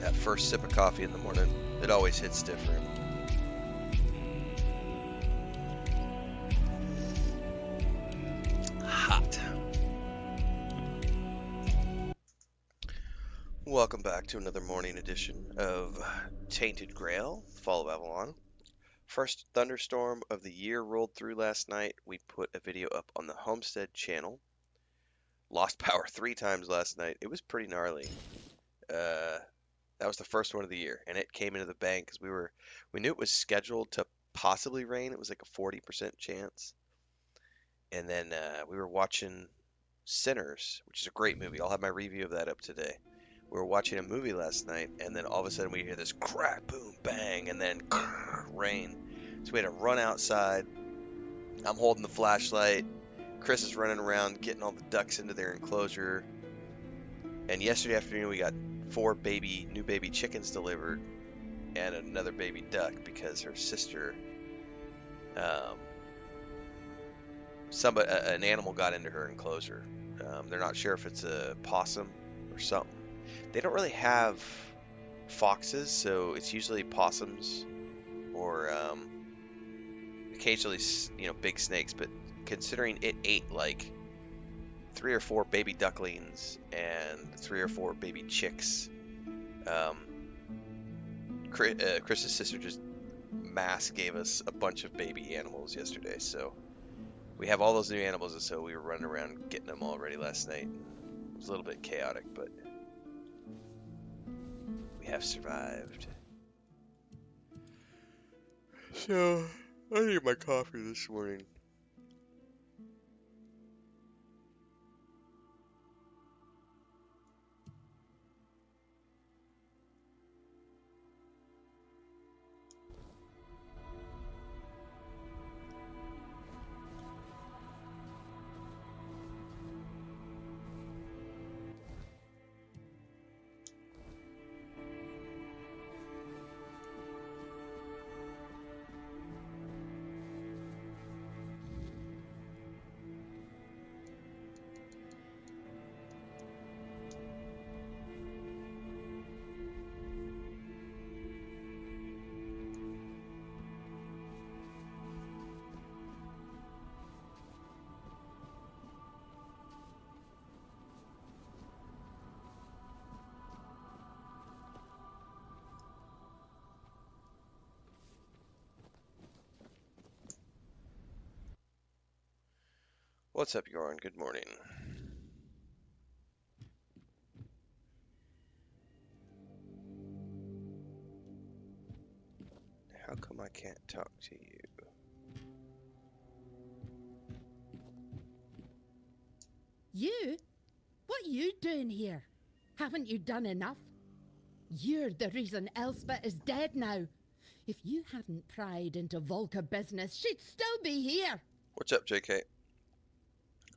That first sip of coffee in the morning, it always hits different. Hot. Welcome back to another morning edition of Tainted Grail, Fall of Avalon. First thunderstorm of the year rolled through last night. We put a video up on the Homestead channel. Lost power 3 times last night. It was pretty gnarly. That was the first one of the year, and it came into the bank because we knew it was scheduled to possibly rain. It was like a 40% chance. And then we were watching Sinners, which is a great movie. I'll have my review of that up today. We were watching a movie last night, and then all of a sudden we hear this crack, boom, bang, and then rain. So we had to run outside. I'm holding the flashlight. Chris is running around getting all the ducks into their enclosure. And yesterday afternoon we got 4 new baby chickens delivered and another baby duck because her sister, an animal got into her enclosure. They're not sure if it's a possum or something. They don't really have foxes, so it's usually possums or occasionally, big snakes. But considering it ate like 3 or 4 baby ducklings and 3 or 4 baby chicks, Chris's sister just mass gave us a bunch of baby animals yesterday. So we have all those new animals, and so we were running around getting them all ready last night. It was a little bit chaotic, but we have survived. So I need my coffee this morning. What's up, Jorn? Good morning. How come I can't talk to you? You? What you doing here? Haven't you done enough? You're the reason Elspeth is dead now. If you hadn't pried into Volca business, she'd still be here. What's up, JK?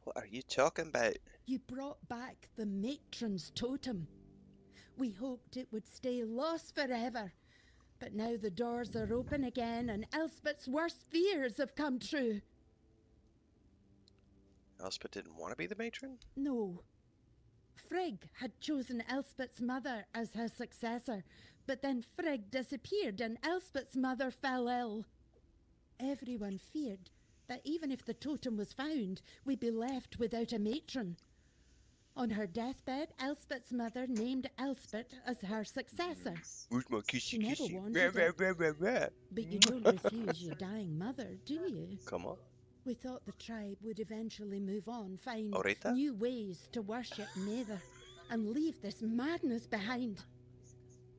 What are you talking about? You brought back the Matron's totem. We hoped it would stay lost forever. But now the doors are open again and Elspeth's worst fears have come true. Elspeth didn't want to be the matron? No. Frigg had chosen Elspeth's mother as her successor, but then Frigg disappeared and Elspeth's mother fell ill. Everyone feared that even if the totem was found, we'd be left without a matron. On her deathbed, Elspeth's mother named Elspeth as her successor. Where's my kissy She never kissy? wanted it. But you don't refuse your dying mother, do you? Come on. We thought the tribe would eventually move on, find Ahorita? new ways to worship Nether, and leave this madness behind.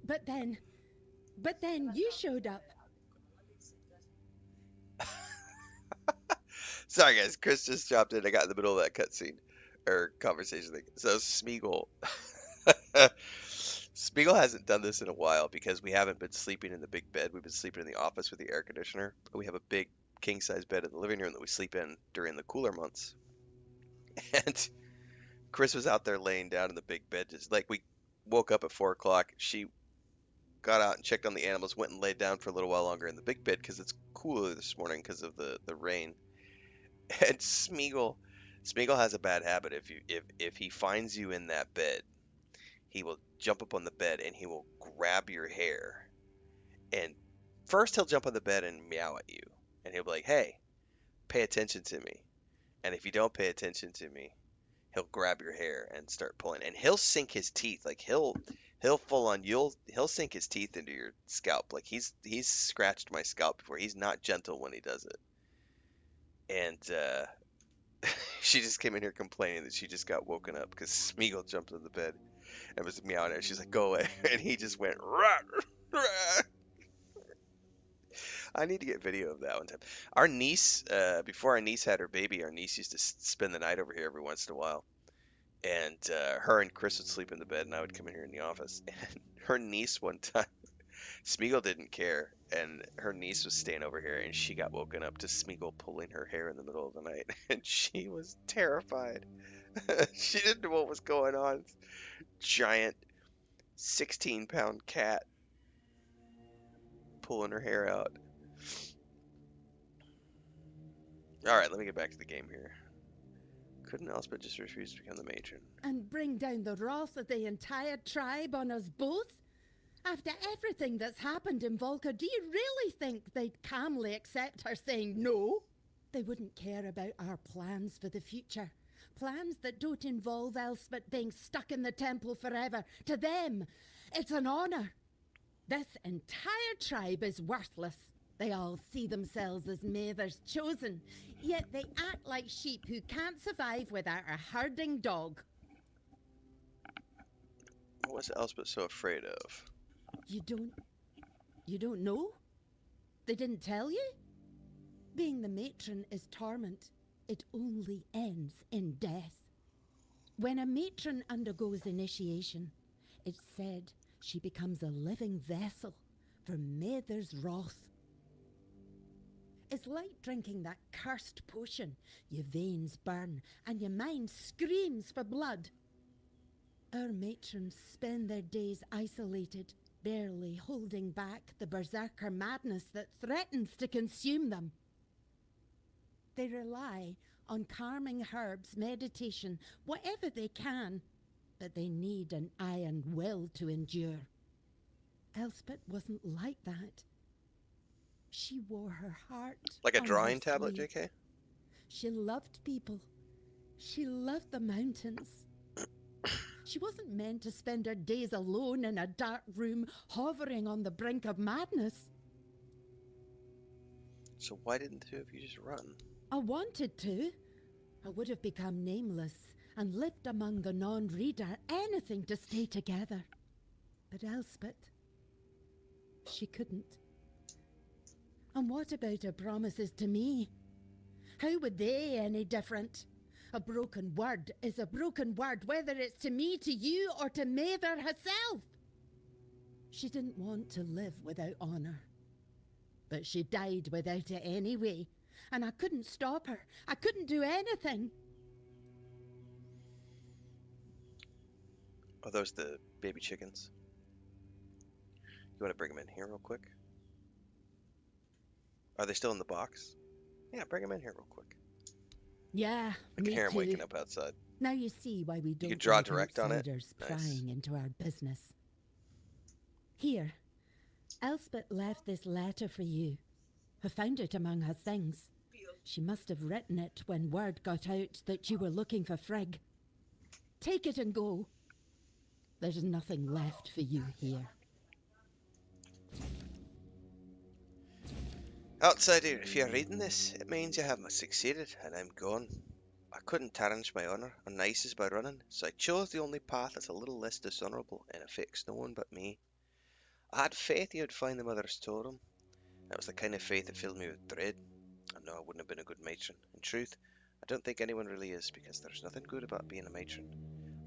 But then you showed up. Sorry, guys. Chris just dropped in. I got in the middle of that cutscene or conversation thing. So Smeagol, Smeagol hasn't done this in a while because we haven't been sleeping in the big bed. We've been sleeping in the office with the air conditioner. We have a big king-size bed in the living room that we sleep in during the cooler months. And Chris was out there laying down in the big bed, just like we woke up at 4 o'clock. She got out and checked on the animals, went and laid down for a little while longer in the big bed because it's cooler this morning because of the rain. And Smeagol has a bad habit. If he finds you in that bed, he will jump up on the bed and he will grab your hair. And first he'll jump on the bed and meow at you. And he'll be like, hey, pay attention to me. And if you don't pay attention to me, he'll grab your hair and start pulling. And he'll sink his teeth. Like he'll full on he'll sink his teeth into your scalp. Like he's scratched my scalp before. He's not gentle when he does it. And she just came in here complaining that she just got woken up because Smeagol jumped on the bed and was meowing at her. She's like, go away. And he just went, rah, rah. I need to get video of that one time. Our niece, before our niece had her baby, our niece used to spend the night over here every once in a while. And her and Chris would sleep in the bed, and I would come in here in the office. And her niece one time, Smeagol didn't care, and her niece was staying over here, and she got woken up to Smeagol pulling her hair in the middle of the night, and she was terrified. She didn't know what was going on. Giant 16-pound cat pulling her hair out. All right, let me get back to the game here. Couldn't Elspeth just refuse to become the matron? And bring down the wrath of the entire tribe on us both? After everything that's happened in Volca, do you really think they'd calmly accept her saying no? They wouldn't care about our plans for the future. Plans that don't involve Elspeth being stuck in the temple forever. To them, it's an honour. This entire tribe is worthless. They all see themselves as Mather's chosen, yet they act like sheep who can't survive without a herding dog. What's Elspeth so afraid of? You don't know? They didn't tell you? Being the matron is torment. It only ends in death. When a matron undergoes initiation, it's said she becomes a living vessel for Mather's wrath. It's like drinking that cursed potion. Your veins burn and your mind screams for blood. Our matrons spend their days isolated, barely holding back the berserker madness that threatens to consume them. They rely on calming herbs, meditation, whatever they can, but they need an iron will to endure. Elspeth wasn't like that. She wore her heart Like a on drawing her tablet, sleeve. JK? She loved people. She loved the mountains. She wasn't meant to spend her days alone in a dark room, hovering on the brink of madness. So why didn't the two of you just run? I wanted to. I would have become nameless and lived among the non-reader, anything to stay together. But Elspeth, she couldn't. And what about her promises to me? How would they any different? A broken word is a broken word, whether it's to me, to you, or to Mather herself. She didn't want to live without honour. But she died without it anyway, and I couldn't stop her. I couldn't do anything. Are those the baby chickens? You want to bring them in here real quick? Are they still in the box? Yeah, bring them in here real quick. Yeah, I can me hear them too. waking up outside. Now you see why we don't can draw like direct on it? outsiders Nice. prying into our business. Here, Elspeth left this letter for you. I found it among her things. She must have written it when word got out that you were looking for Frigg. Take it and go. There's nothing left for you here. Outsider, if you're reading this, it means you haven't succeeded, and I'm gone. I couldn't tarnish my honour on nices by running, so I chose the only path that's a little less dishonourable and affects no one but me. I had faith you'd find the mother's totem. That was the kind of faith that filled me with dread. I know I wouldn't have been a good matron. In truth, I don't think anyone really is, because there's nothing good about being a matron.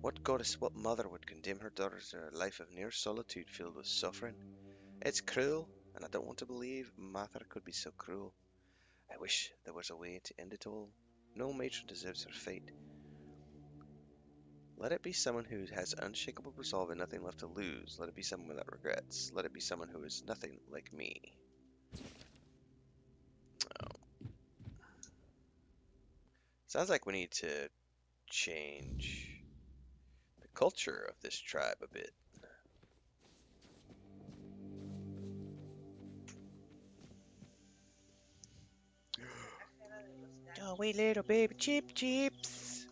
What goddess, what mother would condemn her daughters to a life of near solitude filled with suffering? It's cruel, and I don't want to believe Mather could be so cruel. I wish there was a way to end it all. No matron deserves her fate. Let it be someone who has unshakable resolve and nothing left to lose. Let it be someone without regrets. Let it be someone who is nothing like me. Oh. Sounds like we need to change the culture of this tribe a bit. Oh, wait, little baby chips.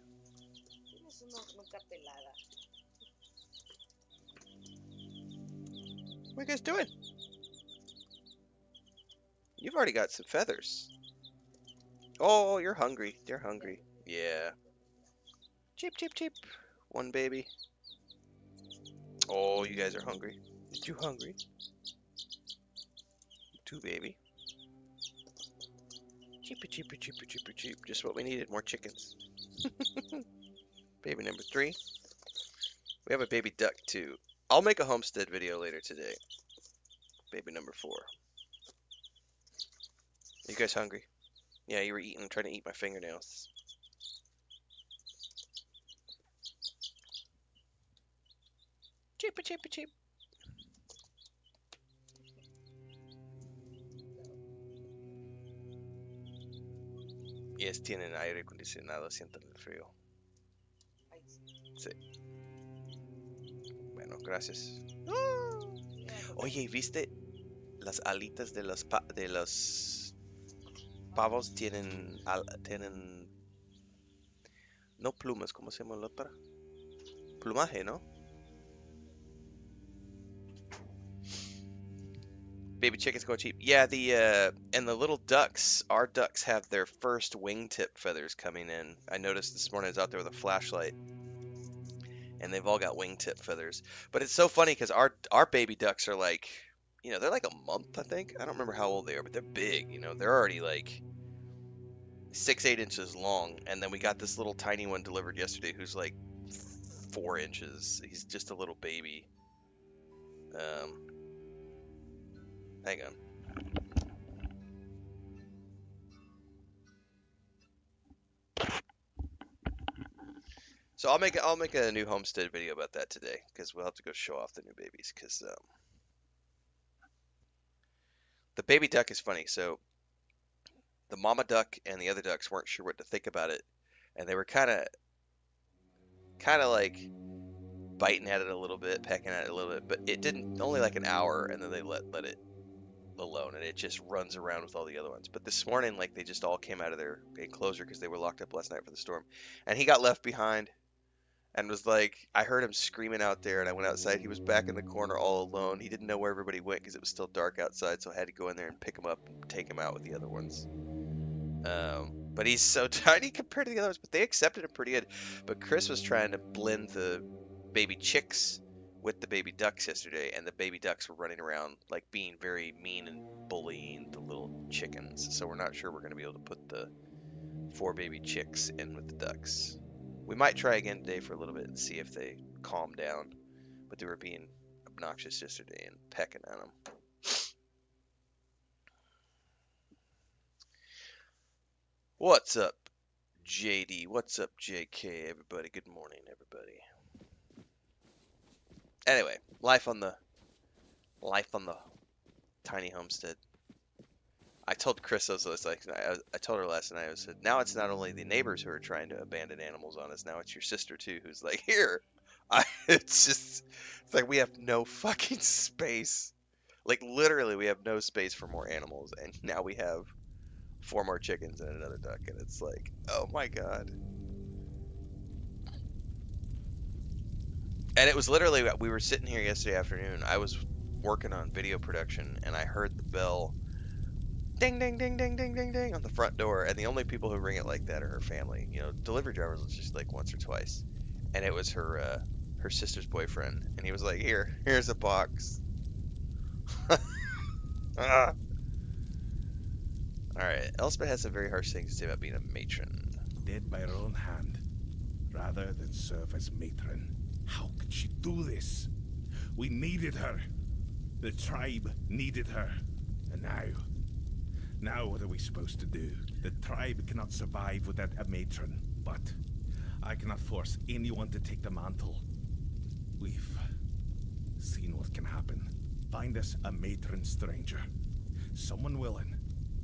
What are you guys doing? You've already got some feathers. Oh, you're hungry. They're hungry. Yeah. Cheep, cheep, cheep. One baby. Oh, you guys are hungry. You're too hungry. Two baby. Cheepy, cheepy, cheepy, cheepy, cheep. Just what we needed. More chickens. Baby number 3. We have a baby duck too. I'll make a homestead video later today. Baby number 4. You guys hungry? Yeah, you were trying to eat my fingernails. Cheepy, cheepy, cheep. Yes, tienen aire acondicionado, sienten el frío. Sí. Bueno, gracias. Oye, ¿viste? Las alitas de los pavos tienen no plumas, ¿cómo se llama la otra? Plumaje, ¿no? Baby chickens go cheap. Yeah, and the little ducks, our ducks have their first wingtip feathers coming in. I noticed this morning I was out there with a flashlight, and they've all got wingtip feathers. But it's so funny because our baby ducks are like, they're like a month, I think. I don't remember how old they are, but they're big. They're already like 6-8 inches long, and then we got this little tiny one delivered yesterday who's like 4 inches. He's just a little baby. Hang on. So I'll make a new homestead video about that today because we'll have to go show off the new babies because the baby duck is funny. So the mama duck and the other ducks weren't sure what to think about it, and they were kind of like biting at it a little bit, pecking at it a little bit, but it didn't. Only like an hour, and then they let it alone, and it just runs around with all the other ones. But this morning, like they just all came out of their enclosure because they were locked up last night for the storm, and he got left behind. And was like, I heard him screaming out there, and I went outside. He was back in the corner all alone. He didn't know where everybody went because it was still dark outside, so I had to go in there and pick him up and take him out with the other ones. But he's so tiny compared to the others, but they accepted him pretty good. But Chris was trying to blend the baby chicks with the baby ducks yesterday, and the baby ducks were running around like being very mean and bullying the little chickens. So we're not sure we're going to be able to put the 4 baby chicks in with the ducks. We might try again today for a little bit and see if they calm down. But they were being obnoxious yesterday and pecking at them. What's up, JD? What's up, JK? Everybody, good morning, everybody. Anyway, life on the tiny homestead. I told Chris, I told her last night, I said, now it's not only the neighbors who are trying to abandon animals on us, now it's your sister too, who's like, here. It's like we have no fucking space. Like literally, we have no space for more animals, and now we have 4 more chickens and another duck, and it's like, oh my god. And it was literally, we were sitting here yesterday afternoon. I was working on video production, and I heard the bell. Ding, ding, ding, ding, ding, ding, ding on the front door, and the only people who ring it like that are her family. Delivery drivers was just like once or twice, and it was her sister's boyfriend, and he was like, here's a box. All right, Elspeth has some very harsh things to say about being a matron. Dead by her own hand, rather than serve as matron. How could she do this? We needed her. The tribe needed her, and Now what are we supposed to do? The tribe cannot survive without a matron, but I cannot force anyone to take the mantle. We've seen what can happen. Find us a matron stranger. Someone willing.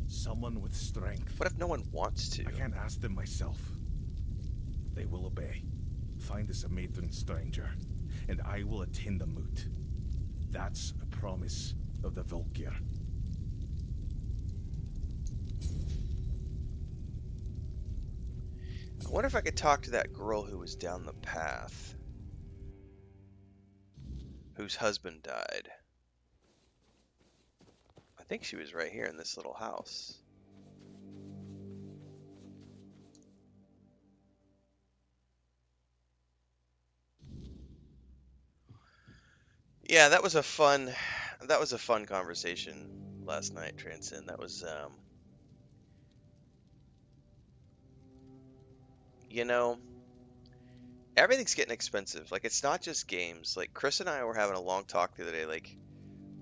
Someone with strength. What if no one wants to? I can't ask them myself. They will obey. Find us a matron, stranger, and I will attend the moot. That's a promise of the Volkir. I wonder if I could talk to that girl who was down the path, whose husband died. I think she was right here in this little house. Yeah, that was a fun conversation last night, Transcend. That was you know, everything's getting expensive. Like, it's not just games. Like, Chris and I were having a long talk the other day. Like,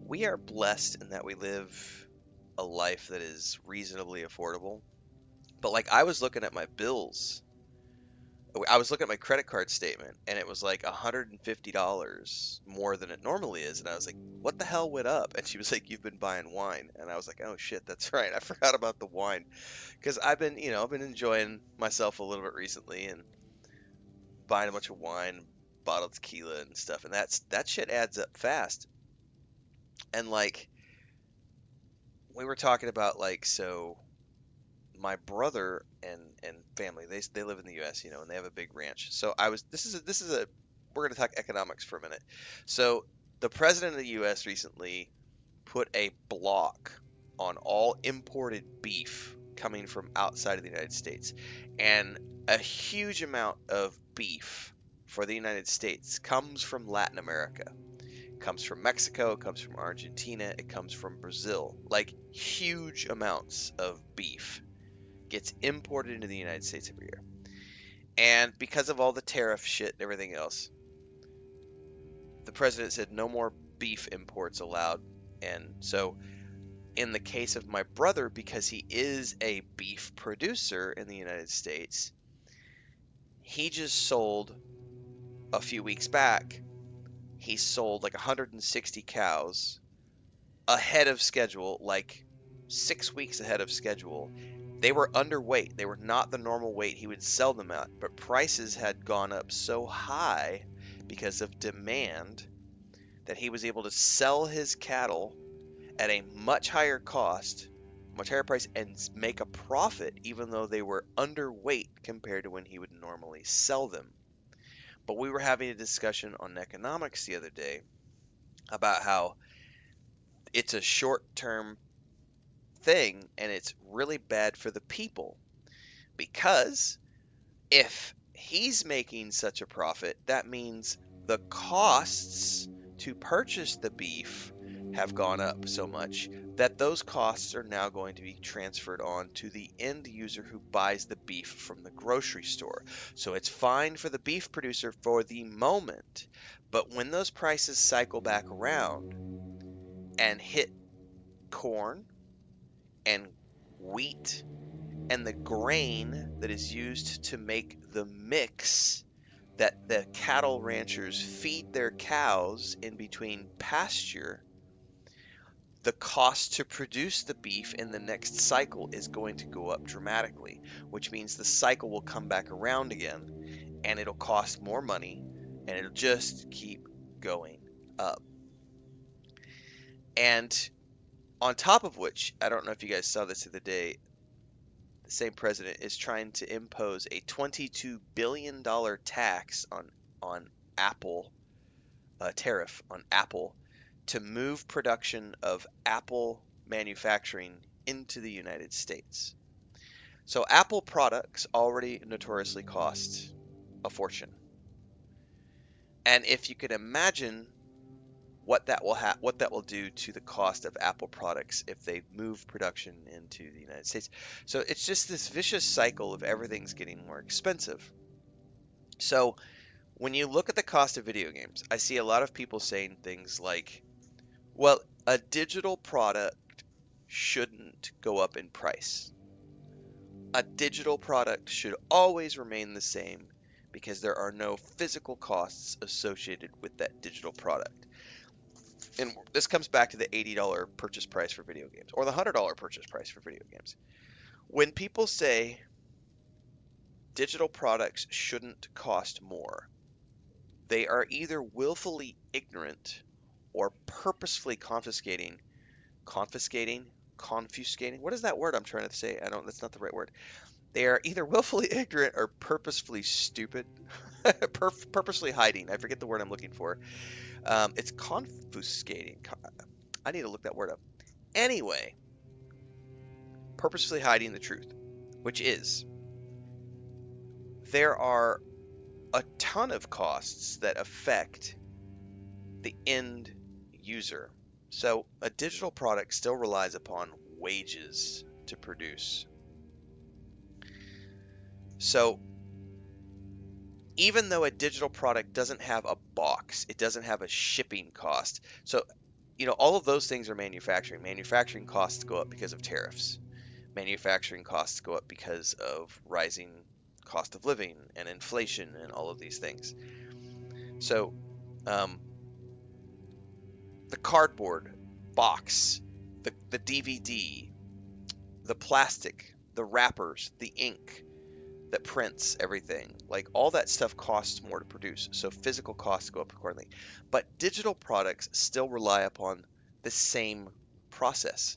we are blessed in that we live a life that is reasonably affordable. But like, I was looking at my bills. I was looking at my credit card statement, and it was like $150 more than it normally is. And I was like, what the hell went up? And she was like, you've been buying wine. And I was like, oh shit, that's right. I forgot about the wine. Because I've been enjoying myself a little bit recently and buying a bunch of wine, bottled tequila and stuff. And that shit adds up fast. And like, we were talking about, like, so my brother and family, they live in the US, and they have a big ranch. So I was this is a we're going to talk economics for a minute. So the president of the US recently put a block on all imported beef coming from outside of the United States. And a huge amount of beef for the United States comes from Latin America. It comes from Mexico, it comes from Argentina, it comes from Brazil. Like, huge amounts of beef gets imported into the United States every year. And because of all the tariff shit and everything else, the president said no more beef imports allowed. And so, in the case of my brother, because he is a beef producer in the United States, he just sold a few weeks back, he sold like 160 cows ahead of schedule, like 6 weeks ahead of schedule. They were underweight. They were not the normal weight he would sell them at, but prices had gone up so high because of demand that he was able to sell his cattle at a much higher cost, much higher price, and make a profit even though they were underweight compared to when he would normally sell them. But we were having a discussion on economics the other day about how it's a short-term thing and it's really bad for the people, because if he's making such a profit, that means the costs to purchase the beef have gone up so much that those costs are now going to be transferred on to the end user who buys the beef from the grocery store. So it's fine for the beef producer for the moment, but when those prices cycle back around and hit corn and wheat and the grain that is used to make the mix that the cattle ranchers feed their cows in between pasture, the cost to produce the beef in the next cycle is going to go up dramatically, which means the cycle will come back around again and it'll cost more money and it'll just keep going up. And on top of which, I don't know if you guys saw this the other day, the same president is trying to impose a $22 billion tax on Apple, tariff on Apple, to move production of Apple manufacturing into the United States. So Apple products already notoriously cost a fortune. And if you could imagine what that will do to the cost of Apple products if they move production into the United States. So it's just this vicious cycle of everything's getting more expensive. So when you look at the cost of video games, I see a lot of people saying things like, well, a digital product shouldn't go up in price. A digital product should always remain the same because there are no physical costs associated with that digital product. And this comes back to the $80 purchase price for video games, or the $100 purchase price for video games. When people say digital products shouldn't cost more. They are either willfully ignorant or purposefully confiscating. What is that word I'm trying to say? That's not the right word. They are either willfully ignorant or purposefully stupid. Purposely hiding. I forget the word I'm looking for. It's confiscating. I need to look that word up. Anyway, purposefully hiding the truth, which is there are a ton of costs that affect the end user. So a digital product still relies upon wages to produce. So even though a digital product doesn't have a box, it doesn't have a shipping cost. So, all of those things are manufacturing. Manufacturing costs go up because of tariffs. Manufacturing costs go up because of rising cost of living and inflation and all of these things. So, the cardboard box, the DVD, the plastic, the wrappers, the ink that prints everything, like all that stuff costs more to produce. So physical costs go up accordingly. But digital products still rely upon the same process.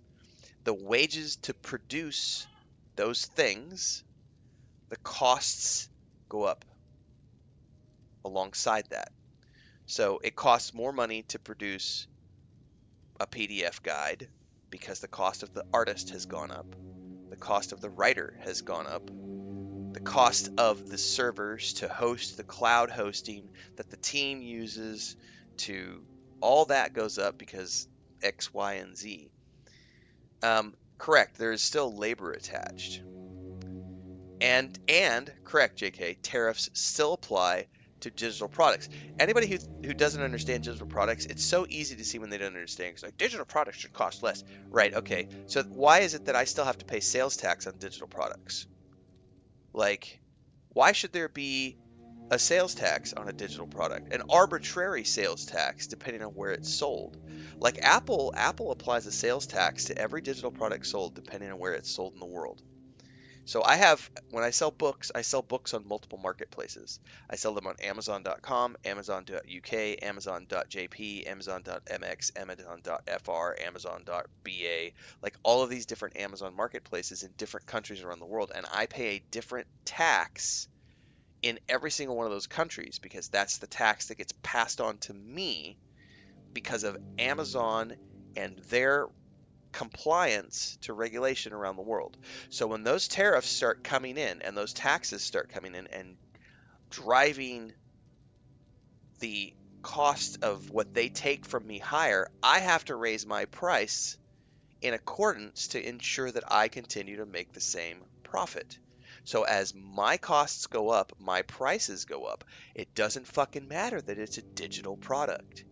The wages to produce those things, the costs go up alongside that. So it costs more money to produce a PDF guide because the cost of the artist has gone up. The cost of the writer has gone up. The cost of the servers to host the cloud hosting that the team uses to all that goes up because X, Y, and Z. Correct, there is still labor attached. And correct, JK, tariffs still apply to digital products. Anybody who doesn't understand digital products, it's so easy to see when they don't understand. It's like digital products should cost less. Right, okay. So why is it that I still have to pay sales tax on digital products? Like, why should there be a sales tax on a digital product? An arbitrary sales tax depending on where it's sold. Like Apple applies a sales tax to every digital product sold depending on where it's sold in the world. So when I sell books on multiple marketplaces. I sell them on Amazon.com, Amazon.uk, Amazon.jp, Amazon.mx, Amazon.fr, Amazon.ba, like all of these different Amazon marketplaces in different countries around the world. And I pay a different tax in every single one of those countries because that's the tax that gets passed on to me because of Amazon and their compliance to regulation around the world. So when those tariffs start coming in and those taxes start coming in and driving the cost of what they take from me higher, I have to raise my price in accordance to ensure that I continue to make the same profit. So as my costs go up, my prices go up. It doesn't fucking matter that it's a digital product.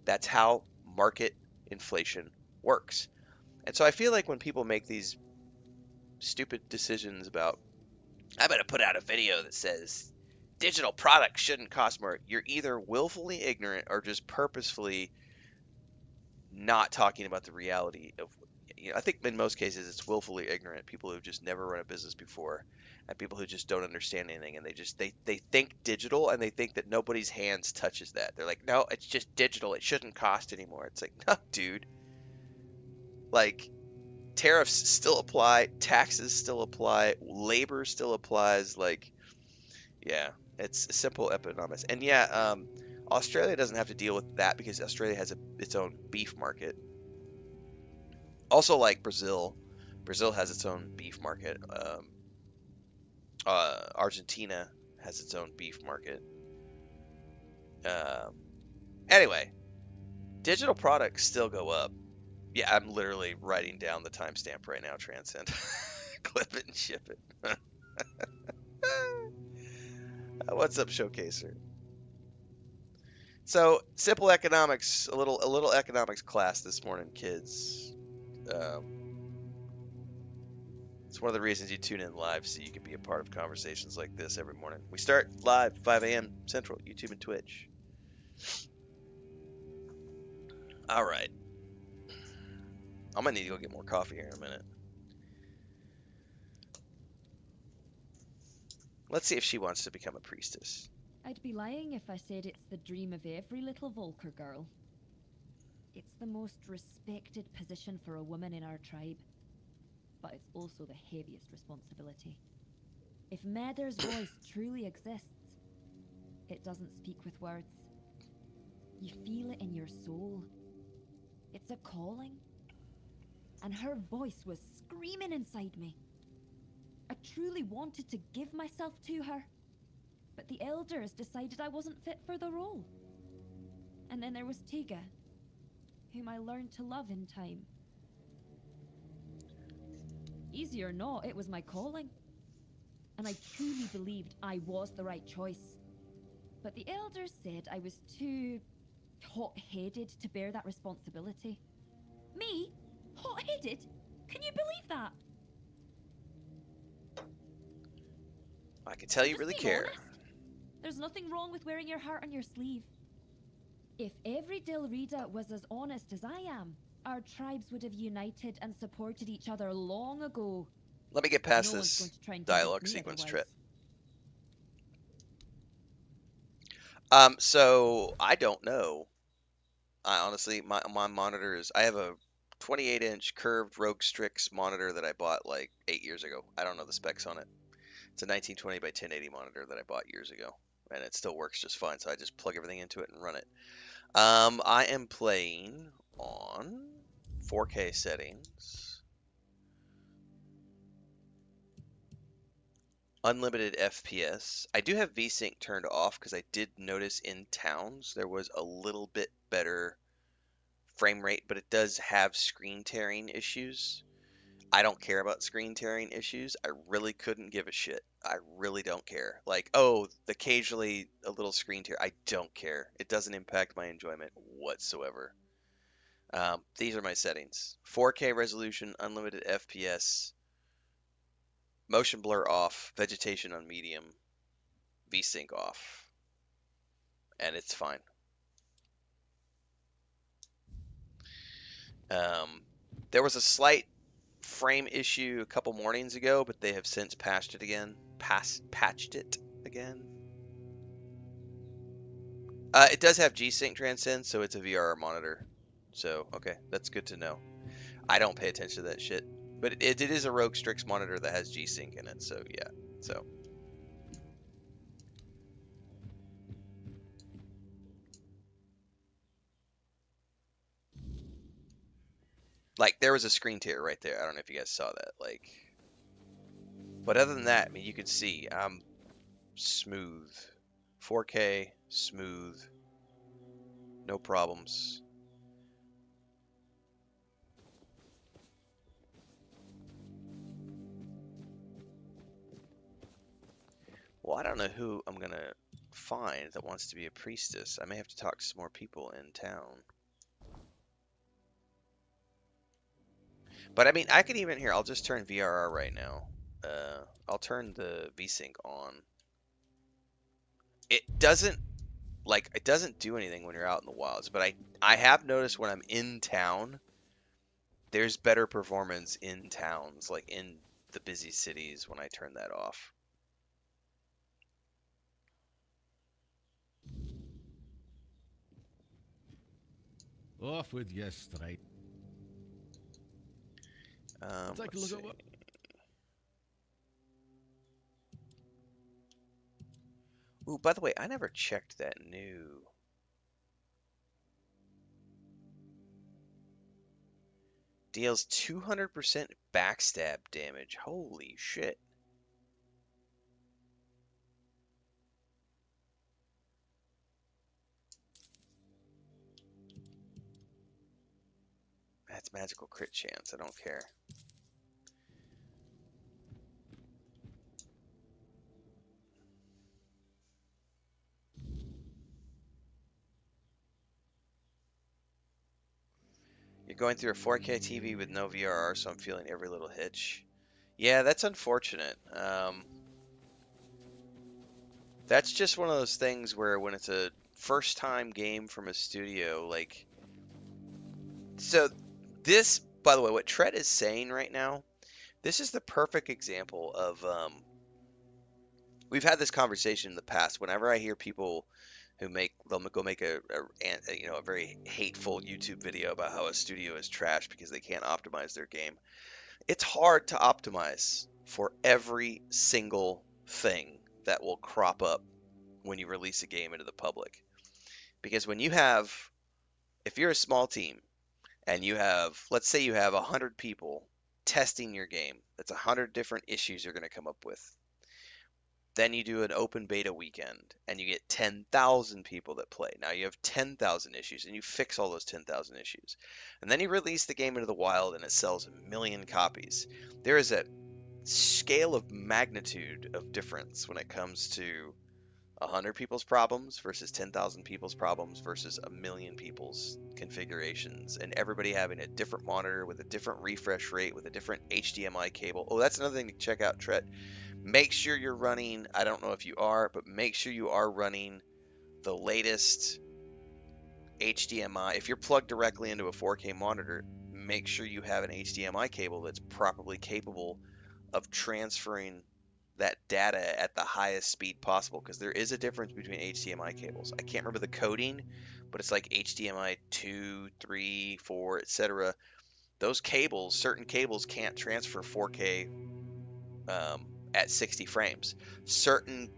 That's how market inflation works. And so I feel like when people make these stupid decisions about, I'm going to put out a video that says digital products shouldn't cost more, you're either willfully ignorant or just purposefully not talking about the reality of, I think in most cases it's willfully ignorant. People who've just never run a business before and people who just don't understand anything and they think digital and they think that nobody's hands touches that. They're like, no, it's just digital. It shouldn't cost anymore. It's like, no, dude. Like, tariffs still apply, taxes still apply, labor still applies. Like, yeah, it's simple economics. And yeah, Australia doesn't have to deal with that because Australia has its own beef market. Also, like Brazil has its own beef market. Argentina has its own beef market. Um, anyway, digital products still go up. Yeah, I'm literally writing down the timestamp right now, Transcend. Clip it and ship it. What's up, Showcaser? So, simple economics, a little economics class this morning, kids. It's one of the reasons you tune in live, so you can be a part of conversations like this every morning. We start live 5 a.m. Central, YouTube and Twitch. All right. I'm gonna need to go get more coffee here in a minute. Let's see if she wants to become a priestess. I'd be lying if I said it's the dream of every little Volker girl. It's the most respected position for a woman in our tribe, but it's also the heaviest responsibility. If Mother's voice truly exists, it doesn't speak with words. You feel it in your soul. It's a calling. And her voice was screaming inside me. I truly wanted to give myself to her, but the elders decided I wasn't fit for the role. And then there was Tiga, whom I learned to love in time. Easy or not, it was my calling. And I truly believed I was the right choice. But the elders said I was too hot-headed to bear that responsibility. Me? Hot-headed? Can you believe that? I can tell you Just really being care. honest. There's nothing wrong with wearing your heart on your sleeve. If every Dilrida was as honest as I am, our tribes would have united and supported each other long ago. Let me get past No one's this going to try and dialogue convince me sequence otherwise. trip. So I don't know. I honestly, my monitor is, I have a 28-inch curved Rogue Strix monitor that I bought like 8 years ago. I don't know the specs on it. It's a 1920 by 1080 monitor that I bought years ago, and it still works just fine. So I just plug everything into it and run it. I am playing on 4K settings, unlimited FPS. I do have VSync turned off because I did notice in towns there was a little bit better frame rate, but it does have screen tearing issues. I don't care about screen tearing issues. I really couldn't give a shit. I really don't care. Like, oh, occasionally a little screen tear. I don't care. It doesn't impact my enjoyment whatsoever. These are my settings: 4K resolution, unlimited FPS, motion blur off, vegetation on medium, VSync off, and it's fine. There was a slight frame issue a couple mornings ago, but they have since patched it again. Patched it again. It does have G-Sync Transcend, so it's a VRR monitor. So, okay, that's good to know. I don't pay attention to that shit. But it is a Rogue Strix monitor that has G-Sync in it, so yeah. So. Like, there was a screen tear right there. I don't know if you guys saw that. Like, but other than that, I mean, you can see I'm smooth. 4K, smooth. No problems. Well, I don't know who I'm going to find that wants to be a priestess. I may have to talk to some more people in town. But I mean, I could even here, I'll just turn VRR right now. I'll turn the VSync on. It doesn't do anything when you're out in the wilds, but I have noticed when I'm in town, there's better performance in towns, like in the busy cities when I turn that off. Off with you straight. Take a Let's look at see. what. Ooh, by the way, I never checked that new. Deals 200% backstab damage. Holy shit. That's magical crit chance. I don't care. You're going through a 4K TV with no VRR, so I'm feeling every little hitch. Yeah, that's unfortunate. That's just one of those things where when it's a first time game from a studio, like, so this, by the way, what Tread is saying right now, this is the perfect example of we've had this conversation in the past. Whenever I hear people who they'll go make a very hateful YouTube video about how a studio is trash because they can't optimize their game. It's hard to optimize for every single thing that will crop up when you release a game into the public. Because if you're a small team and let's say you have 100 people testing your game, that's 100 different issues you're going to come up with. Then you do an open beta weekend and you get 10,000 people that play. Now you have 10,000 issues and you fix all those 10,000 issues. And then you release the game into the wild and it sells 1,000,000 copies. There is a scale of magnitude of difference when it comes to 100 people's problems versus 10,000 people's problems versus 1,000,000 people's configurations, and everybody having a different monitor with a different refresh rate with a different HDMI cable. Oh, that's another thing to check out, Tret. Make sure you're running, I don't know if you are, but make sure you are running the latest HDMI. If you're plugged directly into a 4K monitor, make sure you have an HDMI cable that's properly capable of transferring that data at the highest speed possible, because there is a difference between HDMI cables. I can't remember the coding, but it's like HDMI 2, 3, 4, etc. Those cables, certain cables can't transfer 4K at 60 frames. Certain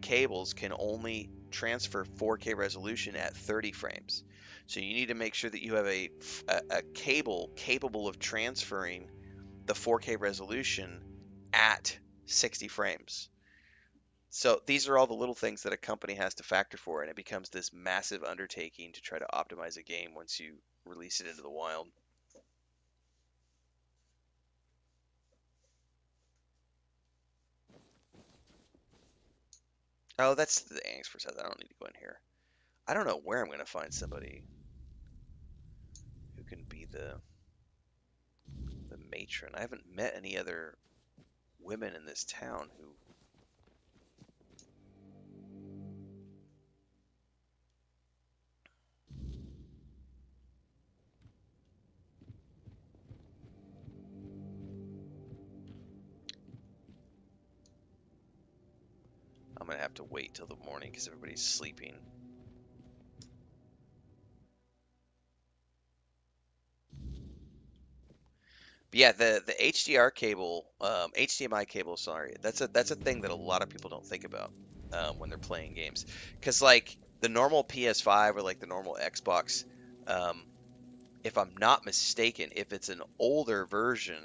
cables can only transfer 4K resolution at 30 frames. So you need to make sure that you have a cable capable of transferring the 4K resolution at 60 frames. So these are all the little things that a company has to factor for, and it becomes this massive undertaking to try to optimize a game once you release it into the wild. Oh, that's the Angst says. I don't need to go in here. I don't know where I'm going to find somebody who can be the matron. I haven't met any other women in this town who... I'm going to have to wait till the morning because everybody's sleeping. But yeah, the HDMI cable, sorry, that's a thing that a lot of people don't think about when they're playing games. Because like the normal PS5 or like the normal Xbox, if I'm not mistaken, if it's an older version,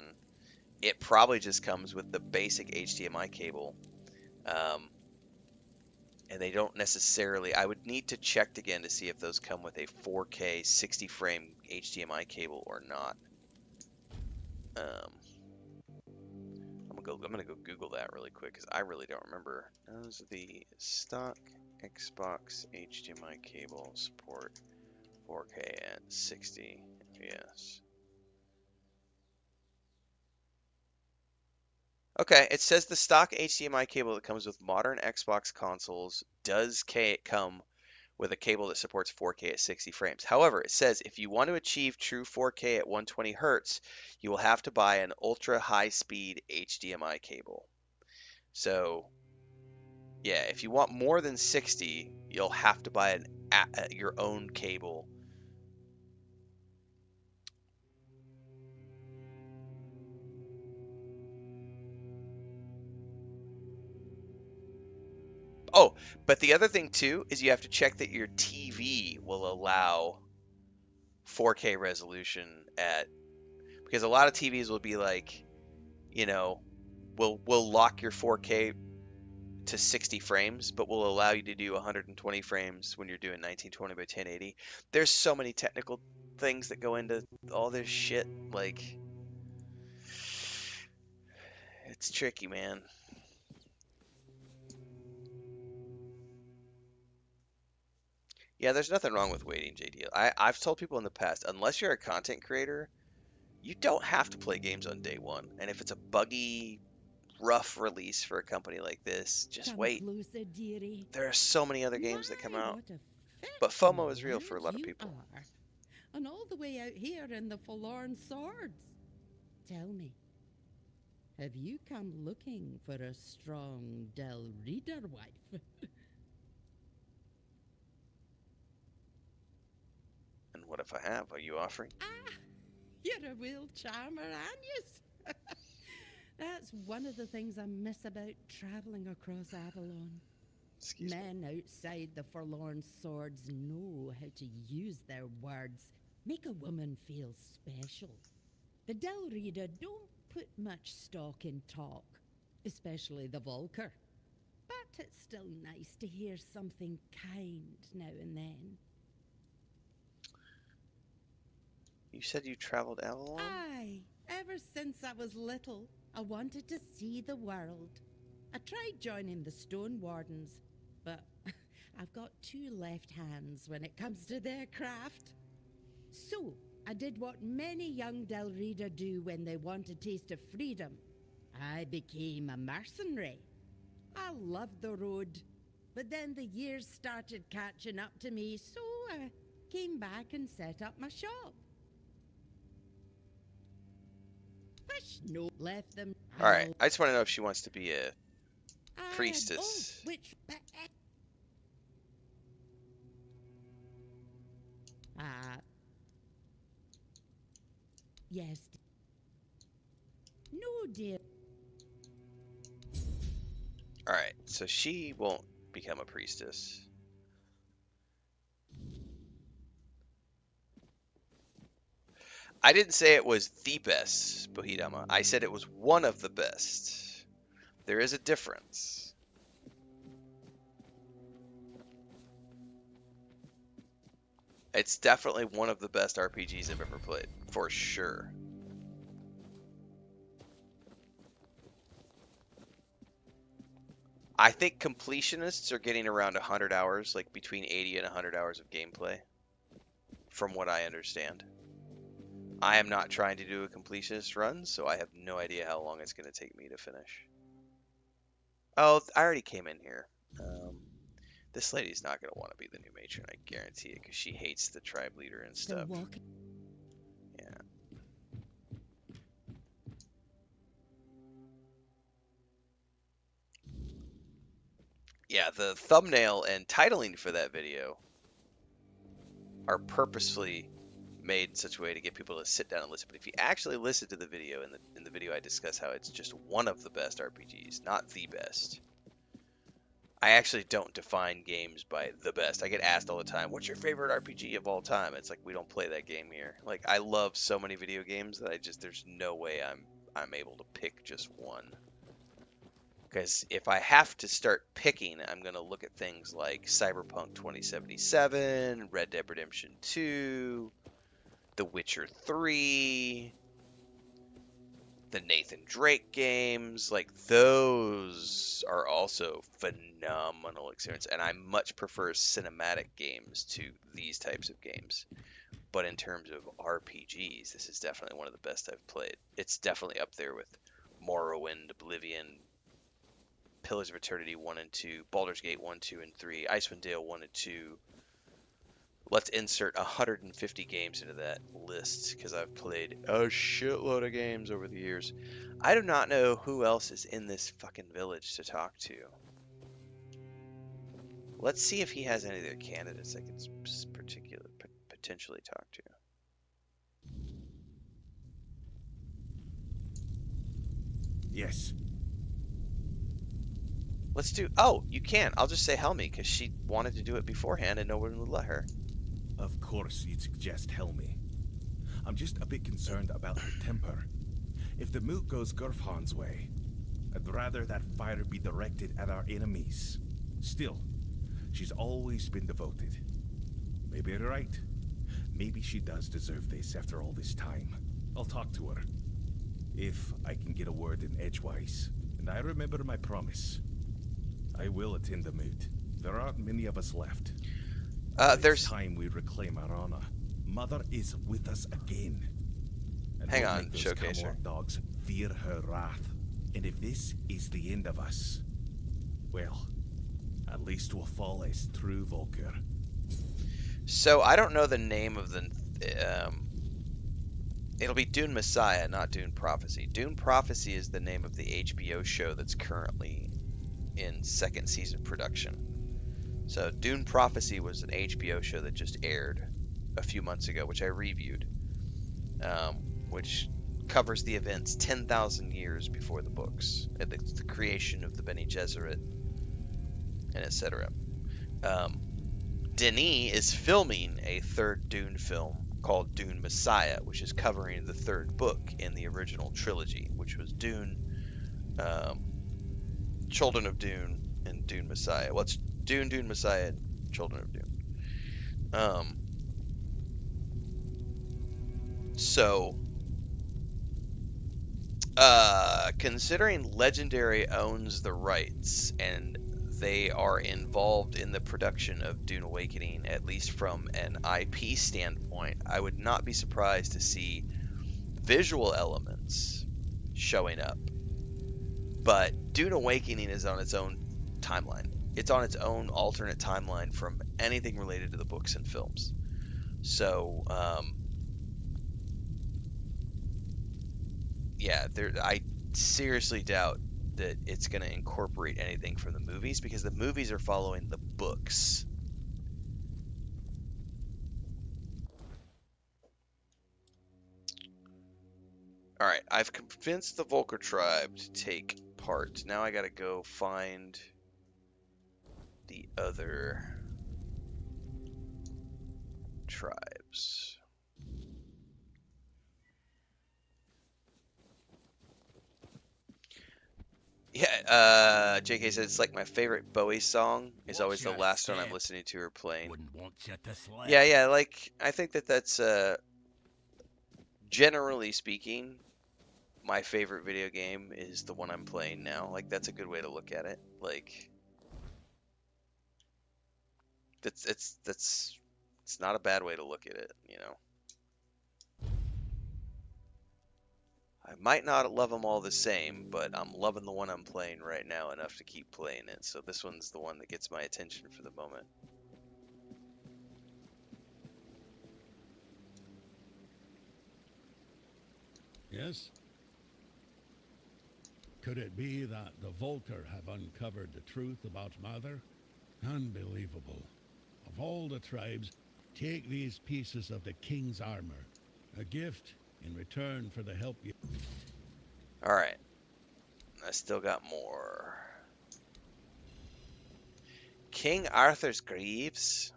it probably just comes with the basic HDMI cable. And they don't necessarily, I would need to check again to see if those come with a 4K 60 frame HDMI cable or not. I'm gonna go Google that really quick because I really don't remember. Does the stock Xbox HDMI cable support 4K at 60 FPS? Okay, it says the stock HDMI cable that comes with modern Xbox consoles does come with a cable that supports 4K at 60 frames. However, it says if you want to achieve true 4K at 120 Hz, you will have to buy an ultra high speed HDMI cable. So, yeah, if you want more than 60, you'll have to buy your own cable. Oh, but the other thing too is you have to check that your TV will allow 4K resolution because a lot of TVs will be like, will lock your 4K to 60 frames, but will allow you to do 120 frames when you're doing 1920 by 1080. There's so many technical things that go into all this shit. Like, it's tricky, man. Yeah, there's nothing wrong with waiting, JD. I've told people in the past, unless you're a content creator, you don't have to play games on day one. And if it's a buggy, rough release for a company like this, just wait. There are so many other games that come out. But FOMO is real for a lot of people. And all the way out here in the Forlorn Swords. Tell me, Have you come looking for a strong Del Reader wife? And what if I have? Are you offering? Ah, you're a real charmer, aren't you? That's one of the things I miss about travelling across Avalon. Excuse me. Men outside the Forlorn Swords know how to use their words, make a woman feel special. The Del Reader don't put much stock in talk, especially the Volker. But it's still nice to hear something kind now and then. You said you traveled Avalon? Aye, ever since I was little, I wanted to see the world. I tried joining the Stone Wardens, but I've got two left hands when it comes to their craft. So, I did what many young Del Reader do when they want a taste of freedom. I became a mercenary. I loved the road, but then the years started catching up to me, so I came back and set up my shop. No, left them. Alright, I just want to know if she wants to be a Oh, priestess. which? Yes. No, dear. Alright, so she won't become a priestess. I didn't say it was the best Bohidama. I said it was one of the best. There is a difference. It's definitely one of the best RPGs I've ever played, for sure. I think completionists are getting around 100 hours, like between 80 and 100 hours of gameplay, from what I understand. I am not trying to do a completionist run, so I have no idea how long it's going to take me to finish. Oh, I already came in here. This lady's not going to want to be the new matron, I guarantee it, because she hates the tribe leader and stuff. Yeah. Yeah, the thumbnail and titling for that video are purposefully made in such a way to get people to sit down and listen. But if you actually listen to the video, in the video I discuss how it's just one of the best RPGs, not the best. I actually don't define games by the best. I get asked all the time, what's your favorite RPG of all time? It's like, we don't play that game here. Like, I love so many video games that there's no way I'm able to pick just one. Because if I have to start picking, I'm going to look at things like Cyberpunk 2077, Red Dead Redemption 2, The Witcher 3, the Nathan Drake games. Like, those are also phenomenal experience, and I much prefer cinematic games to these types of games. But in terms of RPGs, this is definitely one of the best I've played. It's definitely up there with Morrowind, Oblivion, Pillars of Eternity 1 and 2, Baldur's Gate 1, 2, and 3, Icewind Dale 1 and 2. Let's insert 150 games into that list, because I've played a shitload of games over the years. I do not know who else is in this fucking village to talk to. Let's see if he has any other candidates I can potentially talk to. Yes. Let's do... Oh, you can. I'll just say Helmi, because she wanted to do it beforehand and no one would let her. Of course you'd suggest Helmi. I'm just a bit concerned about her temper. If the moot goes Gurfhan's way, I'd rather that fire be directed at our enemies. Still, she's always been devoted. Maybe you're right. Maybe she does deserve this after all this time. I'll talk to her. If I can get a word in edgewise, and I remember my promise, I will attend the moot. There aren't many of us left. There's time we reclaim our honor. Mother is with us again. And Hang we'll on, make those Showcaser. Camor dogs fear her wrath. And if this is the end of us, well, at least we'll fall as true Volker. So I don't know the name of It'll be Dune Messiah, not Dune Prophecy. Dune Prophecy is the name of the HBO show that's currently in second season production. So Dune Prophecy was an HBO show that just aired a few months ago, which I reviewed, which covers the events 10,000 years before the books, and the creation of the Bene Gesserit, and etc. Denis is filming a third Dune film called Dune Messiah, which is covering the third book in the original trilogy, which was Dune, Children of Dune, and Dune Messiah. Well, it's Dune, Dune Messiah, and Children of Dune. So, considering Legendary owns the rights and they are involved in the production of Dune Awakening, at least from an IP standpoint, I would not be surprised to see visual elements showing up. But Dune Awakening is on its own timeline. It's on its own alternate timeline from anything related to the books and films. So, yeah, I seriously doubt that it's going to incorporate anything from the movies, because the movies are following the books. Alright, I've convinced the Volker tribe to take part. Now I gotta go find the other tribes. Yeah, JK said it's like my favorite Bowie song is always the last one I'm listening to or playing. Wouldn't want you to slip. Yeah, like, I think that's, generally speaking, my favorite video game is the one I'm playing now. Like, that's a good way to look at it. Like, it's not a bad way to look at it, you know. I might not love them all the same, but I'm loving the one I'm playing right now enough to keep playing it. So this one's the one that gets my attention for the moment. Yes? Could it be that the Volker have uncovered the truth about Mother? Unbelievable. Of all the tribes, take these pieces of the king's armor. A gift in return for the help you... Alright. I still got more. King Arthur's Greaves?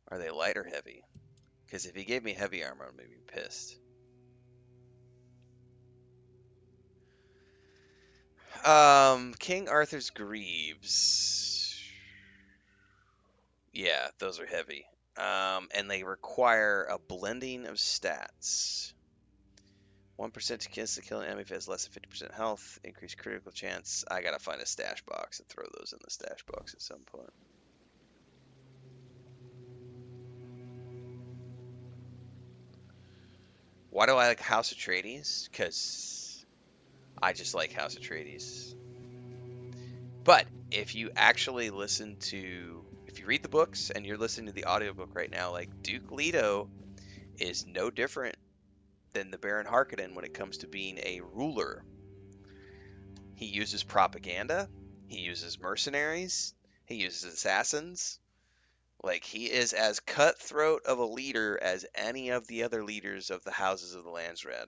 Are they light or heavy? Because if he gave me heavy armor, I'd be pissed. King Arthur's Greaves. Yeah, those are heavy. And they require a blending of stats. 1% to kill an enemy if it has less than 50% health. Increased critical chance. I gotta find a stash box and throw those in the stash box at some point. Why do I like House Atreides? Because I just like House Atreides. But if you actually listen to... If you read the books and you're listening to the audiobook right now, like, Duke Leto is no different than the Baron Harkonnen when it comes to being a ruler. He uses propaganda. He uses mercenaries. He uses assassins. Like, he is as cutthroat of a leader as any of the other leaders of the houses of the Landsred.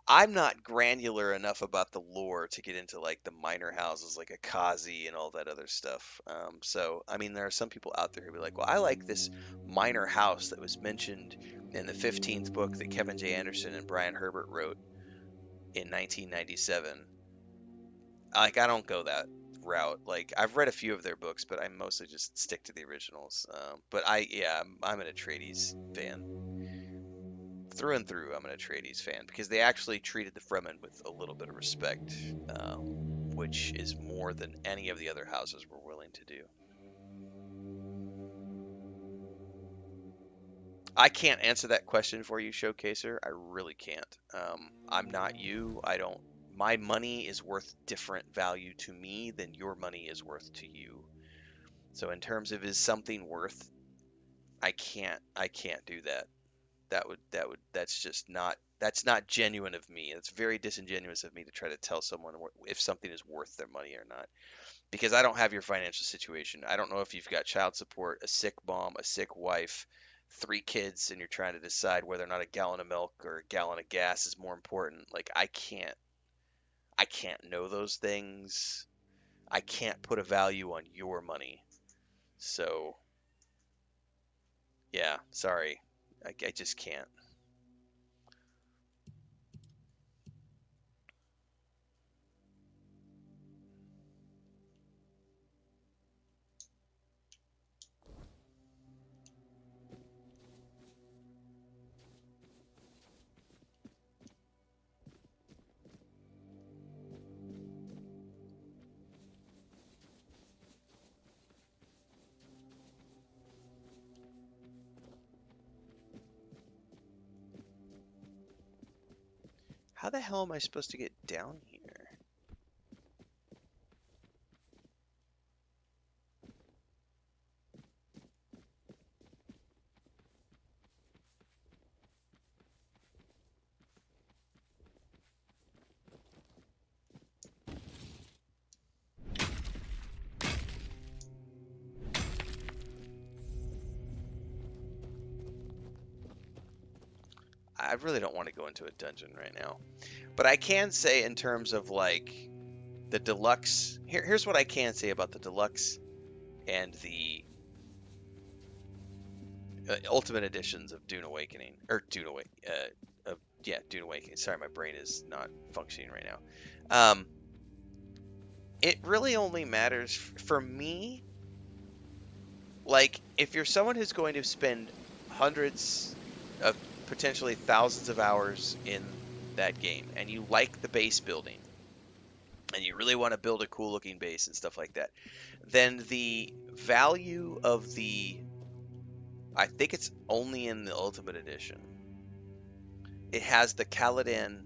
I'm not granular enough about the lore to get into, like, the minor houses like Akazi and all that other stuff. So, I mean, there are some people out there who be like, well, I like this minor house that was mentioned in the 15th book that Kevin J. Anderson and Brian Herbert wrote in 1997. Like, I don't go that route. Like, I've read a few of their books, but I mostly just stick to the originals. But I'm an Atreides fan. Through and through, I'm an Atreides fan, because they actually treated the Fremen with a little bit of respect, which is more than any of the other houses were willing to do. I can't answer that question for you, Showcaser. I really can't. I'm not you. My money is worth different value to me than your money is worth to you. So in terms of is something worth, I can't do that. That's just not, that's not genuine of me. It's very disingenuous of me to try to tell someone if something is worth their money or not, because I don't have your financial situation. I don't know if you've got child support, a sick mom, a sick wife, 3 kids, and you're trying to decide whether or not a gallon of milk or a gallon of gas is more important. Like I can't know those things. I can't put a value on your money. So, yeah, sorry. I just can't. How the hell am I supposed to get down here? I really don't want to go into a dungeon right now. But I can say in terms of like the deluxe, here's what I can say about the deluxe and the ultimate editions of Dune Awakening, or Dune Awake, yeah, Dune Awakening. Sorry, my brain is not functioning right now. It really only matters for me. Like, if you're someone who's going to spend hundreds of potentially thousands of hours in that game, and you like the base building, and you really want to build a cool looking base and stuff like that, then the value of the, I think it's only in the Ultimate Edition, it has the Caladan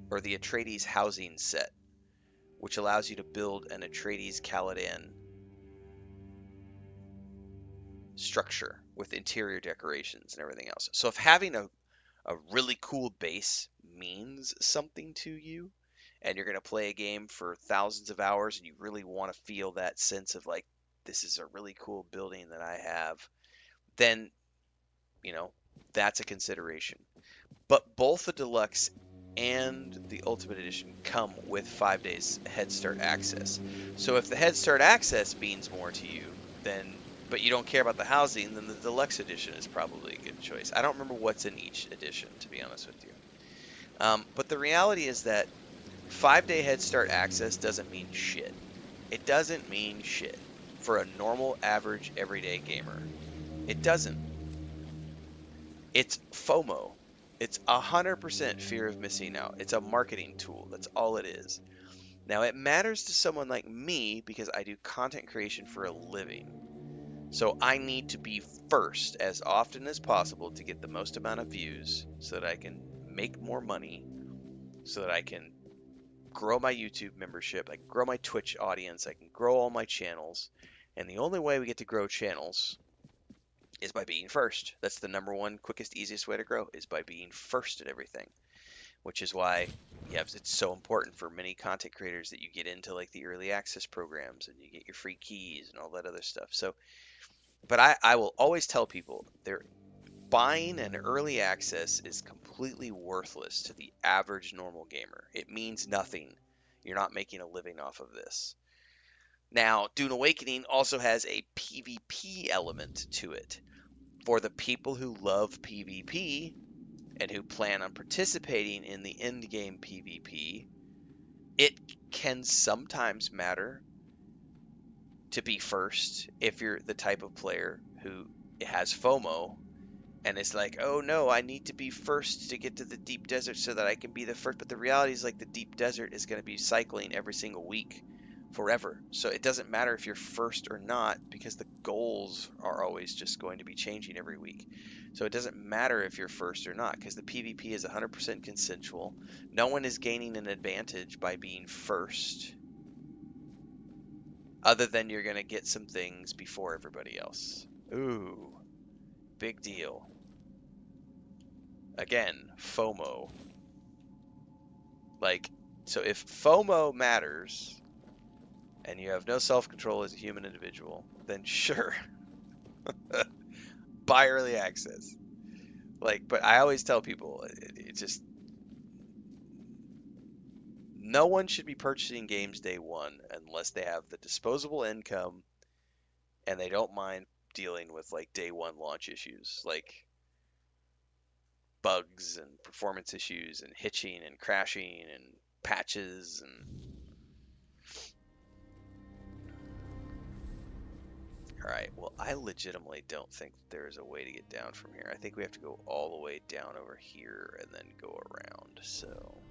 or the Atreides housing set, which allows you to build an Atreides Caladan structure with interior decorations and everything else. So if having a really cool base means something to you, and you're going to play a game for thousands of hours and you really want to feel that sense of like, this is a really cool building that I have, then, you know, that's a consideration. But both the deluxe and the ultimate edition come with 5 days head start access. So if the head start access means more to you, then, but you don't care about the housing, then the deluxe edition is probably a good choice. I don't remember what's in each edition, to be honest with you. But the reality is that 5-day head start access doesn't mean shit. It doesn't mean shit for a normal, average, everyday gamer. It doesn't. It's FOMO. It's 100% fear of missing out. It's a marketing tool. That's all it is. Now, it matters to someone like me because I do content creation for a living. So I need to be first as often as possible to get the most amount of views so that I can make more money, so that I can grow my YouTube membership, I can grow my Twitch audience, I can grow all my channels. And the only way we get to grow channels is by being first. That's the number one, quickest, easiest way to grow, is by being first at everything. Which is why, yeah, it's so important for many content creators that you get into like the early access programs and you get your free keys and all that other stuff. So, but I will always tell people buying an early access is completely worthless to the average normal gamer. It means nothing. You're not making a living off of this. Now, Dune Awakening also has a PvP element to it. For the people who love PvP and who plan on participating in the end game PvP, it can sometimes matter to be first if you're the type of player who has FOMO and it's like, oh no, I need to be first to get to the deep desert so that I can be the first. But the reality is, like, the deep desert is going to be cycling every single week forever. So it doesn't matter if you're first or not, because the goals are always just going to be changing every week. So it doesn't matter if you're first or not, because the PvP is 100% consensual. No one is gaining an advantage by being first. Other than you're gonna get some things before everybody else. Ooh, big deal. Again, FOMO. Like, so if FOMO matters and you have no self-control as a human individual, then sure, buy early access. Like, but I always tell people, it just, no one should be purchasing games day one unless they have the disposable income and they don't mind dealing with like day one launch issues, like bugs and performance issues and hitching and crashing and patches and all right, well, I legitimately don't think there's a way to get down from here. I think we have to go all the way down over here and then go around. So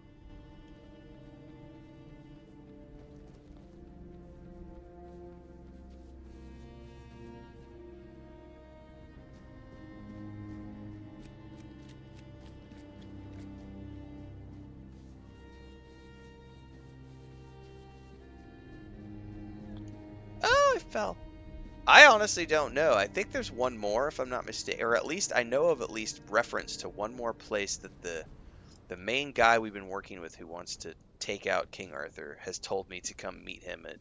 oh, I fell. I honestly don't know. I think there's one more, if I'm not mistaken, or at least I know of at least reference to one more place that the main guy we've been working with who wants to take out King Arthur has told me to come meet him at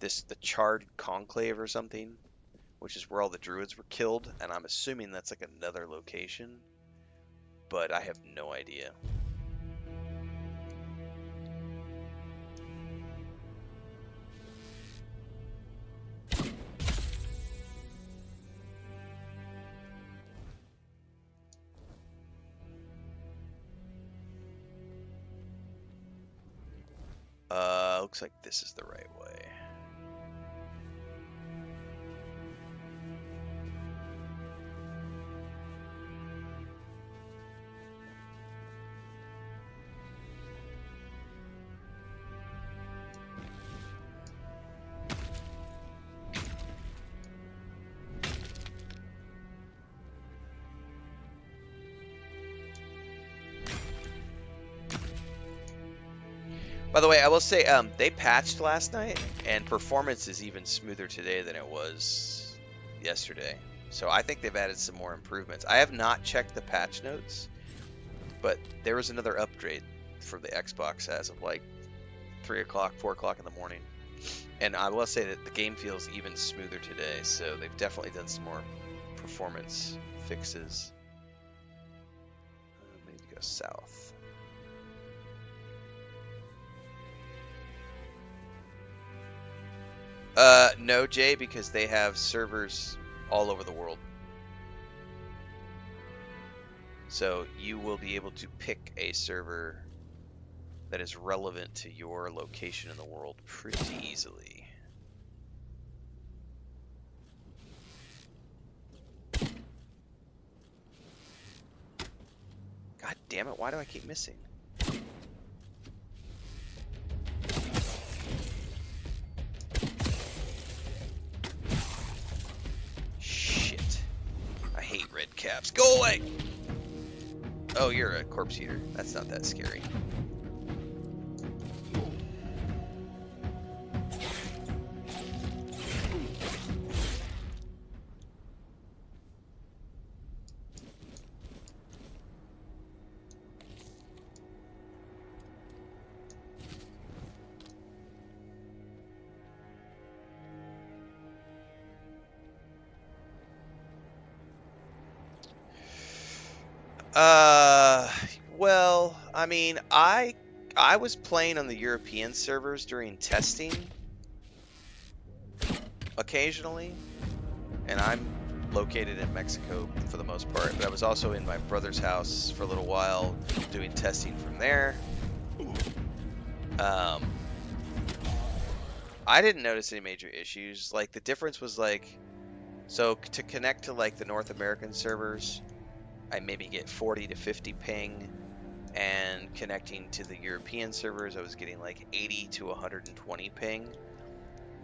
the Charred Conclave or something, which is where all the druids were killed, and I'm assuming that's like another location, but I have no idea. Looks like this is the right way. By the way, I will say they patched last night, and performance is even smoother today than it was yesterday. So I think they've added some more improvements. I have not checked the patch notes, but there was another upgrade for the Xbox as of like 3 o'clock, 4 o'clock in the morning. And I will say that the game feels even smoother today, so they've definitely done some more performance fixes. We need to go south. No, Jay, because they have servers all over the world. So you will be able to pick a server that is relevant to your location in the world pretty easily. God damn it, why do I keep missing? Red caps. Go away! Oh, you're a corpse eater. That's not that scary. Well, I mean, I was playing on the European servers during testing occasionally, and I'm located in Mexico for the most part, but I was also in my brother's house for a little while doing testing from there. I didn't notice any major issues. Like, the difference was like, so to connect to like the North American servers, I maybe get 40 to 50 ping, and connecting to the European servers, I was getting like 80 to 120 ping.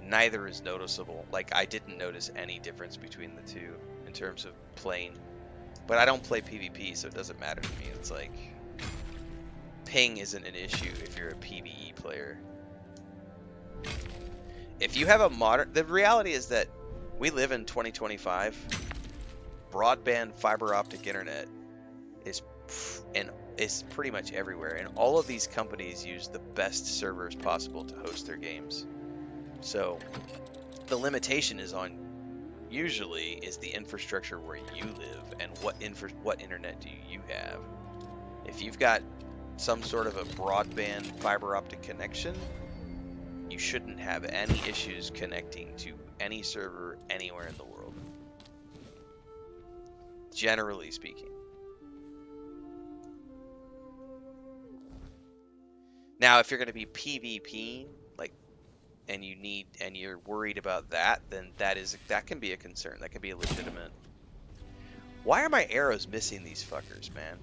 Neither is noticeable. Like, I didn't notice any difference between the two in terms of playing. But I don't play PvP, so it doesn't matter to me. It's like, ping isn't an issue if you're a PvE player. if you have a modern, the reality is that we live in 2025. Broadband fiber optic internet is is pretty much everywhere, and all of these companies use the best servers possible to host their games. So the limitation is on usually is the infrastructure where you live and what internet do you have. If you've got some sort of a broadband fiber optic connection, you shouldn't have any issues connecting to any server anywhere in the world. Generally speaking. Now, if you're going to be PvP, like, and you're worried about that, then that can be a concern. That can be a legitimate. Why are my arrows missing these fuckers, man?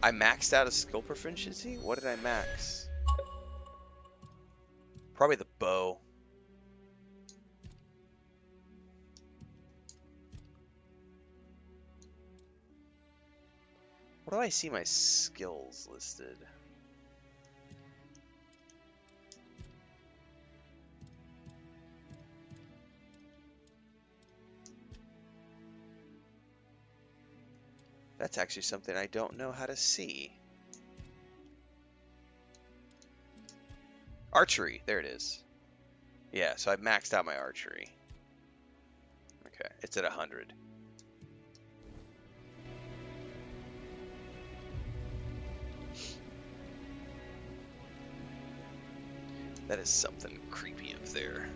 I maxed out a skill proficiency? What did I max? Probably the bow. What do I see my skills listed? That's actually something I don't know how to see. Archery, there it is. Yeah, so I maxed out my archery. Okay, it's at 100. That is something creepy up there.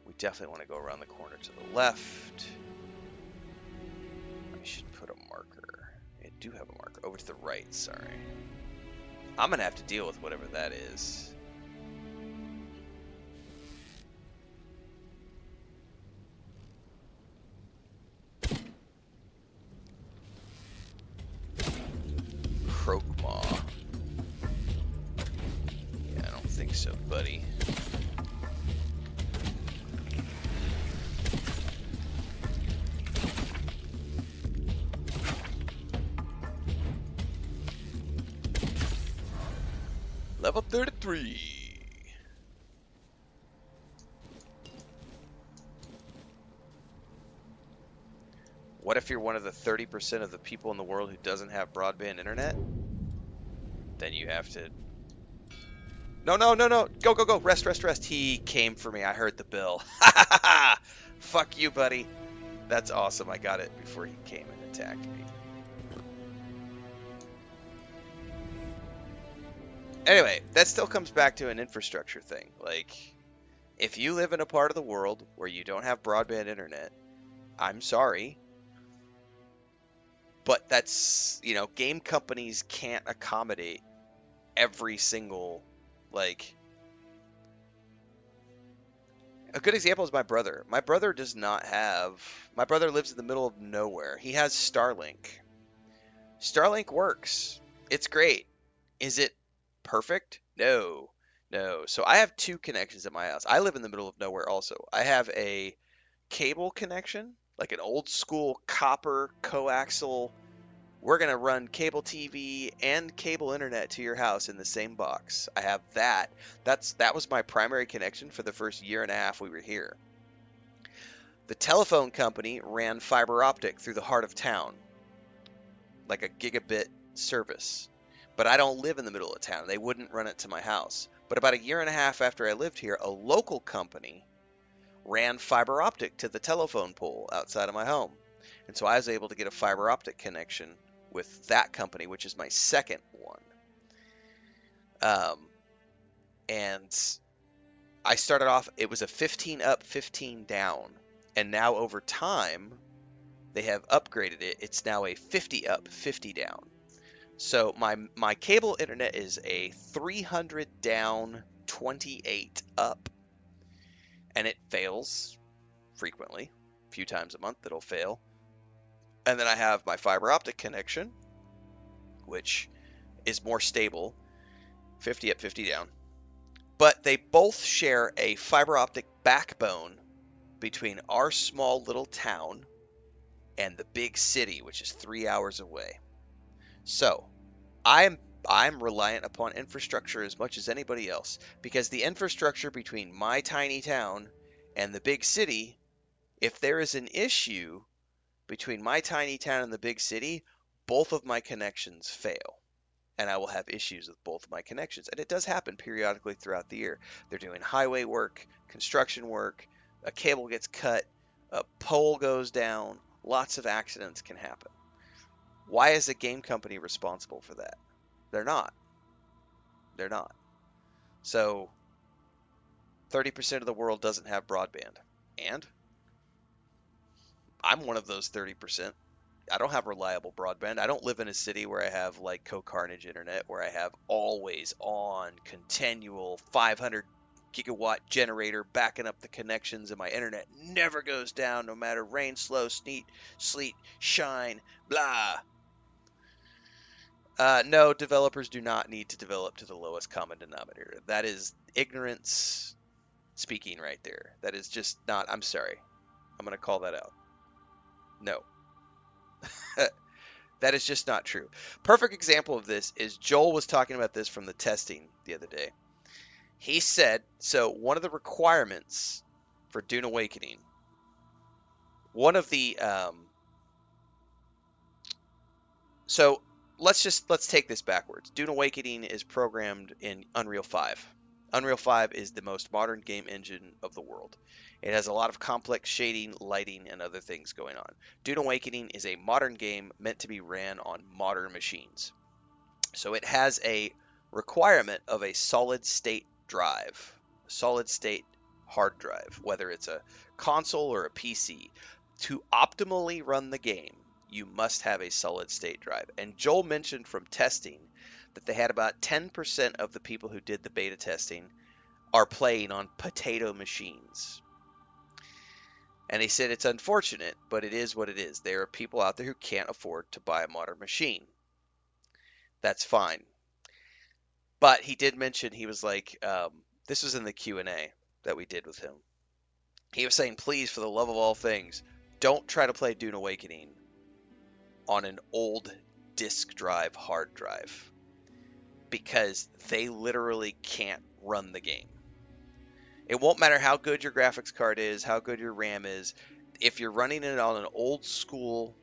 We definitely want to go around the corner to the left. I should put a marker. I do have a marker. Over to the right, sorry. I'm going to have to deal with whatever that is. Croakmaw. Yeah, I don't think so, buddy. Level 33. What if you're one of the 30% of the people in the world who doesn't have broadband internet? Then you have to... No, no, no, no. Go, go, go. Rest, rest, rest. He came for me. I heard the bill. Fuck you, buddy. That's awesome. I got it before he came and attacked me. Anyway, that still comes back to an infrastructure thing. Like, if you live in a part of the world where you don't have broadband internet, I'm sorry. But that's, you know, game companies can't accommodate every single, like... A good example is my brother. My brother does not have... My brother lives in the middle of nowhere. He has Starlink. Starlink works. It's great. Is it perfect? No. No. So I have two connections at my house. I live in the middle of nowhere also. I have a cable connection, like an old school copper coaxial. We're going to run cable TV and cable internet to your house in the same box. I have that. That was my primary connection for the first year and a half we were here. The telephone company ran fiber optic through the heart of town, like a gigabit service. But I don't live in the middle of town. They wouldn't run it to my house. But about a year and a half after I lived here, a local company ran fiber optic to the telephone pole outside of my home. And so I was able to get a fiber optic connection with that company, which is my second one. And I started off, it was a 15 up, 15 down. And now over time, they have upgraded it. It's now a 50 up, 50 down. So my cable internet is a 300 down, 28 up. And it fails frequently, a few times a month it'll fail. And then I have my fiber optic connection, which is more stable, 50 up, 50 down. But they both share a fiber optic backbone between our small little town and the big city, which is 3 hours away. So I'm reliant upon infrastructure as much as anybody else, because the infrastructure between my tiny town and the big city, if there is an issue between my tiny town and the big city, both of my connections fail. And I will have issues with both of my connections. And it does happen periodically throughout the year. They're doing highway work, construction work, a cable gets cut, a pole goes down, lots of accidents can happen. Why is a game company responsible for that? They're not. They're not. So 30% of the world doesn't have broadband. And I'm one of those 30%. I don't have reliable broadband. I don't live in a city where I have like co-carnage internet, where I have always on, continual 500 gigawatt generator backing up the connections, and my internet never goes down no matter rain, slow, sleet, shine, blah. No, developers do not need to develop to the lowest common denominator. That is ignorance speaking right there. That is just not, I'm sorry. I'm going to call that out. No. That is just not true. Perfect example of this is Joel was talking about this from the testing the other day. He said, so one of the requirements for Dune Awakening, one of the, so let's take this backwards. Dune Awakening is programmed in Unreal 5. Unreal 5 is the most modern game engine of the world. It has a lot of complex shading, lighting, and other things going on. Dune Awakening is a modern game meant to be ran on modern machines. So it has a requirement of a solid state drive, solid state hard drive, whether it's a console or a PC. To optimally run the game, you must have a solid state drive. And Joel mentioned from testing that they had about 10% of the people who did the beta testing are playing on potato machines. And he said it's unfortunate, but it is what it is. There are people out there who can't afford to buy a modern machine. That's fine. But he did mention, he was like, this was in the Q&A that we did with him. He was saying, please, for the love of all things, don't try to play Dune Awakening on an old disk drive hard drive, because they literally can't run the game. It won't matter how good your graphics card is, how good your RAM is, if you're running it on an old school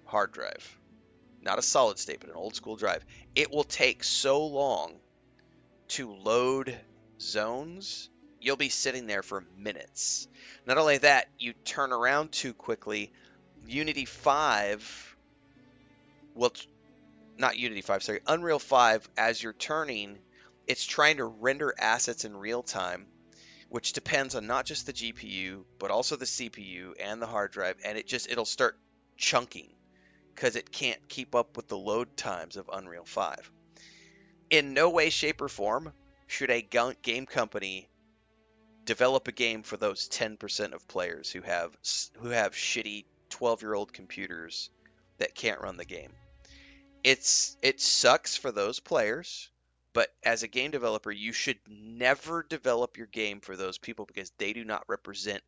hard drive, not a solid state, but an old school drive, it will take so long to load zones. You'll be sitting there for minutes. Not only that, you turn around too quickly. Unity 5, well, not Unity 5, sorry, Unreal 5, as you're turning, it's trying to render assets in real time, which depends on not just the GPU, but also the CPU and the hard drive, and it'll start chunking because it can't keep up with the load times of Unreal 5. In no way, shape, or form should a game company develop a game for those 10% of players who have shitty 12-year-old computers that can't run the game. It sucks for those players, but as a game developer, you should never develop your game for those people, because they do not represent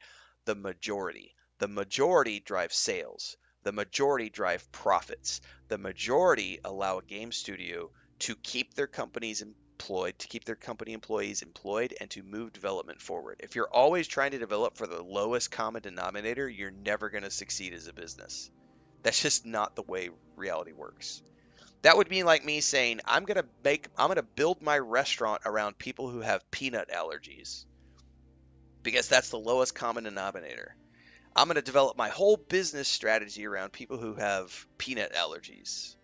the majority. The majority drive sales. The majority drive profits. The majority allow a game studio to keep their companies employed, to keep their company employees employed, and to move development forward. If you're always trying to develop for the lowest common denominator, you're never going to succeed as a business. That's just not the way reality works. That would be like me saying, I'm going to build my restaurant around people who have peanut allergies, because that's the lowest common denominator. I'm going to develop my whole business strategy around people who have peanut allergies.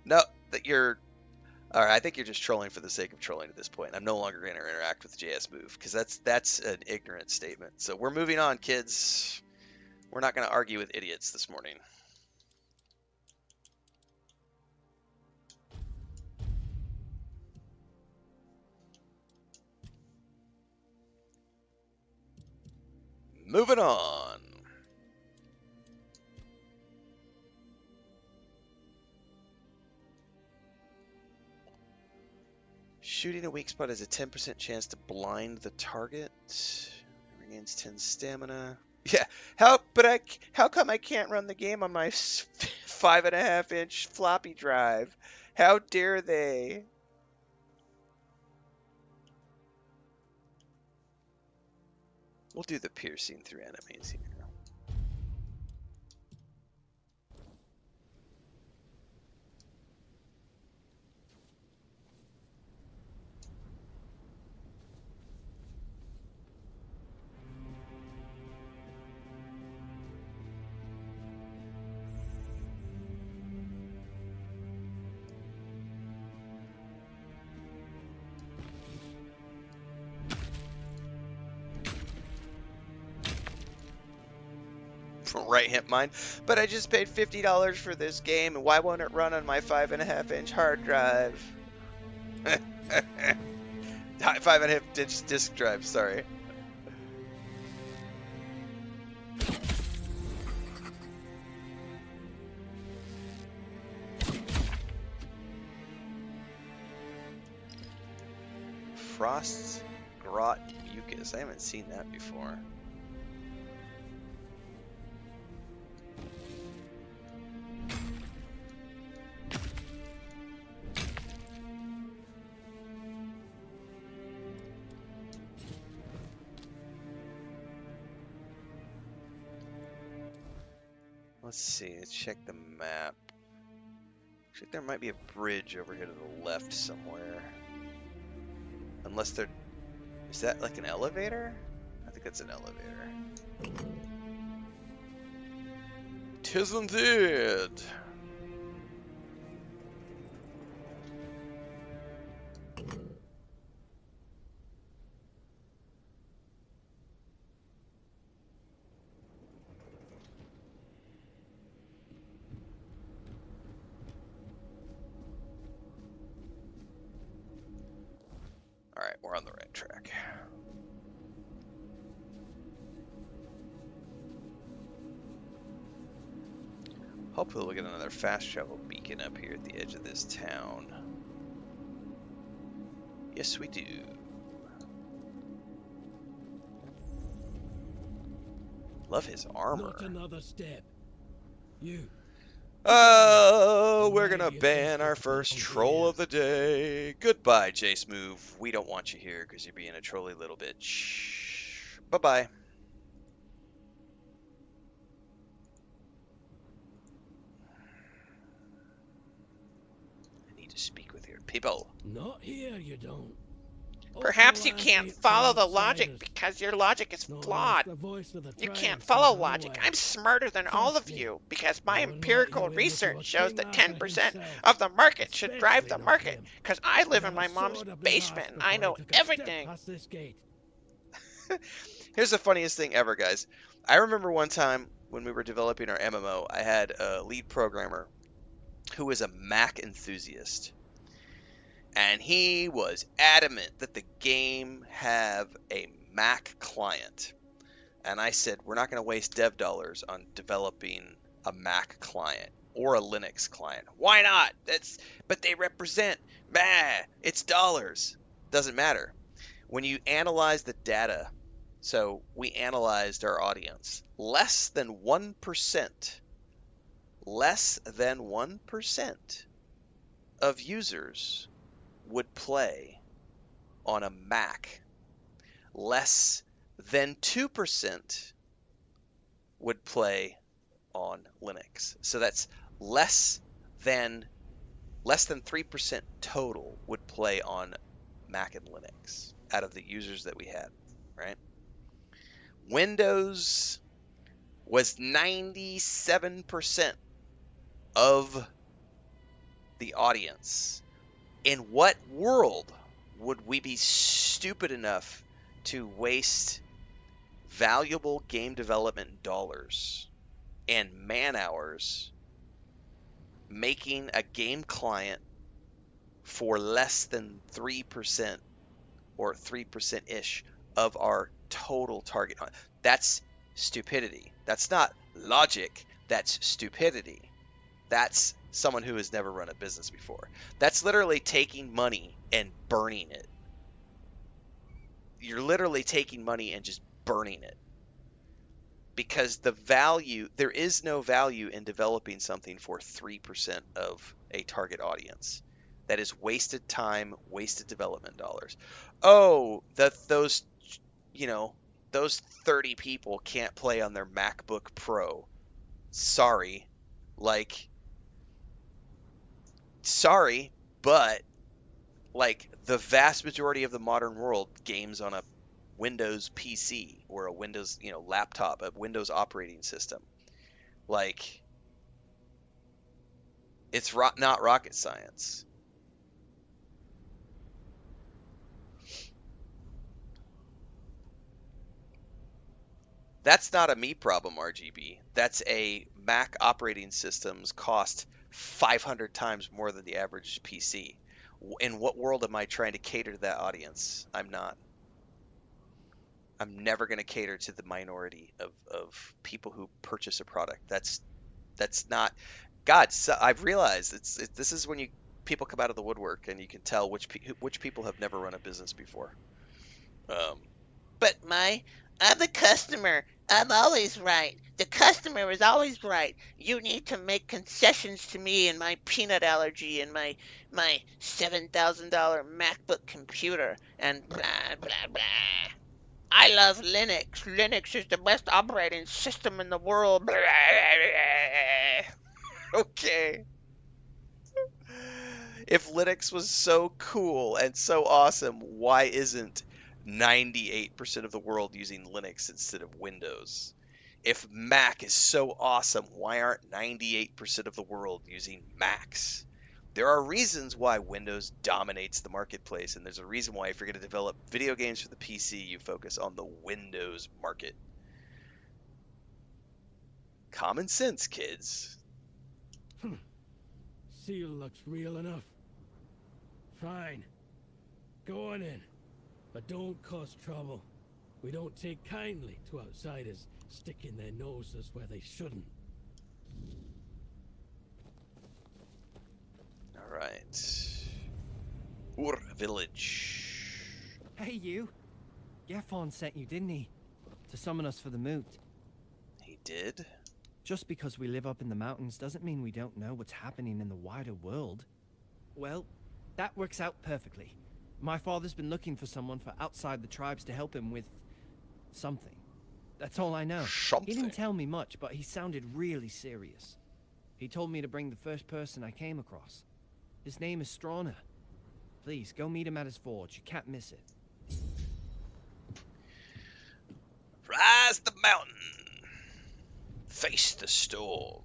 No, all right, I think you're just trolling for the sake of trolling at this point. I'm no longer going to interact with JS Move, because that's an ignorant statement. So we're moving on, kids. We're not going to argue with idiots this morning. Moving on. Shooting a weak spot has a 10% chance to blind the target. Regains 10 stamina. Yeah, how come I can't run the game on my 5.5-inch floppy drive? How dare they? We'll do the piercing through enemies here. Right, hit mine. But I just paid $50 for this game, and why won't it run on my 5.5-inch hard drive? 5.5-inch disk drive, sorry. Frost's Grot Mucus. I haven't seen that before. Let's see, let's check the map. Looks like there might be a bridge over here to the left somewhere. Unless there... Is that like an elevator? I think that's an elevator. 'Tis indeed! Alright, we're on the right track. Hopefully we'll get another fast travel beacon up here at the edge of this town. Yes, we do. Love his armor. Not another step. You. Oh, we're gonna ban our first troll of the day. Goodbye, Jace Move. We don't want you here because you're being a trolly little bitch. Bye-bye. I need to speak with your people. Not here, you don't. Perhaps you can't follow the logic because your logic is flawed. You can't follow logic. I'm smarter than all of you because my empirical research shows that 10% of the market should drive the market because I live in my mom's basement and I know everything. Here's the funniest thing ever, guys. I remember one time when we were developing our MMO, I had a lead programmer who was a Mac enthusiast. And he was adamant that the game have a Mac client. And I said, we're not going to waste dev dollars on developing a Mac client or a Linux client. Why not? But they represent, it's dollars. Doesn't matter. When you analyze the data, so we analyzed our audience, less than 1% of users would play on a Mac. Less than 2% would play on Linux. So that's less than 3% total would play on Mac and Linux out of the users that we had, right? Windows was 97% of the audience. In what world would we be stupid enough to waste valuable game development dollars and man hours making a game client for less than 3% or 3%-ish of our total target? That's stupidity. That's not logic, that's stupidity. That's someone who has never run a business before. That's literally taking money and burning it. You're literally taking money and just burning it. Because there is no value in developing something for 3% of a target audience. That is wasted time, wasted development dollars. Oh, those 30 people can't play on their MacBook Pro. Sorry. Sorry, but the vast majority of the modern world games on a Windows PC or a Windows, laptop, a Windows operating system. It's not rocket science. That's not a me problem, RGB. That's a Mac operating systems cost 500 times more than the average PC. In what world am I trying to cater to that audience? I'm not. I'm never going to cater to the minority of people who purchase a product. That's not God. So I've realized this is when people come out of the woodwork and you can tell which people have never run a business before. But I'm the customer. I'm always right. The customer is always right. You need to make concessions to me and my peanut allergy and my $7,000 MacBook computer and blah blah blah. I love Linux. Linux is the best operating system in the world. Blah, blah, blah. Okay. If Linux was so cool and so awesome, why isn't 98% of the world using Linux instead of Windows? If Mac is so awesome, why aren't 98% of the world using Macs? There are reasons why Windows dominates the marketplace, and there's a reason why if you're going to develop video games for the PC, you focus on the Windows market. Common sense, kids. Seal looks real enough. Fine. Go on in. But don't cause trouble. We don't take kindly to outsiders sticking their noses where they shouldn't. Alright. Ur Village. Hey, you. Gefon sent you, didn't he? To summon us for the moot. He did? Just because we live up in the mountains doesn't mean we don't know what's happening in the wider world. Well, that works out perfectly. My father's been looking for someone for outside the tribes to help him with something. That's all I know. Something. He didn't tell me much, but he sounded really serious. He told me to bring the first person I came across. His name is Strana. Please, go meet him at his forge. You can't miss it. Rise the mountain. Face the storm.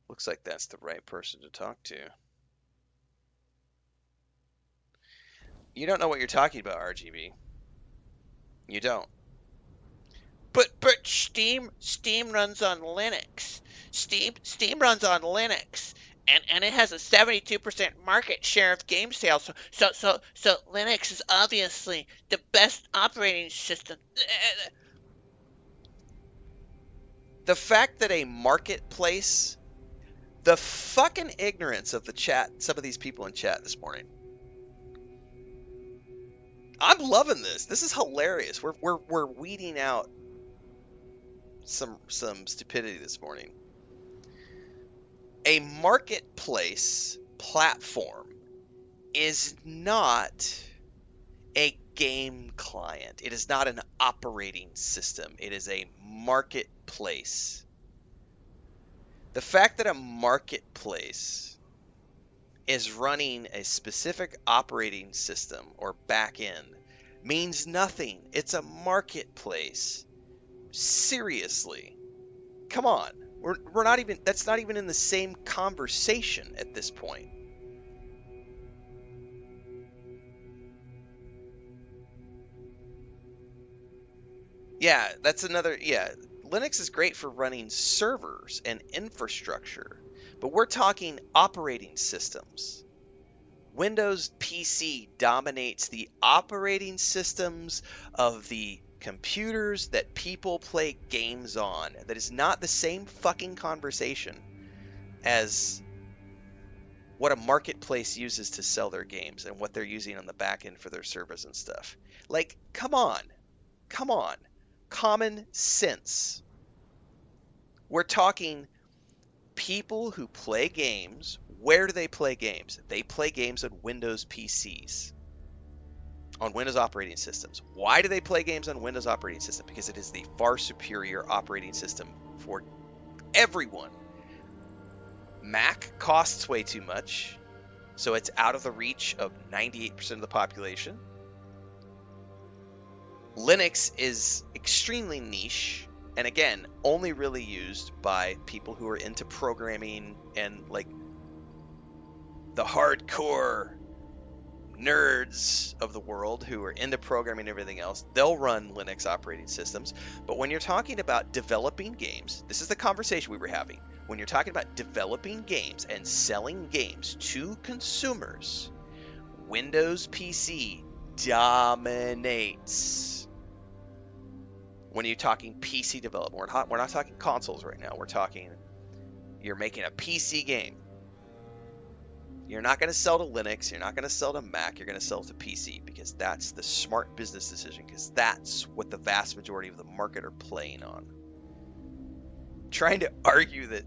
Looks like that's the right person to talk to. You don't know what you're talking about, RGB. You don't. But Steam runs on Linux. Steam runs on Linux. And it has a 72% market share of game sales. So Linux is obviously the best operating system. The fact that a marketplace, the fucking ignorance of the chat, some of these people in chat this morning. I'm loving this. This is hilarious. We're weeding out some stupidity this morning. A marketplace platform is not a game client. It is not an operating system. It is a marketplace. The fact that a marketplace is running a specific operating system or back end means nothing. It's a marketplace. Seriously. Come on. We're not even, that's not even in the same conversation at this point. Yeah, that's another, yeah. Linux is great for running servers and infrastructure, but we're talking operating systems. Windows PC dominates the operating systems of the computers that people play games on. That is not the same fucking conversation as what a marketplace uses to sell their games and what they're using on the back end for their servers and stuff. Like, come on. Come on. Common sense. We're talking people who play games. Where do they play games? They play games on Windows PCs, on Windows operating systems. Why do they play games on Windows operating system? Because it is the far superior operating system for everyone. Mac costs way too much, so it's out of the reach of 98% of the population. Linux is extremely niche, and again, only really used by people who are into programming and like the hardcore nerds of the world who are into programming and everything else. They'll run Linux operating systems. But when you're talking about developing games, this is the conversation we were having. When you're talking about developing games and selling games to consumers, Windows PC dominates. When you're talking PC development, we're not talking consoles right now. We're talking, you're making a PC game. You're not going to sell to Linux. You're not going to sell to Mac. You're going to sell to PC because that's the smart business decision, because that's what the vast majority of the market are playing on. Trying to argue that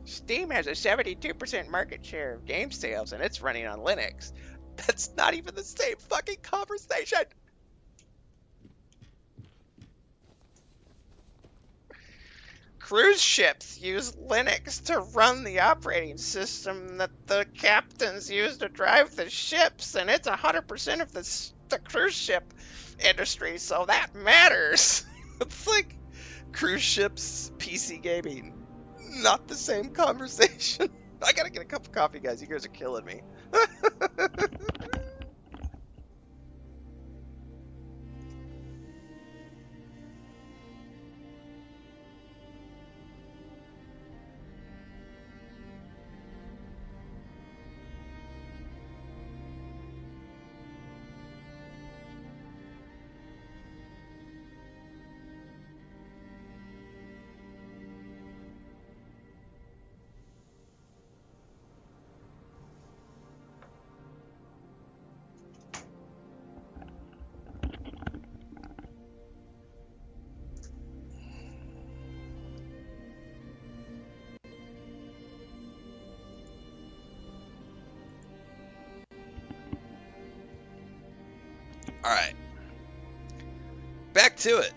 Steam has a 72% market share of game sales and it's running on Linux. That's not even the same fucking conversation. Cruise ships use Linux to run the operating system that the captains use to drive the ships, and it's 100% of the cruise ship industry, so that matters. It's like cruise ships, PC gaming, not the same conversation. I gotta get a cup of coffee, guys. You guys are killing me. All right. Back to it.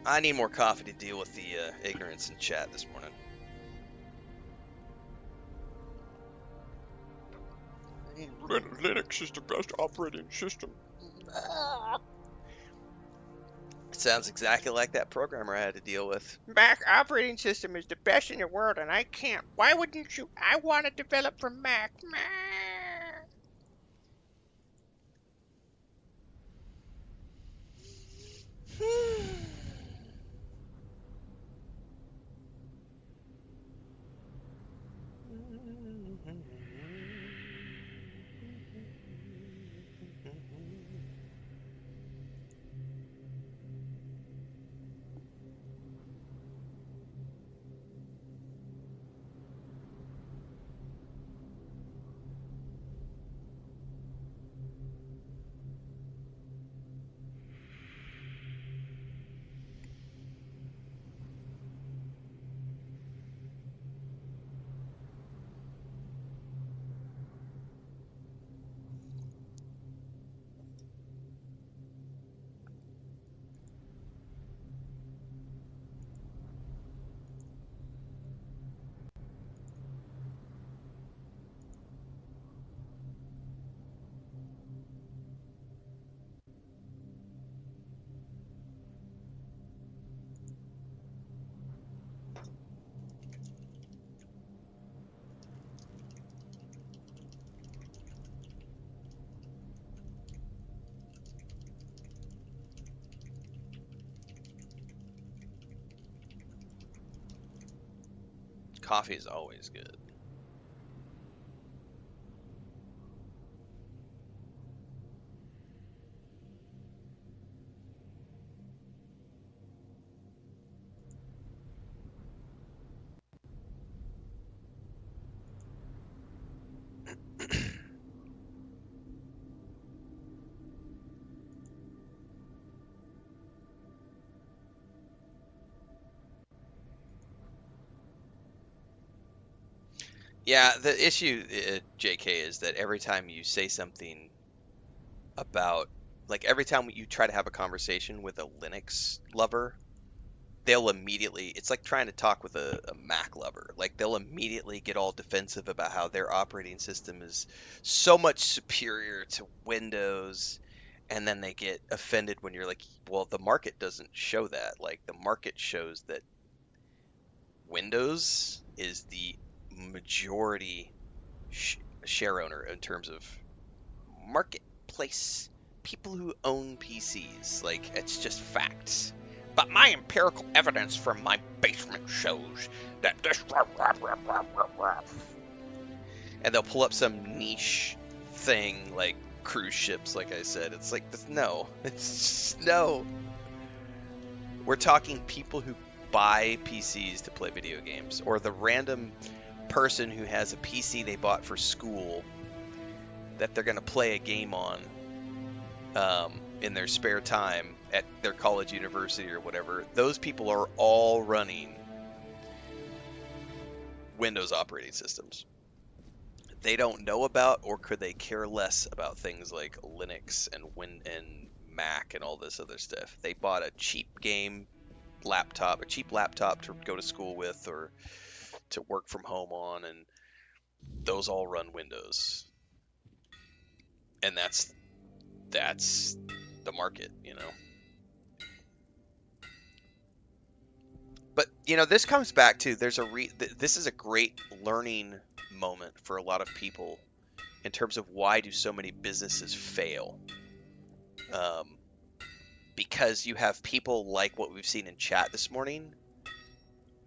I need more coffee to deal with the ignorance in chat this morning. Linux is the best operating system. It sounds exactly like that programmer I had to deal with. Mac operating system is the best in the world, and I can't. Why wouldn't you? I want to develop for Mac. Coffee is always good. Yeah, the issue, JK, is that every time you say something about, like, every time you try to have a conversation with a Linux lover, they'll immediately, it's like trying to talk with a Mac lover. Like, they'll immediately get all defensive about how their operating system is so much superior to Windows, and then they get offended when you're like, well, the market doesn't show that. Like, the market shows that Windows is the majority share owner in terms of marketplace people who own PCs. Like, it's just facts. But my empirical evidence from my basement shows that this. And they'll pull up some niche thing like cruise ships, like I said. It's like, no. It's just, no. We're talking people who buy PCs to play video games, or the random person who has a PC they bought for school that they're going to play a game on in their spare time at their college, university, or whatever. Those people are all running Windows operating systems. They don't know about, or could they care less about, things like Linux and Mac and all this other stuff. They bought a cheap laptop to go to school with or to work from home on, and those all run Windows. And that's the market, you know. But, you know, this comes back to, this is a great learning moment for a lot of people in terms of why do so many businesses fail. Because you have people like what we've seen in chat this morning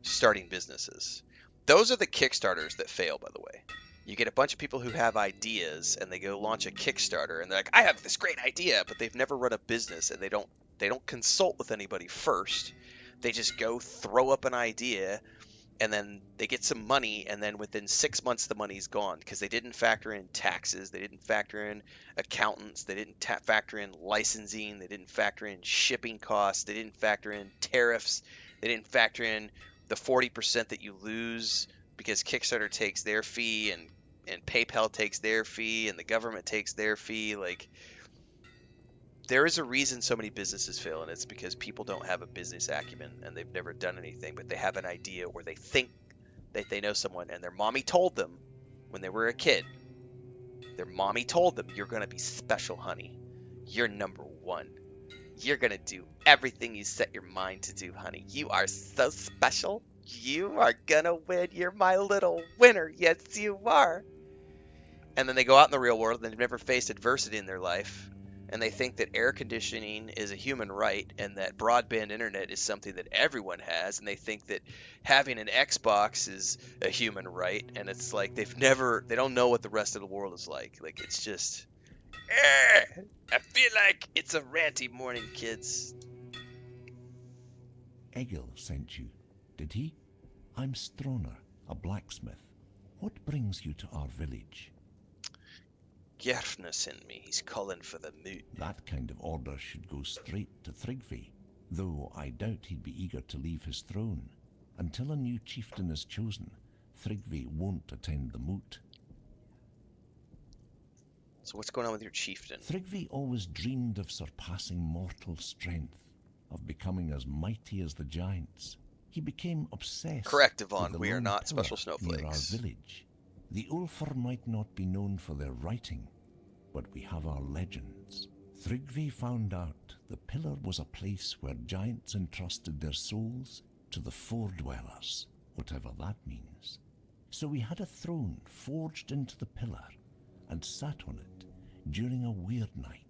starting businesses. Those are the Kickstarters that fail, by the way. You get a bunch of people who have ideas and they go launch a Kickstarter and they're like, I have this great idea, but they've never run a business and they don't consult with anybody first. They just go throw up an idea and then they get some money, and then within 6 months the money's gone because they didn't factor in taxes, they didn't factor in accountants, they didn't factor in licensing, they didn't factor in shipping costs, they didn't factor in tariffs, they didn't factor in the 40% that you lose because Kickstarter takes their fee and PayPal takes their fee and the government takes their fee. Like, there is a reason so many businesses fail, and it's because people don't have a business acumen and they've never done anything, but they have an idea or they think that they know someone, and their mommy told them when they were a kid, their mommy told them, you're going to be special, honey. You're number one. You're going to do everything you set your mind to do, honey. You are so special. You are going to win. You're my little winner. Yes, you are. And then they go out in the real world and they've never faced adversity in their life. And they think that air conditioning is a human right and that broadband internet is something that everyone has. And they think that having an Xbox is a human right. And it's like they don't know what the rest of the world is like. Like, it's just, I feel like it's a ranty morning, kids. Egil sent you, did he? I'm Stroner, a blacksmith. What brings you to our village? Gerfna sent me. He's calling for the moot. That kind of order should go straight to Thrigvi, though I doubt he'd be eager to leave his throne. Until a new chieftain is chosen, Thrigvi won't attend the moot. So what's going on with your chieftain? Thrigvi always dreamed of surpassing mortal strength, of becoming as mighty as the giants. He became obsessed. Correct, with Yvonne. the We are lone not pillar special near our snowflakes. village. The Ulfar might not be known for their writing, but we have our legends. Thrigvi found out the pillar was a place where giants entrusted their souls to the Fore-dwellers, whatever that means. So we had a throne forged into the pillar and sat on it during a weird night.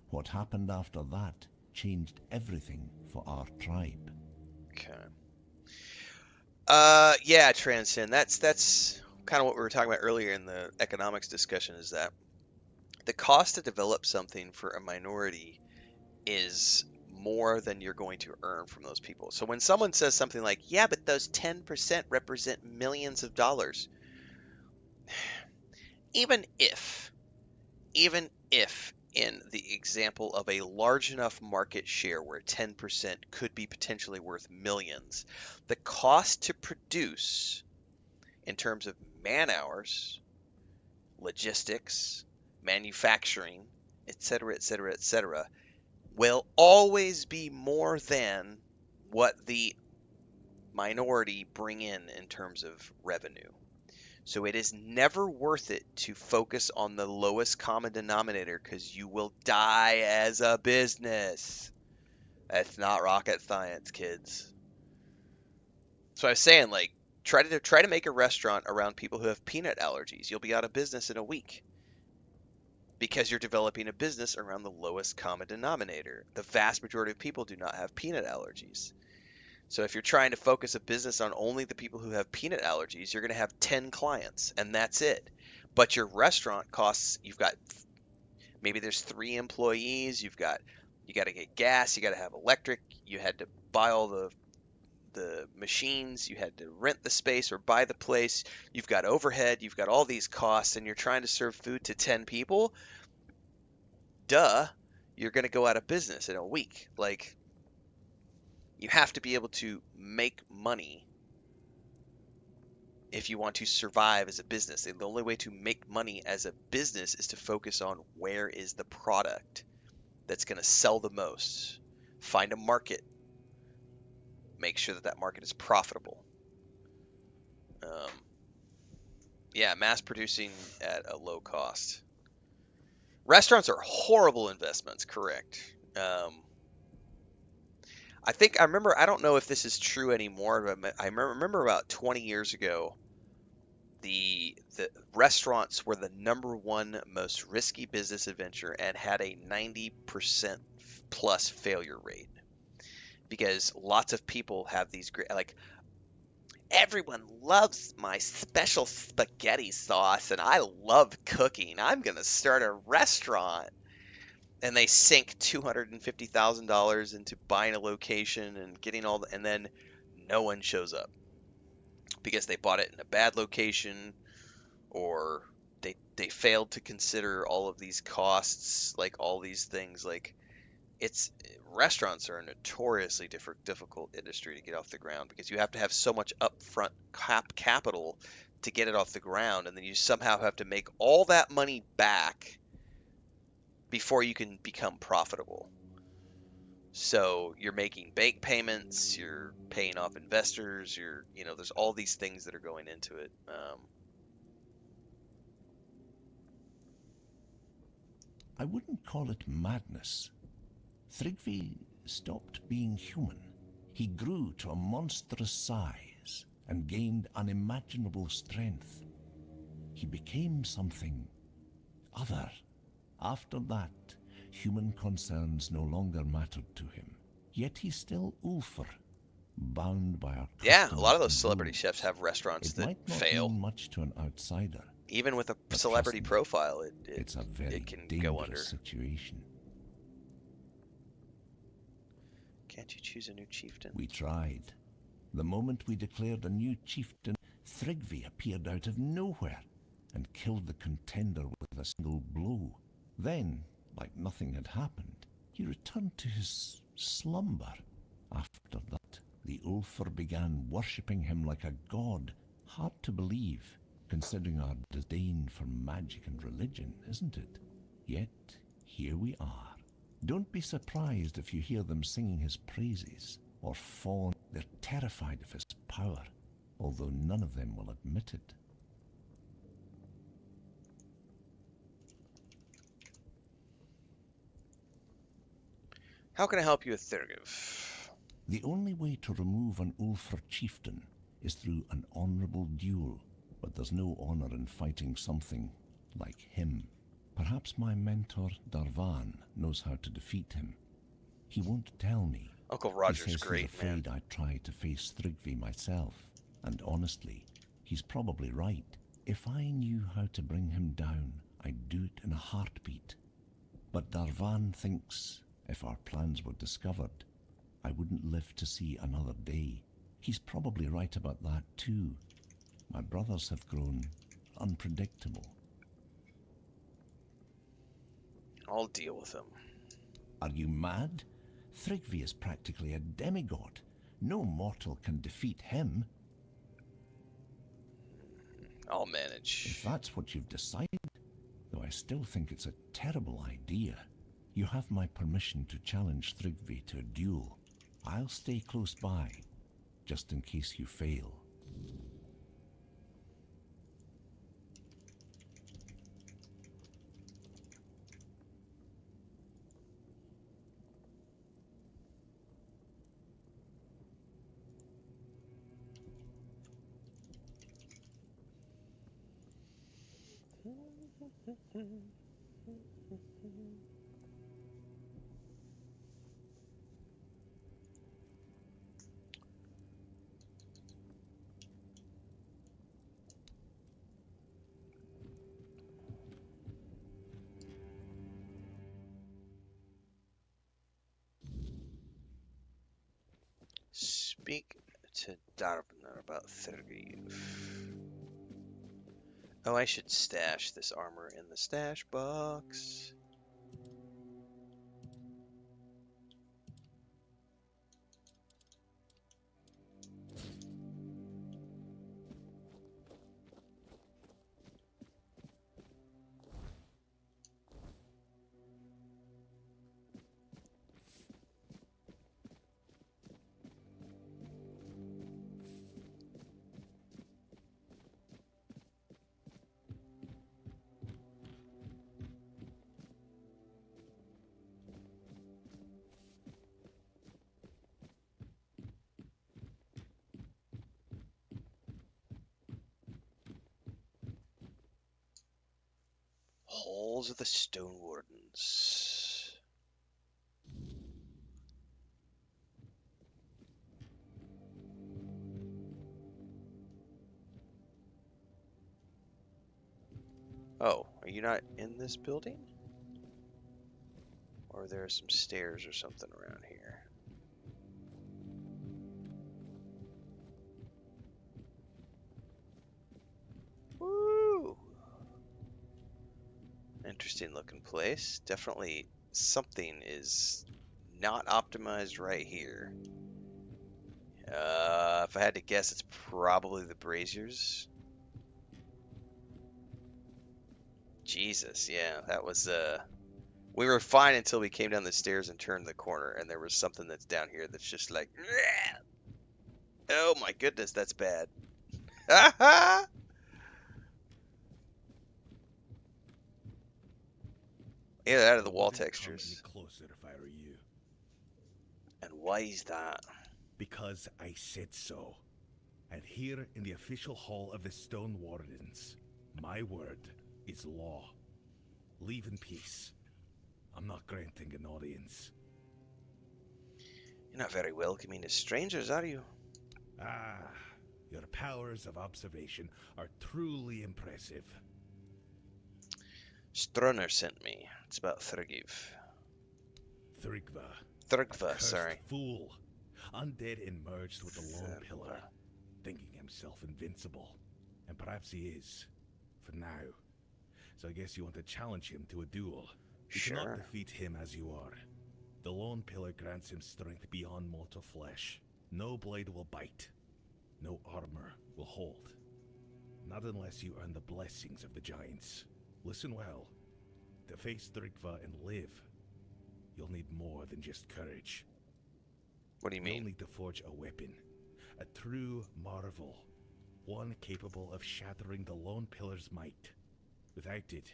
What happened after that changed everything for our tribe. Okay. Yeah, transcend. That's kind of what we were talking about earlier in the economics discussion, is that the cost to develop something for a minority is more than you're going to earn from those people. So when someone says something like, "Yeah, but those 10% represent millions of dollars," even if even if in the example of a large enough market share where 10% could be potentially worth millions, the cost to produce in terms of man hours, logistics, manufacturing, etc., etc., etc., will always be more than what the minority bring in terms of revenue. So it is never worth it to focus on the lowest common denominator, because you will die as a business. That's not rocket science, kids. So I was saying, like, try to make a restaurant around people who have peanut allergies. You'll be out of business in a week, because you're developing a business around the lowest common denominator. The vast majority of people do not have peanut allergies. So if you're trying to focus a business on only the people who have peanut allergies, you're going to have 10 clients, and that's it. But your restaurant costs, you've got, maybe there's 3 employees, you got to get gas, you got to have electric, you had to buy all the machines, you had to rent the space or buy the place, you've got overhead, you've got all these costs, and you're trying to serve food to 10 people. Duh, you're going to go out of business in a week. Like, you have to be able to make money if you want to survive as a business. And the only way to make money as a business is to focus on where is the product that's going to sell the most. Find a market. Make sure that that market is profitable. Yeah, mass producing at a low cost. Restaurants are horrible investments, correct. I remember, I don't know if this is true anymore, but I remember about 20 years ago, the restaurants were the #1 most risky business adventure and had a 90% plus failure rate, because lots of people have these great, like, everyone loves my special spaghetti sauce and I love cooking. I'm going to start a restaurant. And they sink $250,000 into buying a location and getting all the, and then no one shows up because they bought it in a bad location, or they failed to consider all of these costs, like all these things. Like, restaurants are a notoriously difficult industry to get off the ground, because you have to have so much upfront capital to get it off the ground, and then you somehow have to make all that money back before you can become profitable. So you're making bank payments, you're paying off investors, there's all these things that are going into it. I wouldn't call it madness. Thrigvi stopped being human. He grew to a monstrous size and gained unimaginable strength. He became something other. After that, human concerns no longer mattered to him. Yet he's still Ulfr, bound by our Yeah, a lot of customs those and celebrity rules. chefs have restaurants It that might not fail. mean much to an outsider. Even with a But celebrity trust me, profile, it's a very it can dangerous go under. situation. Can't you choose a new chieftain? We tried. The moment we declared a new chieftain, Thrigvi appeared out of nowhere and killed the contender with a single blow. Then, like nothing had happened, he returned to his slumber. After that, the Ulfr began worshipping him like a god. Hard to believe, considering our disdain for magic and religion, isn't it? Yet, here we are. Don't be surprised if you hear them singing his praises or fawn. They're terrified of his power, although none of them will admit it. How can I help you with Thurgiv? The only way to remove an Ulfr chieftain is through an honorable duel, but there's no honor in fighting something like him. Perhaps my mentor, Darvan, knows how to defeat him. He won't tell me. Uncle He Roger's says great, he's man. afraid I'd try to face Thrigvi myself. And honestly, he's probably right. If I knew how to bring him down, I'd do it in a heartbeat. But Darvan thinks if our plans were discovered, I wouldn't live to see another day. He's probably right about that too. My brothers have grown unpredictable. I'll deal with him. Are you mad? Thrigvi is practically a demigod. No mortal can defeat him. I'll manage. If that's what you've decided, though I still think it's a terrible idea, you have my permission to challenge Thrigvi to a duel. I'll stay close by, just in case you fail. Speak to Darbner about Thurgiv. Oh, I should stash this armor in the stash box. Halls of the Stone Wardens. Oh, are you not in this building? Or are there some stairs or something around here? Woo! Interesting looking place. Definitely something is not optimized right here. If I had to guess, it's probably the braziers. Jesus, yeah, that was we were fine until we came down the stairs and turned the corner, and there was something that's down here that's just like, oh my goodness, that's bad. Get out of the wall textures. Come any closer if I were you. And why is that? Because I said so. And here in the official hall of the Stone Wardens, my word is law. Leave in peace. I'm not granting an audience. You're not very welcoming to strangers, are you? Ah, your powers of observation are truly impressive. Strunner sent me. It's about Thurgiv. Thrigva. Thrigva, sorry. Fool. Undead and merged with the Lone Pillar, thinking himself invincible. And perhaps he is. For now. So I guess you want to challenge him to a duel. You cannot defeat him as you are. The Lone Pillar grants him strength beyond mortal flesh. No blade will bite. No armor will hold. Not unless you earn the blessings of the giants. Listen well. To face Thrigva and live, you'll need more than just courage. What do you mean? You'll need to forge a weapon. A true marvel. One capable of shattering the Lone Pillar's might. Without it,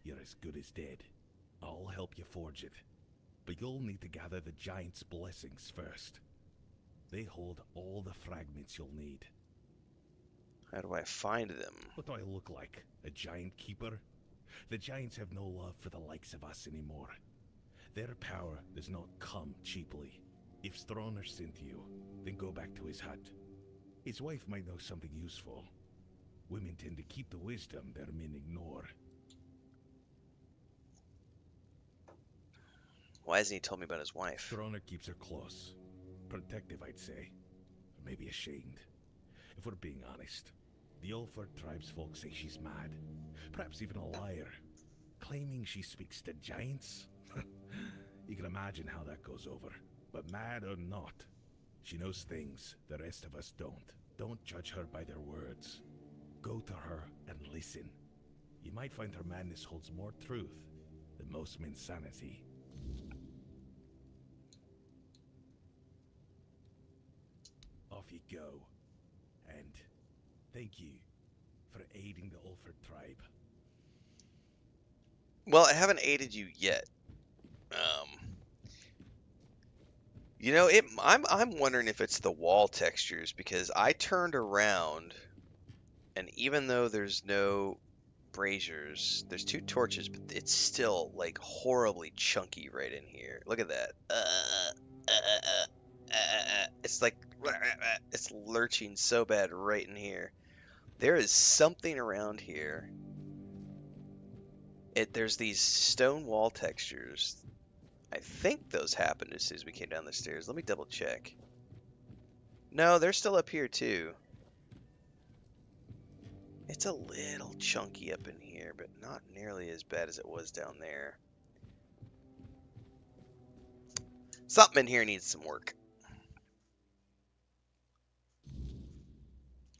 you're as good as dead. I'll help you forge it. But you'll need to gather the giants' blessings first. They hold all the fragments you'll need. How do I find them? What do I look like? A giant keeper? The giants have no love for the likes of us anymore. Their power does not come cheaply. If Stroner sent you, then go back to his hut. His wife might know something useful. Women tend to keep the wisdom their men ignore. Why hasn't he told me about his wife? Strona keeps her close. Protective, I'd say. Or maybe ashamed. If we're being honest, the Ulford tribesfolk say she's mad. Perhaps even a liar. Claiming she speaks to giants? You can imagine how that goes over. But mad or not, she knows things the rest of us don't. Don't judge her by their words. Go to her and listen. You might find her madness holds more truth than most men's sanity. Off you go. And thank you for aiding the Ulford tribe. Well, I haven't aided you yet. You know, I'm wondering if it's the wall textures, because I turned around, and even though there's no braziers, there's 2 torches, but it's still like horribly chunky right in here. Look at that. It's like it's lurching so bad right in here. There is something around here. There's these stone wall textures. I think those happened as soon as we came down the stairs. Let me double check. No, they're still up here too. It's a little chunky up in here, but not nearly as bad as it was down there. Something in here needs some work.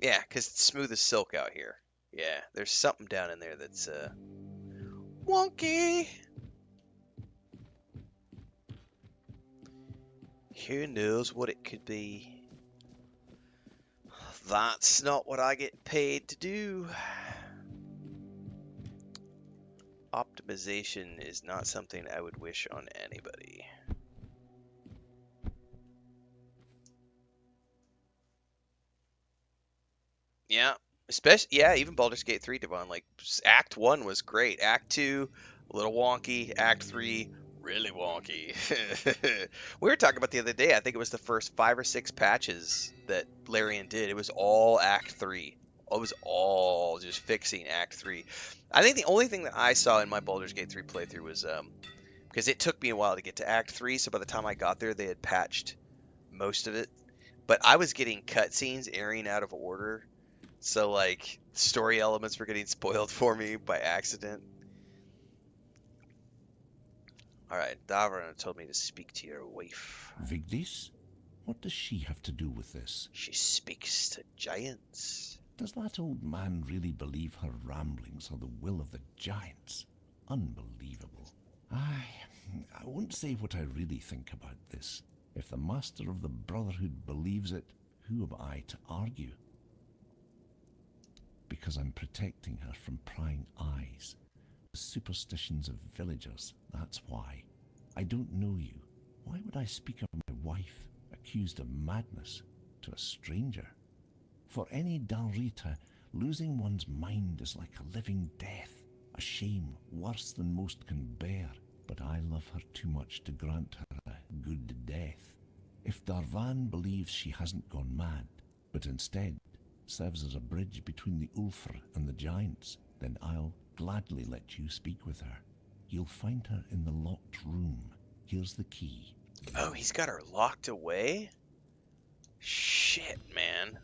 Yeah, because it's smooth as silk out here. Yeah, there's something down in there that's wonky. Who knows what it could be? That's not what I get paid to do. Optimization is not something I would wish on anybody. Yeah, even Baldur's Gate 3, Devon. Like, Act 1 was great. Act 2, a little wonky. Act 3, really wonky. We were talking about the other day, I think it was the first 5 or 6 patches that Larian did. It was all Act 3. It was all just fixing Act 3. I think the only thing that I saw in my Baldur's Gate 3 playthrough was, because it took me a while to get to Act 3, so by the time I got there, they had patched most of it. But I was getting cutscenes airing out of order. So, like, story elements were getting spoiled for me by accident. Alright, Davron told me to speak to your wife. Vigdis? What does she have to do with this? She speaks to giants. Does that old man really believe her ramblings are the will of the giants? Unbelievable. I won't say what I really think about this. If the master of the Brotherhood believes it, who am I to argue? Because I'm protecting her from prying eyes. The superstitions of villagers, that's why. I don't know you. Why would I speak of my wife, accused of madness, to a stranger? For any Dalrita, losing one's mind is like a living death, a shame worse than most can bear. But I love her too much to grant her a good death. If Darvan believes she hasn't gone mad, but instead serves as a bridge between the Ulfr and the giants, then I'll gladly let you speak with her. You'll find her in the locked room. Here's the key. Oh, he's got her locked away? Shit, man.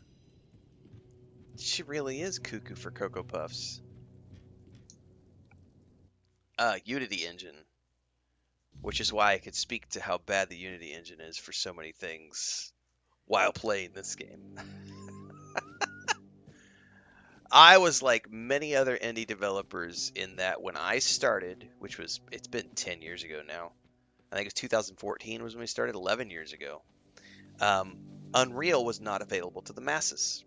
She really is cuckoo for Cocoa Puffs. Unity engine. Which is why I could speak to how bad the Unity engine is for so many things while playing this game. I was like many other indie developers in that when I started, which was, it's been 10 years ago now. I think it was 2014 was when we started, 11 years ago. Unreal was not available to the masses.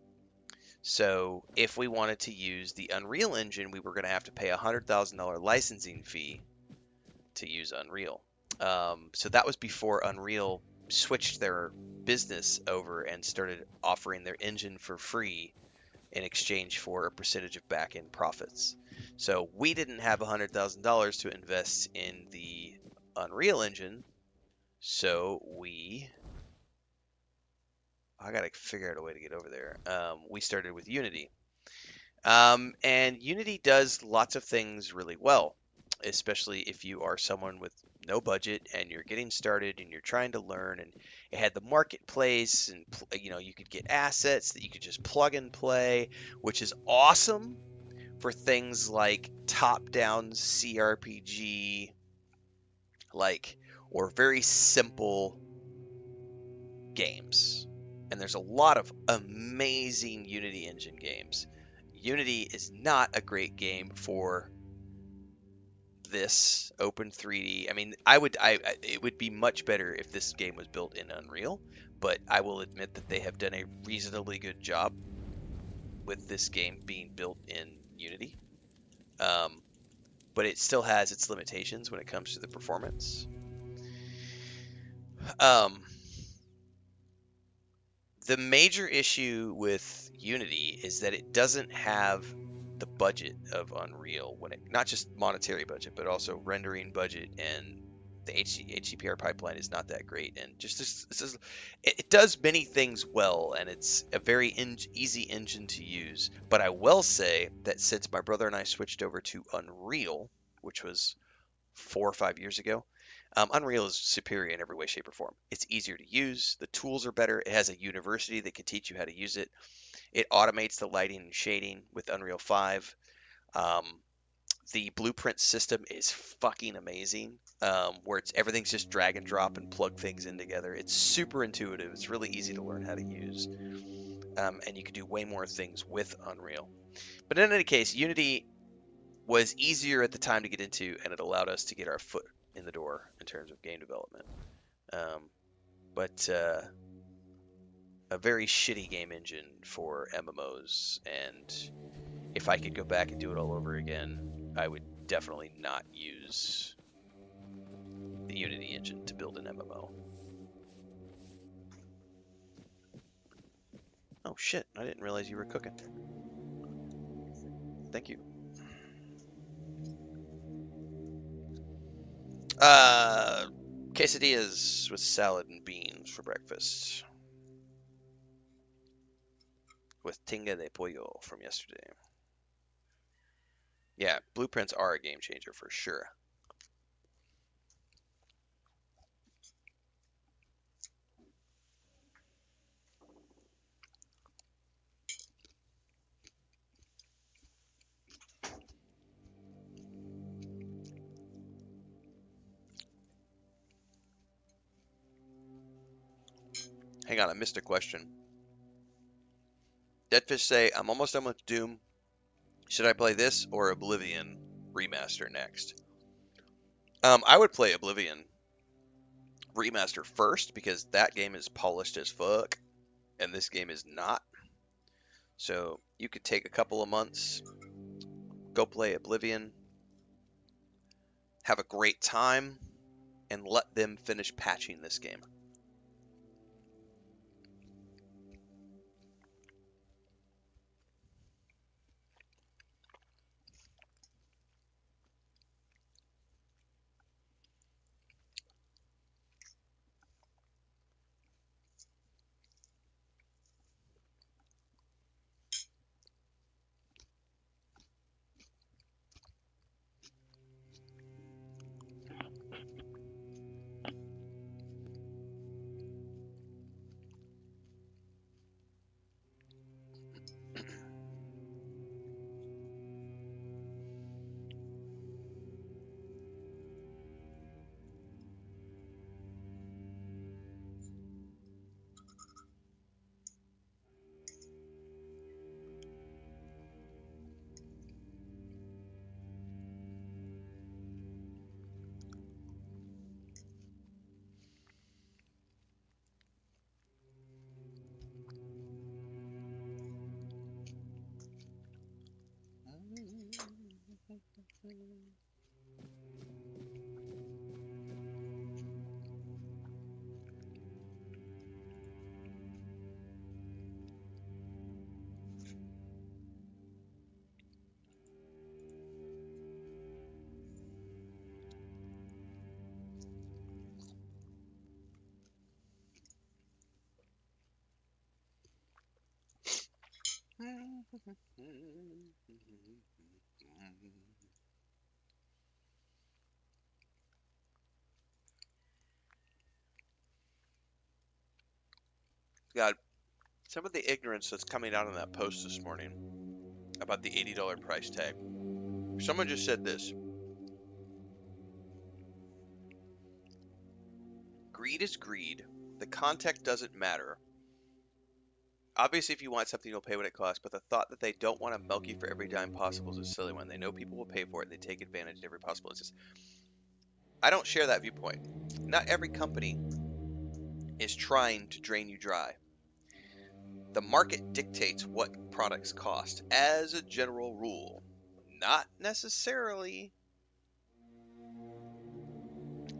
So if we wanted to use the Unreal Engine, we were going to have to pay a $100,000 licensing fee to use Unreal. So that was before Unreal switched their business over and started offering their engine for free in exchange for a percentage of back-end profits. So we didn't have $100,000 to invest in the Unreal Engine, so we I gotta figure out a way to get over there. We started with Unity. And Unity does lots of things really well, especially if you are someone with no budget and you're getting started and you're trying to learn. And it had the marketplace, and you could get assets that you could just plug and play, which is awesome for things like top-down CRPG, like, or very simple games. And there's a lot of amazing Unity engine games. Unity is not a great game for this open 3D. I mean, it would be much better if this game was built in Unreal, but I will admit that they have done a reasonably good job with this game being built in Unity. But it still has its limitations when it comes to the performance. The major issue with Unity is that it doesn't have the budget of Unreal, not just monetary budget, but also rendering budget, and the HDPR pipeline is not that great, and it does many things well, and it's a very easy engine to use. But I will say that since my brother and I switched over to Unreal, which was 4 or 5 years ago, Unreal is superior in every way, shape, or form. It's easier to use. The tools are better. It has a university that can teach you how to use it. It automates the lighting and shading with Unreal 5. The blueprint system is fucking amazing, where everything's just drag and drop and plug things in together. It's super intuitive. It's really easy to learn how to use, and you can do way more things with Unreal. But in any case, Unity was easier at the time to get into, and it allowed us to get our foot in the door in terms of game development. But a very shitty game engine for MMOs, and if I could go back and do it all over again, I would definitely not use the Unity engine to build an MMO. Oh shit, I didn't realize you were cooking. Thank you. Quesadillas with salad and beans for breakfast. With tinga de pollo from yesterday. Yeah, blueprints are a game changer for sure. Hang on, I missed a question. Deadfish say, I'm almost done with Doom. Should I play this or Oblivion Remaster next? I would play Oblivion Remaster first, because that game is polished as fuck, and this game is not. So you could take a couple of months, go play Oblivion, have a great time, and let them finish patching this game. God, some of the ignorance that's coming out on that post this morning about the $80 price tag. Someone just said this. Greed is greed. The context doesn't matter. Obviously, if you want something, you'll pay what it costs, but the thought that they don't want to milk you for every dime possible is a silly one. They know people will pay for it, and they take advantage of every possible instance. I don't share that viewpoint. Not every company is trying to drain you dry. The market dictates what products cost, as a general rule. Not necessarily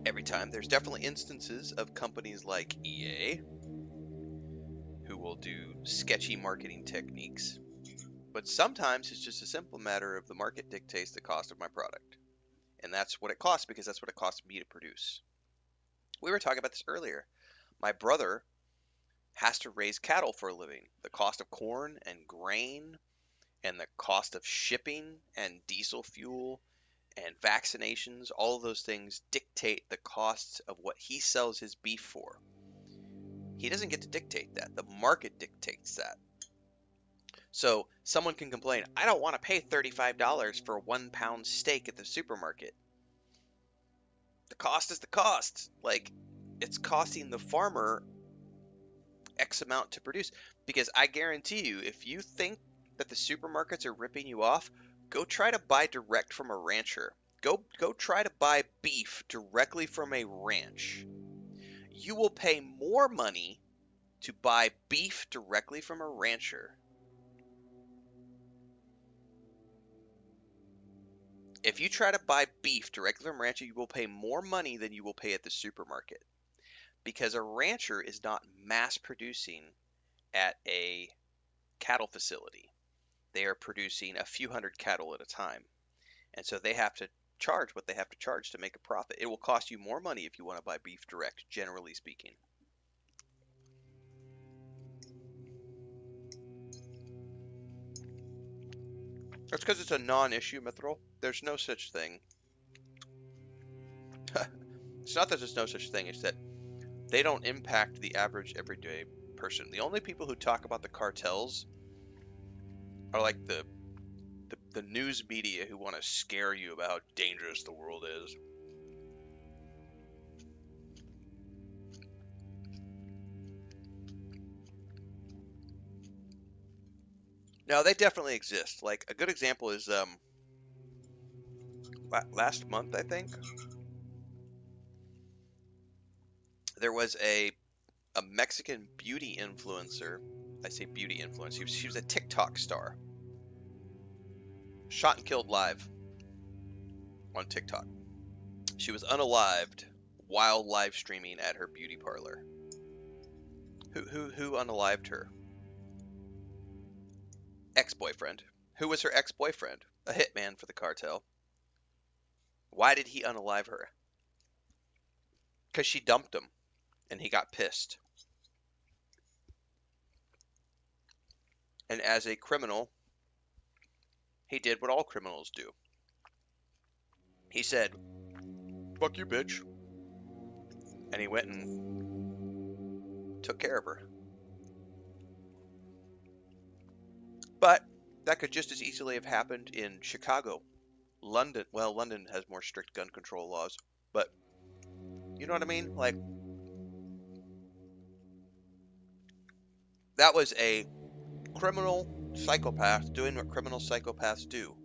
every time. There's definitely instances of companies like EA who will do sketchy marketing techniques. But sometimes it's just a simple matter of the market dictates the cost of my product. And that's what it costs because that's what it costs me to produce. We were talking about this earlier. My brother has to raise cattle for a living. The cost of corn and grain and the cost of shipping and diesel fuel and vaccinations, all of those things dictate the costs of what he sells his beef for. He doesn't get to dictate that. The market dictates that. So someone can complain, I don't want to pay $35 for a 1 pound steak at the supermarket. The cost is the cost. Like, it's costing the farmer X amount to produce. Because I guarantee you, if you think that the supermarkets are ripping you off, go try to buy direct from a rancher. Go try to buy beef directly from a ranch. You will pay more money to buy beef directly from a rancher. If you try to buy beef directly from a rancher, you will pay more money than you will pay at the supermarket. Because a rancher is not mass producing at a cattle facility. They are producing a few hundred cattle at a time. And so they have to charge what they have to charge to make a profit. It will cost you more money if you want to buy beef direct, generally speaking. That's because it's a non-issue, Mithril. There's no such thing. It's not that there's no such thing. It's that they don't impact the average everyday person. The only people who talk about the cartels are like the news media who want to scare you about how dangerous the world is. Now, they definitely exist. Like, a good example is last month, I think, there was a Mexican beauty influencer. I say beauty influencer. She was a TikTok star. Shot and killed live on TikTok. She was unalived while live streaming at her beauty parlor. Who unalived her? Ex-boyfriend. Who was her ex-boyfriend? A hitman for the cartel. Why did he unalive her? Because she dumped him, and he got pissed. And as a criminal, he did what all criminals do. He said, "Fuck you, bitch." And he went and took care of her. But that could just as easily have happened in Chicago. London, well, London has more strict gun control laws, but you know what I mean? Like, that was a criminal psychopath doing what criminal psychopaths do.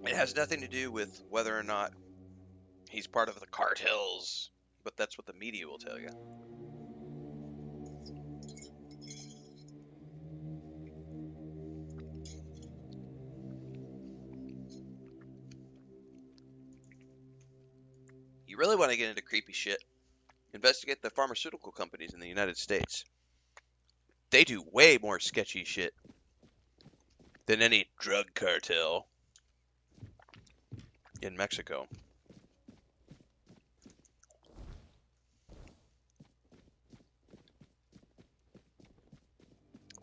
It has nothing to do with whether or not he's part of the cartels, but that's what the media will tell you. You really want to get into creepy shit? Investigate the pharmaceutical companies in the United States. They do way more sketchy shit than any drug cartel in Mexico.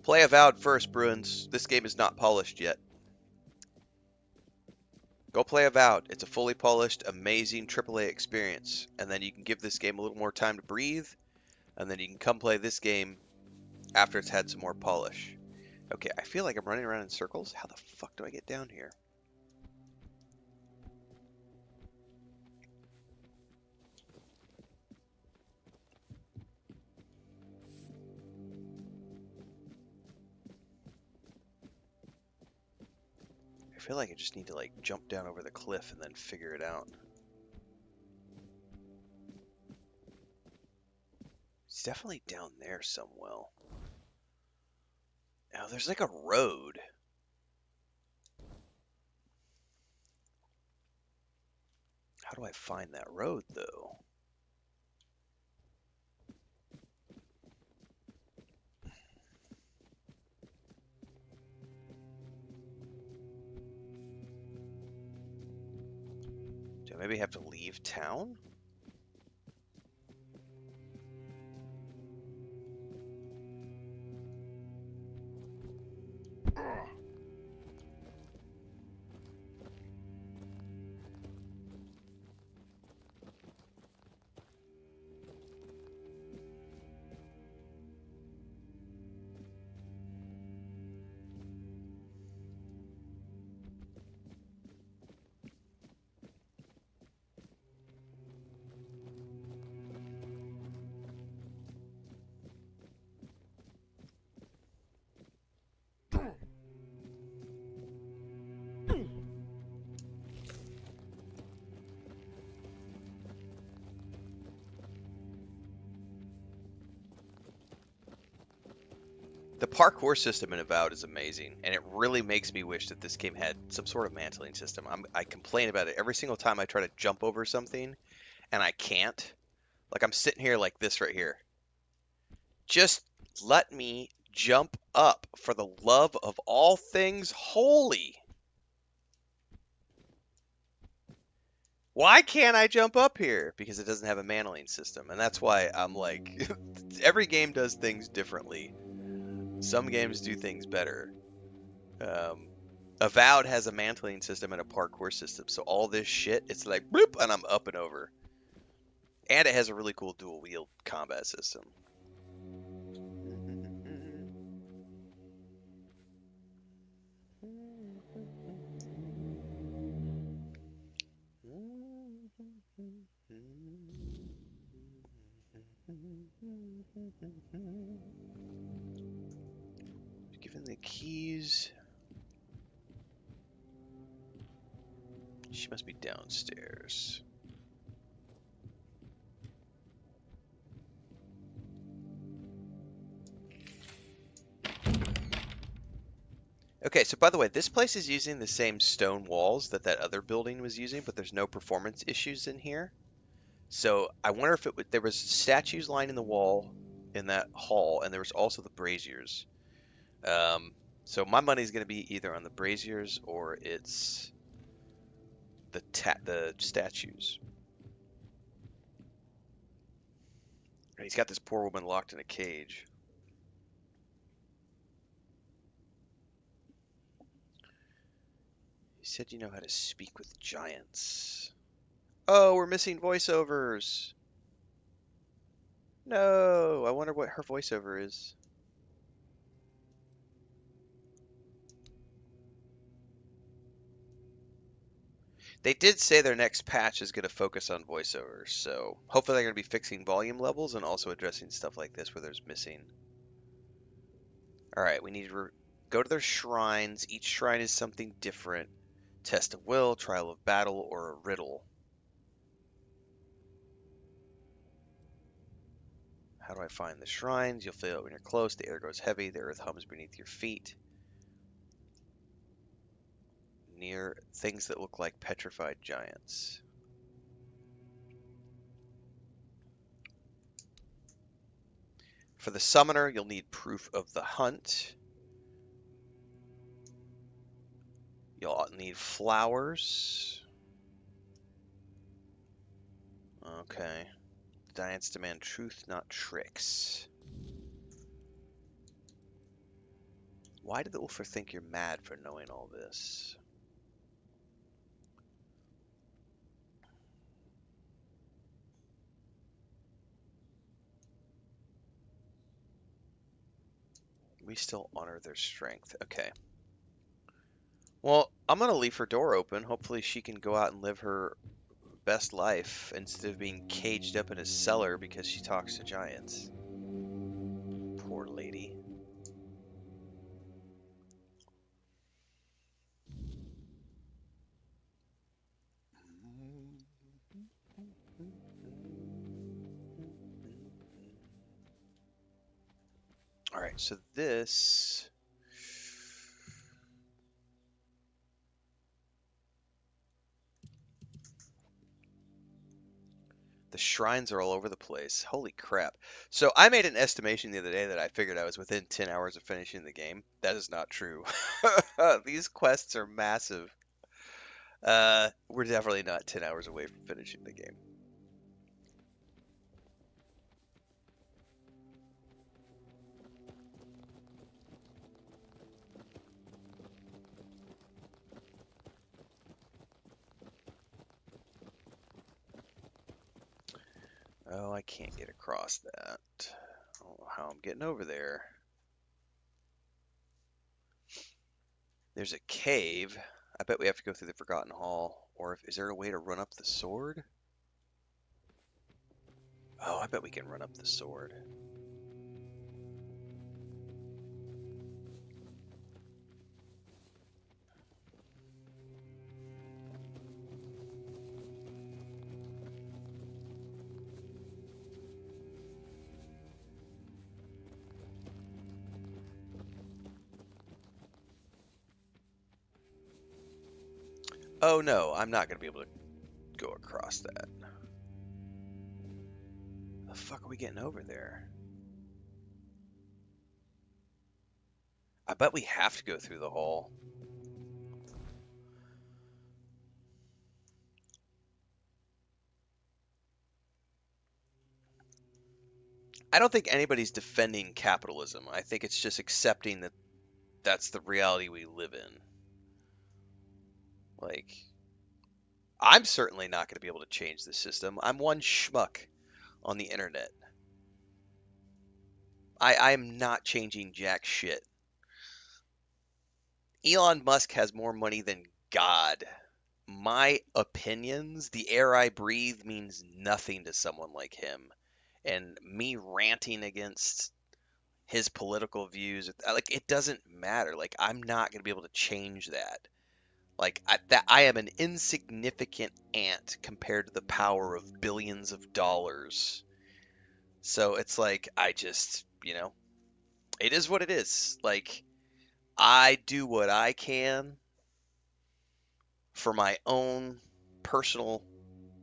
Play Avowed first, Bruins. This game is not polished yet. Go play Avowed. It's a fully polished, amazing AAA experience. And then you can give this game a little more time to breathe. And then you can come play this game after it's had some more polish. Okay, I feel like I'm running around in circles. How the fuck do I get down here? I feel like I just need to like jump down over the cliff and then figure it out. It's definitely down there somewhere. Oh, there's like a road. How do I find that road though? Do I maybe have to leave town? The parkour system in Avowed is amazing, and it really makes me wish that this game had some sort of mantling system. I complain about it every single time I try to jump over something, and I can't. Like, I'm sitting here like this right here. Just let me jump up, for the love of all things holy. Why can't I jump up here? Because it doesn't have a mantling system, and that's why I'm like, every game does things differently. Some games do things better. Avowed has a mantling system and a parkour system, so all this shit, it's like bloop, and I'm up and over. And it has a really cool dual wield combat system. Given the keys. She must be downstairs. Okay, so by the way, this place is using the same stone walls that other building was using, but there's no performance issues in here. So I wonder if there was statues lining the wall in that hall, and there was also the braziers. So my money's going to be either on the braziers or it's the statues. He's got this poor woman locked in a cage. You said you know how to speak with giants. Oh, we're missing voiceovers. No, I wonder what her voiceover is. They did say their next patch is going to focus on voiceovers, so hopefully they're going to be fixing volume levels and also addressing stuff like this where there's missing. Alright, we need to go to their shrines. Each shrine is something different. Test of will, trial of battle, or a riddle. How do I find the shrines? You'll feel it when you're close. The air goes heavy. The earth hums beneath your feet. Near things that look like petrified giants. For the summoner, you'll need proof of the hunt. You'll need flowers. Okay. Giants demand truth, not tricks. Why did the Ulfer think you're mad for knowing all this? We still honor their strength. Okay. Well, I'm going to leave her door open. Hopefully she can go out and live her best life instead of being caged up in a cellar because she talks to giants. Poor lady. All right, so this... The shrines are all over the place. Holy crap. So I made an estimation the other day that I figured I was within 10 hours of finishing the game. That is not true. These quests are massive. We're definitely not 10 hours away from finishing the game. Oh, I can't get across that. I don't know how I'm getting over there. There's a cave. I bet we have to go through the Forgotten Hall. Or is there a way to run up the sword? Oh, I bet we can run up the sword. Oh no, I'm not going to be able to go across that. The fuck are we getting over there? I bet we have to go through the hall. I don't think anybody's defending capitalism. I think it's just accepting that that's the reality we live in. Like, I'm certainly not going to be able to change the system. I'm one schmuck on the internet. I'm not changing jack shit. Elon Musk has more money than God. My opinions, the air I breathe, means nothing to someone like him. And me ranting against his political views, like, it doesn't matter. Like, I'm not going to be able to change that. Like, I am an insignificant ant compared to the power of billions of dollars. So it's like, I just, it is what it is. Like, I do what I can for my own personal,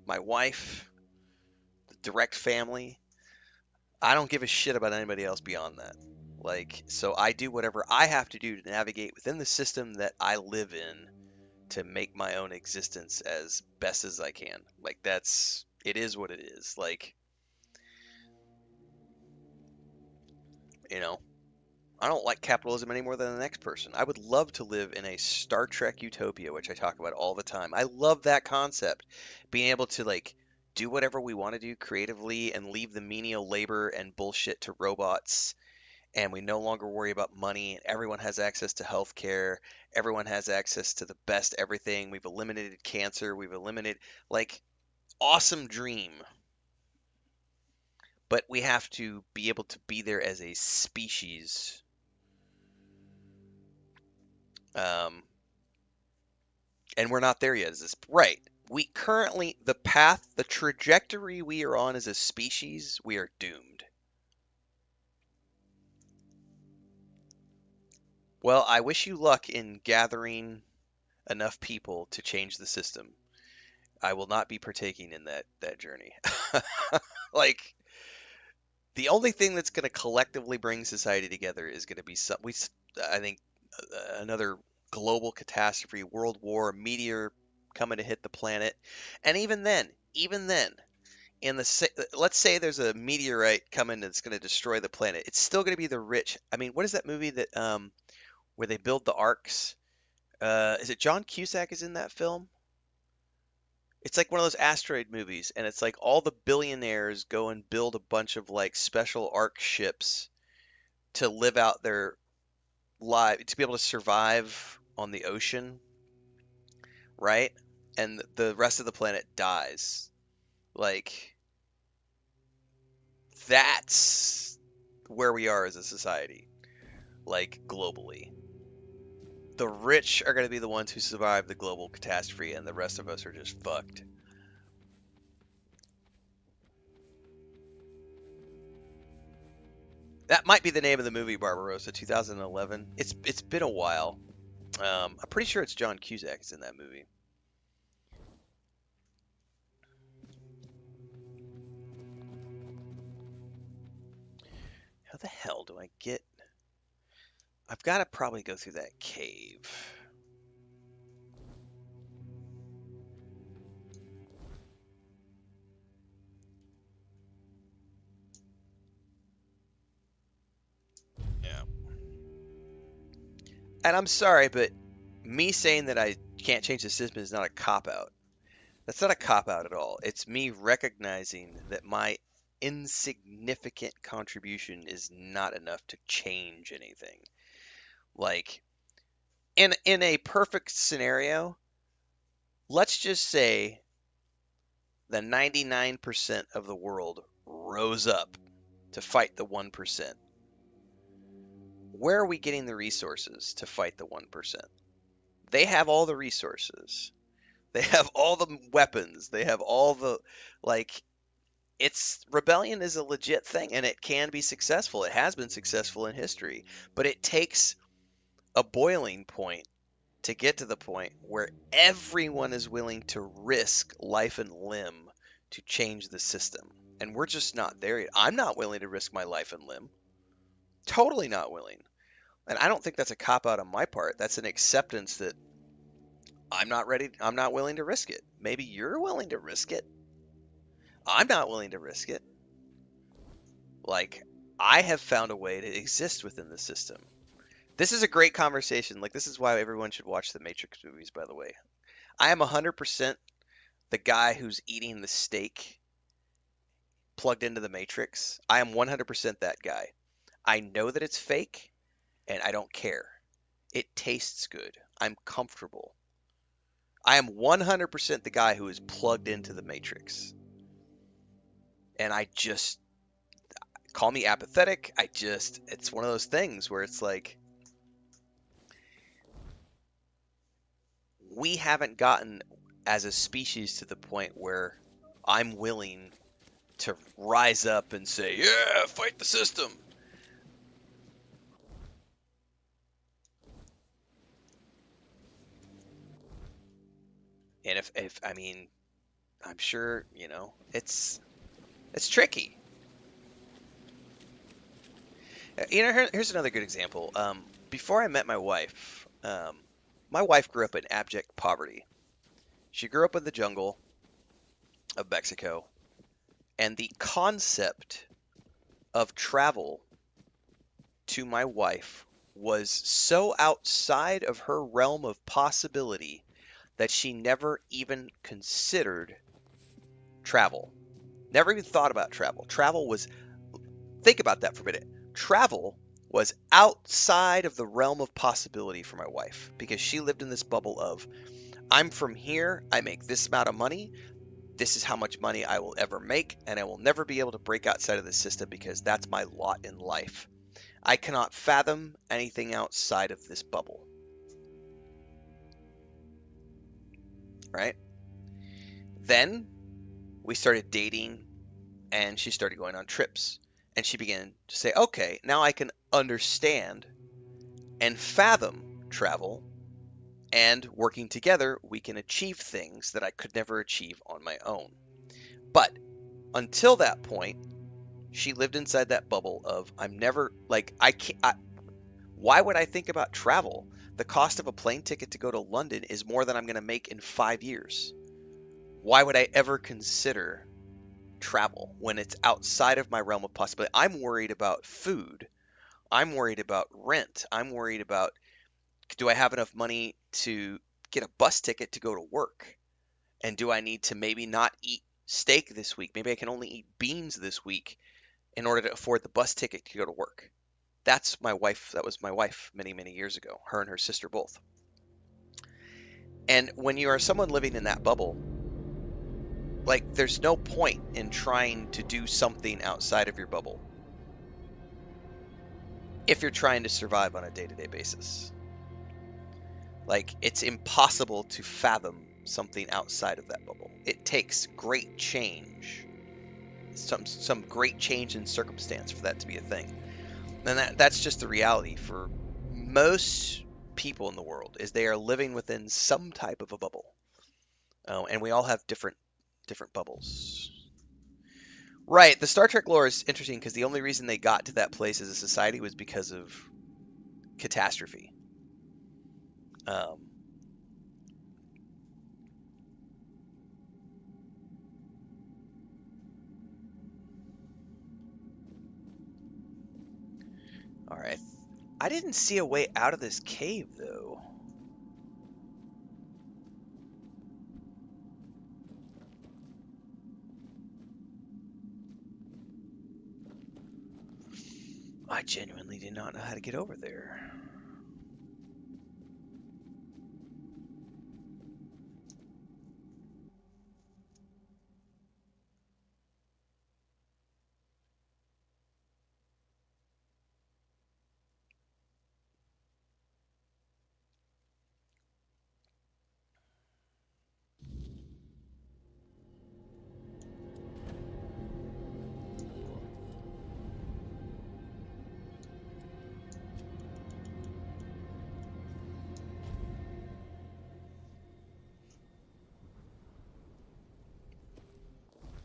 my wife, the direct family. I don't give a shit about anybody else beyond that. Like, so I do whatever I have to do to navigate within the system that I live in to make my own existence as best as I can. Like, it is what it is. Like, I don't like capitalism any more than the next person. I would love to live in a Star Trek utopia, which I talk about all the time. I love that concept. Being able to, like, do whatever we want to do creatively and leave the menial labor and bullshit to robots. And we no longer worry about money. Everyone has access to healthcare. Everyone has access to the best everything. We've eliminated cancer. We've eliminated, like, awesome dream. But we have to be able to be there as a species. And we're not there yet. Is this right? We currently, the trajectory we are on as a species, we are doomed. Well, I wish you luck in gathering enough people to change the system. I will not be partaking in that journey. Like, the only thing that's going to collectively bring society together is going to be I think another global catastrophe, world war, a meteor coming to hit the planet. And even then, let's say there's a meteorite coming that's going to destroy the planet. It's still going to be the rich. I mean, what is that movie that where they build the arcs. Is it John Cusack is in that film? It's like one of those asteroid movies, and it's like all the billionaires go and build a bunch of like special arc ships to live out their life, to be able to survive on the ocean, right? And the rest of the planet dies. Like, that's where we are as a society, like globally. The rich are going to be the ones who survive the global catastrophe, and the rest of us are just fucked. That might be the name of the movie, Barbarossa, 2011. It's been a while. I'm pretty sure it's John Cusack is in that movie. How the hell do I get... I've got to probably go through that cave. Yeah. And I'm sorry, but me saying that I can't change the system is not a cop-out. That's not a cop-out at all. It's me recognizing that my insignificant contribution is not enough to change anything. Like, in a perfect scenario, let's just say the 99% of the world rose up to fight the 1%. Where are we getting the resources to fight the 1%? They have all the resources. They have all the weapons. They have all the, like, rebellion is a legit thing, and it can be successful. It has been successful in history, but it takes a boiling point to get to the point where everyone is willing to risk life and limb to change the system. And we're just not there yet. I'm not willing to risk my life and limb. Totally not willing. And I don't think that's a cop-out on my part. That's an acceptance that I'm not ready. I'm not willing to risk it. Maybe you're willing to risk it. I'm not willing to risk it. Like, I have found a way to exist within the system. This is a great conversation. Like, this is why everyone should watch the Matrix movies, by the way. I am 100% the guy who's eating the steak plugged into the Matrix. I am 100% that guy. I know that it's fake, and I don't care. It tastes good. I'm comfortable. I am 100% the guy who is plugged into the Matrix. And I just, call me apathetic. It's one of those things where it's like, we haven't gotten as a species to the point where I'm willing to rise up and say, yeah, fight the system. And if I mean, I'm sure, it's tricky. Here's another good example. Before I met my wife grew up in abject poverty. She grew up in the jungle of Mexico, and the concept of travel to my wife was so outside of her realm of possibility that she never even considered travel. Never even thought about travel. Think about that for a minute. Travel was outside of the realm of possibility for my wife because she lived in this bubble of, I'm from here, I make this amount of money, this is how much money I will ever make, and I will never be able to break outside of the system because that's my lot in life. I cannot fathom anything outside of this bubble. Right? Then we started dating, and she started going on trips. And she began to say, okay, now I can understand and fathom travel, and working together, we can achieve things that I could never achieve on my own. But until that point, she lived inside that bubble of, I'm never, like, why would I think about travel? The cost of a plane ticket to go to London is more than I'm going to make in 5 years. Why would I ever consider travel when it's outside of my realm of possibility? I'm worried about food. I'm worried about rent. I'm worried about Do I have enough money to get a bus ticket to go to work? And do I need to maybe not eat steak this week? Maybe I can only eat beans this week in order to afford the bus ticket to go to work. That's my wife. That was my wife many, many years ago, her and her sister both. And when you are someone living in that bubble, like, there's no point in trying to do something outside of your bubble if you're trying to survive on a day-to-day basis. Like, it's impossible to fathom something outside of that bubble. It takes great change, some great change in circumstance for that to be a thing. And that's just the reality for most people in the world, is they are living within some type of a bubble. And we all have different bubbles. Right, the Star Trek lore is interesting because the only reason they got to that place as a society was because of catastrophe. Alright, I didn't see a way out of this cave, though. I genuinely did not know how to get over there.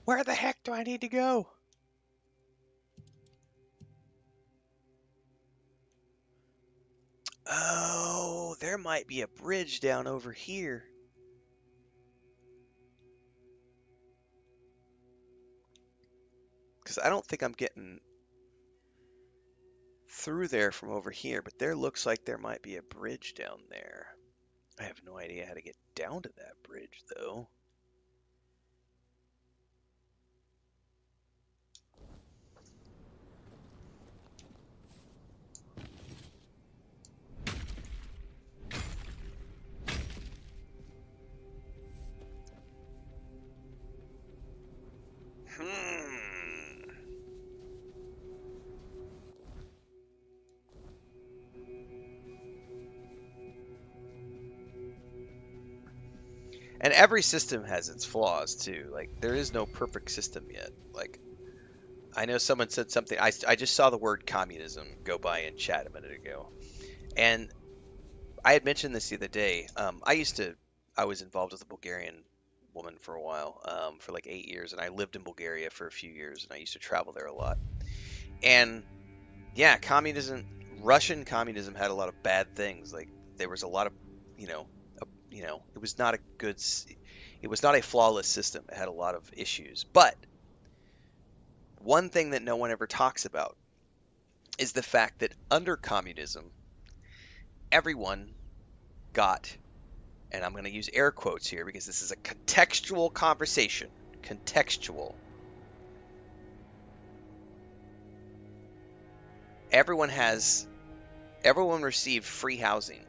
Where the heck do I need to go? Oh, there might be a bridge down over here. Because I don't think I'm getting through there from over here, but there looks like there might be a bridge down there. I have no idea how to get down to that bridge, though. And every system has its flaws too. Like, there is no perfect system yet. Like, I know someone said something. I just saw the word communism go by in chat a minute ago, and I had mentioned this the other day. I was involved with a Bulgarian woman for a while, for like 8 years, and I lived in Bulgaria for a few years, and I used to travel there a lot. And yeah, Russian communism had a lot of bad things. Like, there was a lot of, it was not a flawless system. It had a lot of issues. But one thing that no one ever talks about is the fact that under communism, everyone got, and I'm going to use air quotes here because this is a contextual conversation. Contextual. Everyone received free housing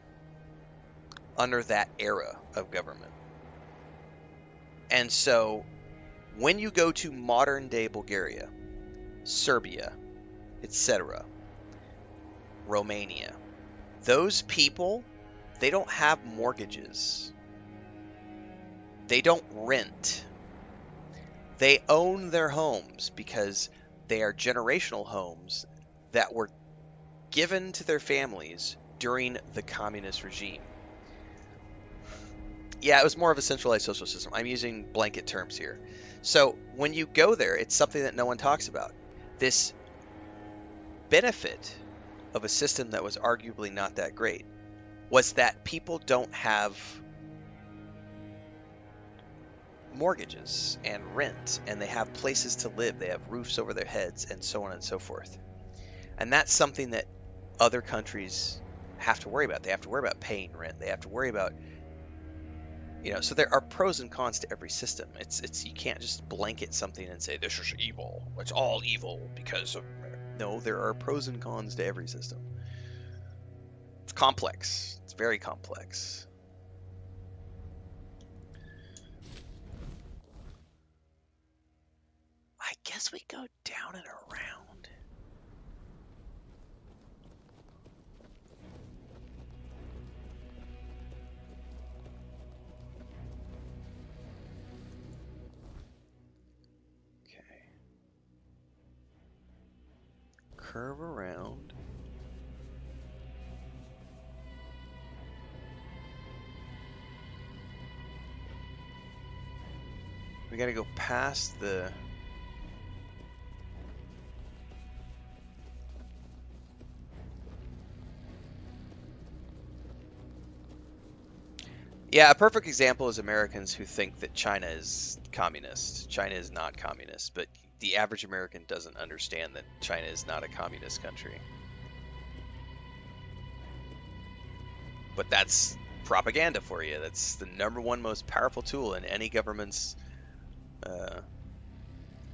under that era of government. And so when you go to modern day Bulgaria, Serbia, etc., Romania, those people, they don't have mortgages. They don't rent. They own their homes because they are generational homes that were given to their families during the communist regime. Yeah, it was more of a centralized social system. I'm using blanket terms here. So when you go there, it's something that no one talks about. This benefit of a system that was arguably not that great was that people don't have mortgages and rent, and they have places to live. They have roofs over their heads, and so on and so forth. And that's something that other countries have to worry about. They have to worry about paying rent. They have to worry about, so there are pros and cons to every system. It's you can't just blanket something and say this is evil. It's all evil because of. No, there are pros and cons to every system. It's complex. It's very complex. I guess we go down and around. Okay. Curve around. We gotta go past the... Yeah, a perfect example is Americans who think that China is communist. China is not communist, but the average American doesn't understand that China is not a communist country. But that's propaganda for you. That's the #1 most powerful tool in any government's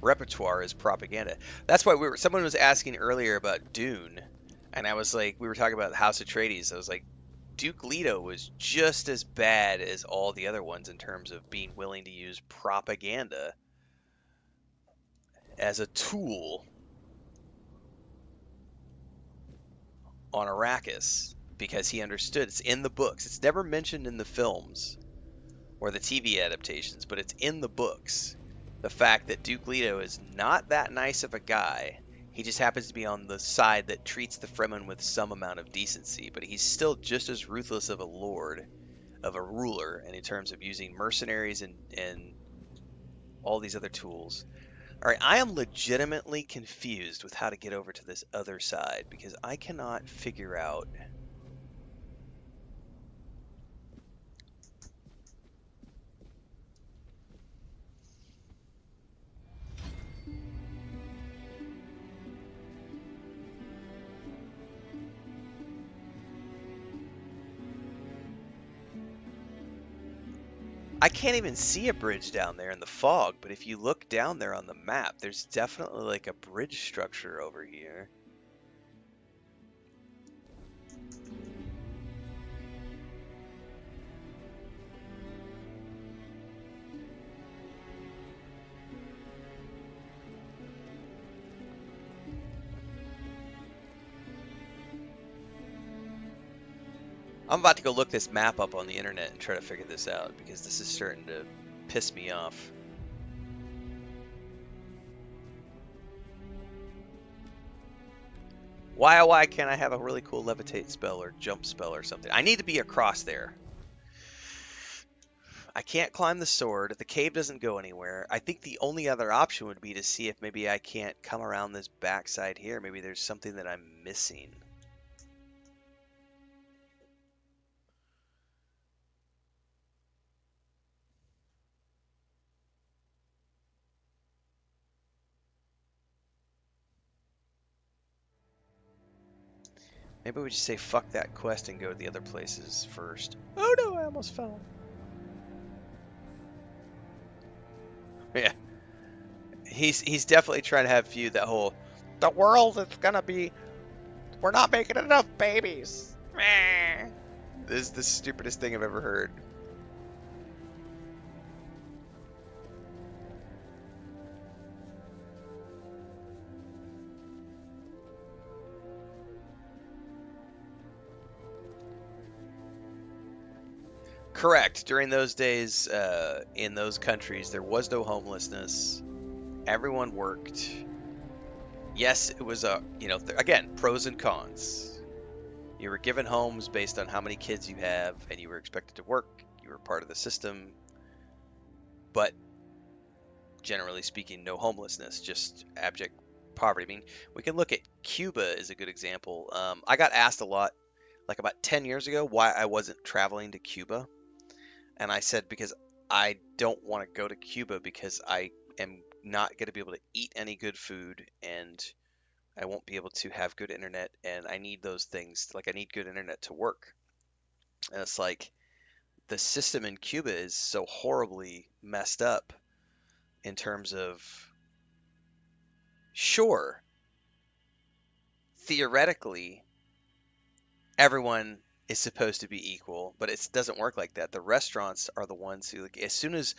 repertoire is propaganda. That's why someone was asking earlier about Dune, and I was like, we were talking about House Atreides. I was like, Duke Leto was just as bad as all the other ones in terms of being willing to use propaganda as a tool on Arrakis because he understood. It's in the books. It's never mentioned in the films or the TV adaptations, but it's in the books. The fact that Duke Leto is not that nice of a guy. He just happens to be on the side that treats the Fremen with some amount of decency, but he's still just as ruthless of a lord, of a ruler, and in terms of using mercenaries and all these other tools. All right, I am legitimately confused with how to get over to this other side because I cannot figure out... I can't even see a bridge down there in the fog, but if you look down there on the map, there's definitely like a bridge structure over here. I'm about to go look this map up on the internet and try to figure this out because this is starting to piss me off. Why can't I have a really cool levitate spell or jump spell or something? I need to be across there. I can't climb the sword. The cave doesn't go anywhere. I think the only other option would be to see if maybe I can't come around this backside here. Maybe there's something that I'm missing. Maybe we just say fuck that quest and go to the other places first. Oh no, I almost fell. Yeah. He's definitely trying to have viewed that whole The world is gonna be... We're not making enough babies. Meh. This is the stupidest thing I've ever heard. Correct. During those days, in those countries, there was no homelessness. Everyone worked. Yes, it was again, pros and cons. You were given homes based on how many kids you have, and you were expected to work. You were part of the system. But generally speaking, no homelessness, just abject poverty. I mean, we can look at Cuba as a good example. I got asked a lot, like about 10 years ago, why I wasn't traveling to Cuba. And I said, because I don't want to go to Cuba because I am not going to be able to eat any good food, and I won't be able to have good internet, and I need those things. Like, I need good internet to work. And it's like the system in Cuba is so horribly messed up in terms of, sure, theoretically, everyone is supposed to be equal, but it doesn't work like that. The restaurants are the ones who, like, as soon as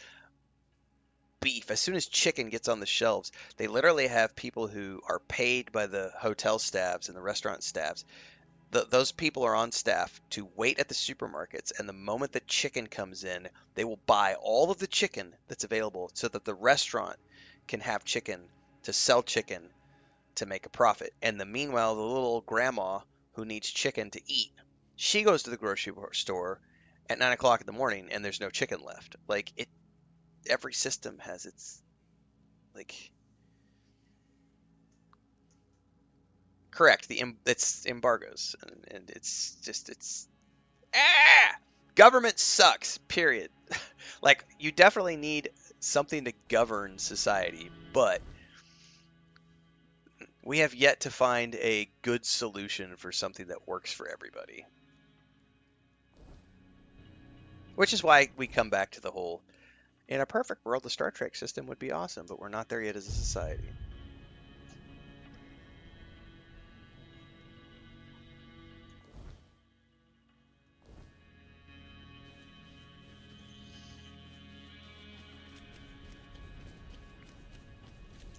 chicken gets on the shelves, they literally have people who are paid by the hotel staffs and the restaurant staffs. Those people are on staff to wait at the supermarkets, and the moment the chicken comes in, they will buy all of the chicken that's available so that the restaurant can have chicken to sell chicken to make a profit. And meanwhile, the little grandma who needs chicken to eat, she goes to the grocery store at 9 o'clock in the morning, and there's no chicken left. Like, every system has its, like, correct. It's embargoes, and it's just government sucks. Period. Like, you definitely need something to govern society, but we have yet to find a good solution for something that works for everybody. Which is why we come back to the whole, in a perfect world, the Star Trek system would be awesome, but we're not there yet as a society.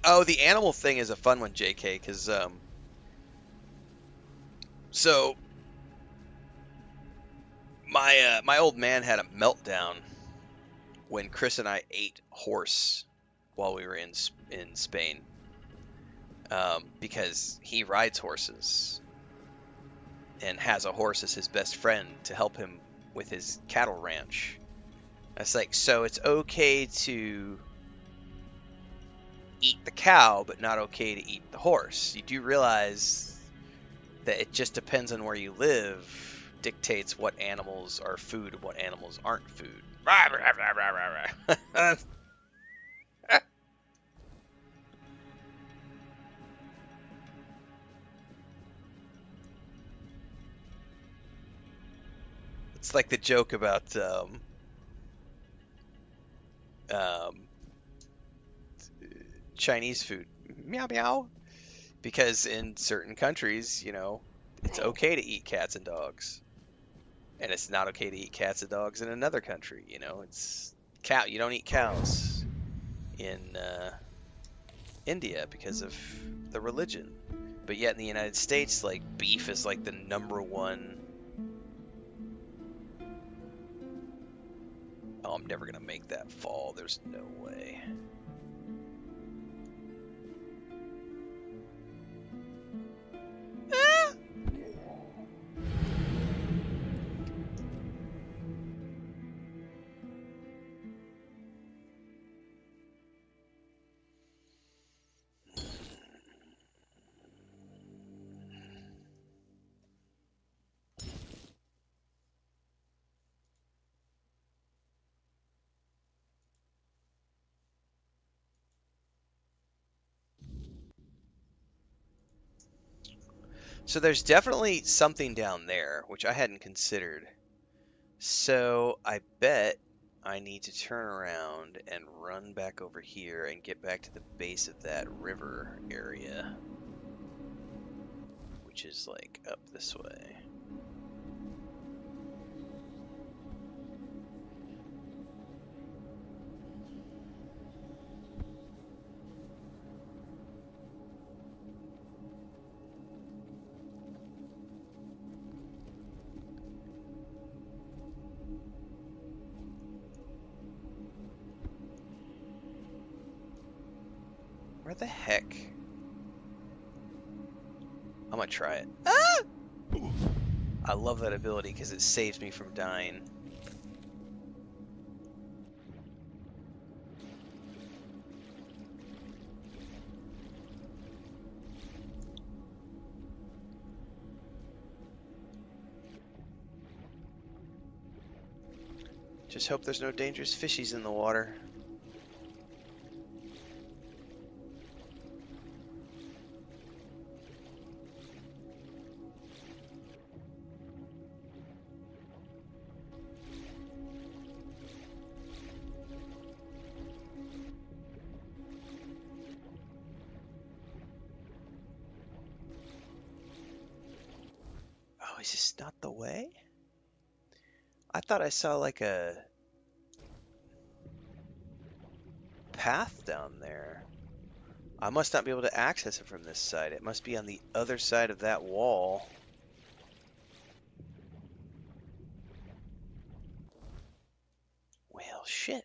Oh, the animal thing is a fun one, JK, because so my old man had a meltdown when Chris and I ate horse while we were in Spain, because he rides horses and has a horse as his best friend to help him with his cattle ranch. It's like, so it's okay to eat the cow, but not okay to eat the horse. You do realize that it just depends on where you live, dictates what animals are food and what animals aren't food. It's like the joke about Chinese food, meow meow, because in certain countries, it's okay to eat cats and dogs, and it's not okay to eat cats and dogs in another country. It's cow. You don't eat cows in India because of the religion, but yet in the United States, like, beef is like the #1. Oh, I'm never gonna make that fall. There's no way. So there's definitely something down there, which I hadn't considered. So I bet I need to turn around and run back over here and get back to the base of that river area, which is like up this way. Where the heck? I'm gonna try it. Ah! I love that ability because it saves me from dying. Just hope there's no dangerous fishies in the water. Is this not the way? I thought I saw like a path down there. I must not be able to access it from this side. It must be on the other side of that wall. Well, shit.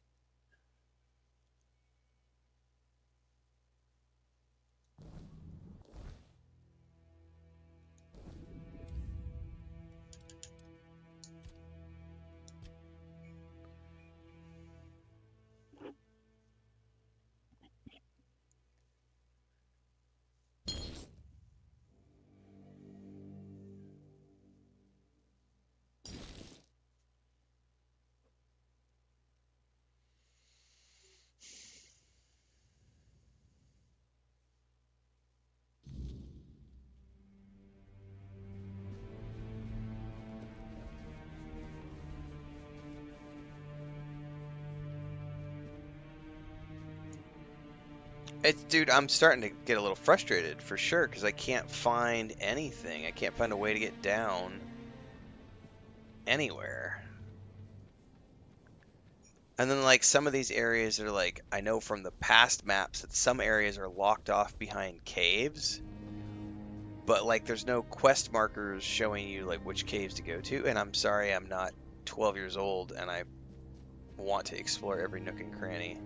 Dude, I'm starting to get a little frustrated for sure because I can't find anything. I can't find a way to get down anywhere. And then like some of these areas are like, I know from the past maps that some areas are locked off behind caves, but like there's no quest markers showing you like which caves to go to. And I'm sorry, I'm not 12 years old and I want to explore every nook and cranny.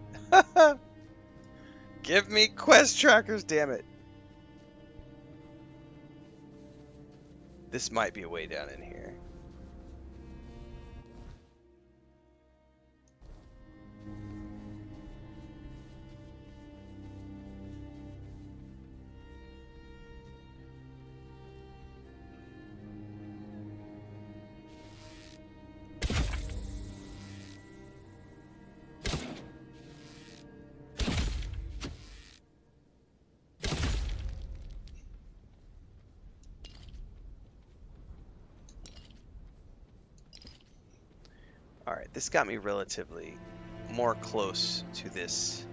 Give me quest trackers, damn it. This might be a way down in here. Alright, this got me relatively more close to this.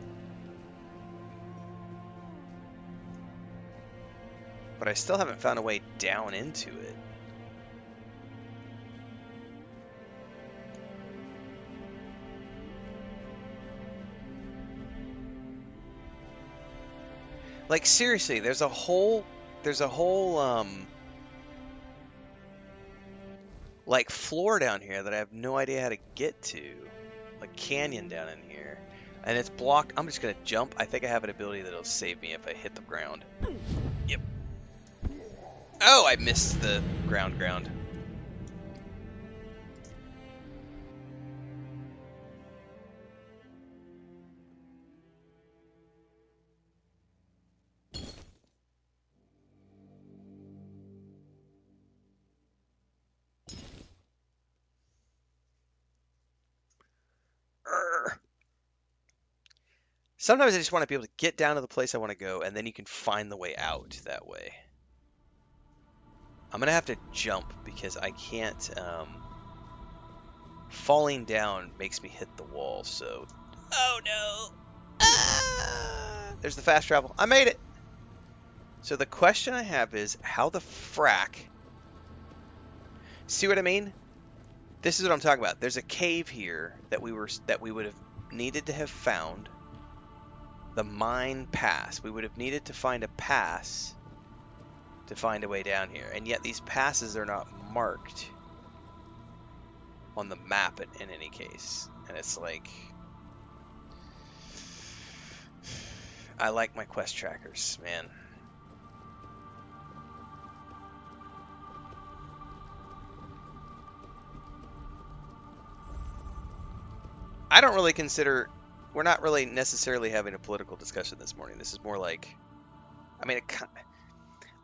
But I still haven't found a way down into it. Like seriously, there's a whole like floor down here that I have no idea how to get to. Like canyon down in here. And it's blocked. I'm just gonna jump. I think I have an ability that'll save me if I hit the ground. Yep. Oh, I missed the ground. Sometimes I just want to be able to get down to the place I want to go, and then you can find the way out that way. I'm going to have to jump because I can't... falling down makes me hit the wall, so... Oh, no! Ah! There's the fast travel. I made it! So the question I have is, how the frack... See what I mean? This is what I'm talking about. There's a cave here that we would have needed to have found. The mine pass. We would have needed to find a pass to find a way down here. And yet these passes are not marked on the map in any case. And it's like... I like my quest trackers, man. I don't really consider... We're not really necessarily having a political discussion this morning. This is more like... I mean,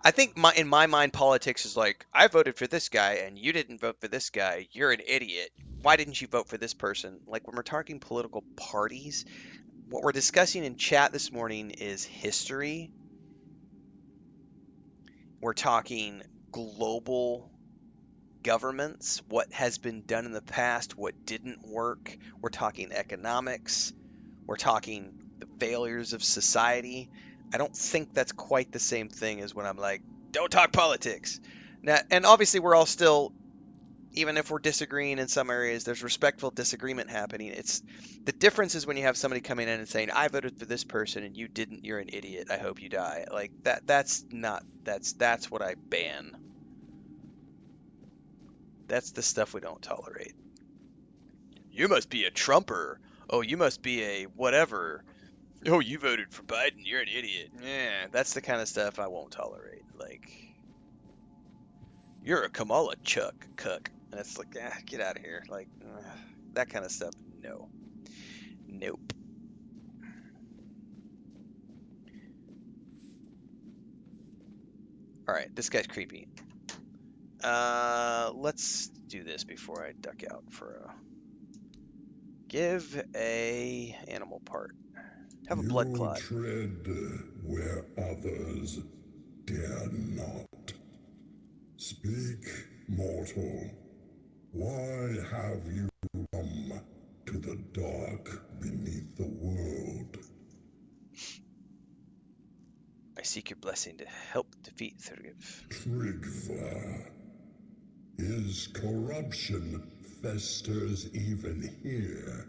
I think in my mind, politics is like, I voted for this guy and you didn't vote for this guy. You're an idiot. Why didn't you vote for this person? Like, when we're talking political parties, what we're discussing in chat this morning is history. We're talking global governments, what has been done in the past, what didn't work. We're talking economics. We're talking the failures of society. I don't think that's quite the same thing as when I'm like, don't talk politics. Now, and obviously we're all still, even if we're disagreeing in some areas, there's respectful disagreement happening. It's the difference is when you have somebody coming in and saying, "I voted for this person and you didn't. You're an idiot. I hope you die." Like that. That's not. That's what I ban. That's the stuff we don't tolerate. You must be a Trumper. Oh, you must be a whatever. Oh, you voted for Biden. You're an idiot. Yeah, that's the kind of stuff I won't tolerate. Like, you're a Kamala cuck. And it's like, get out of here. Like, that kind of stuff. No. Nope. Alright, this guy's creepy. Let's do this before I duck out for a... Give a animal part. Have a blood clot. Tread where others dare not. Speak, mortal. Why have you come to the dark beneath the world? I seek your blessing to help defeat Thurgiv. Trigva. His corruption festers even here,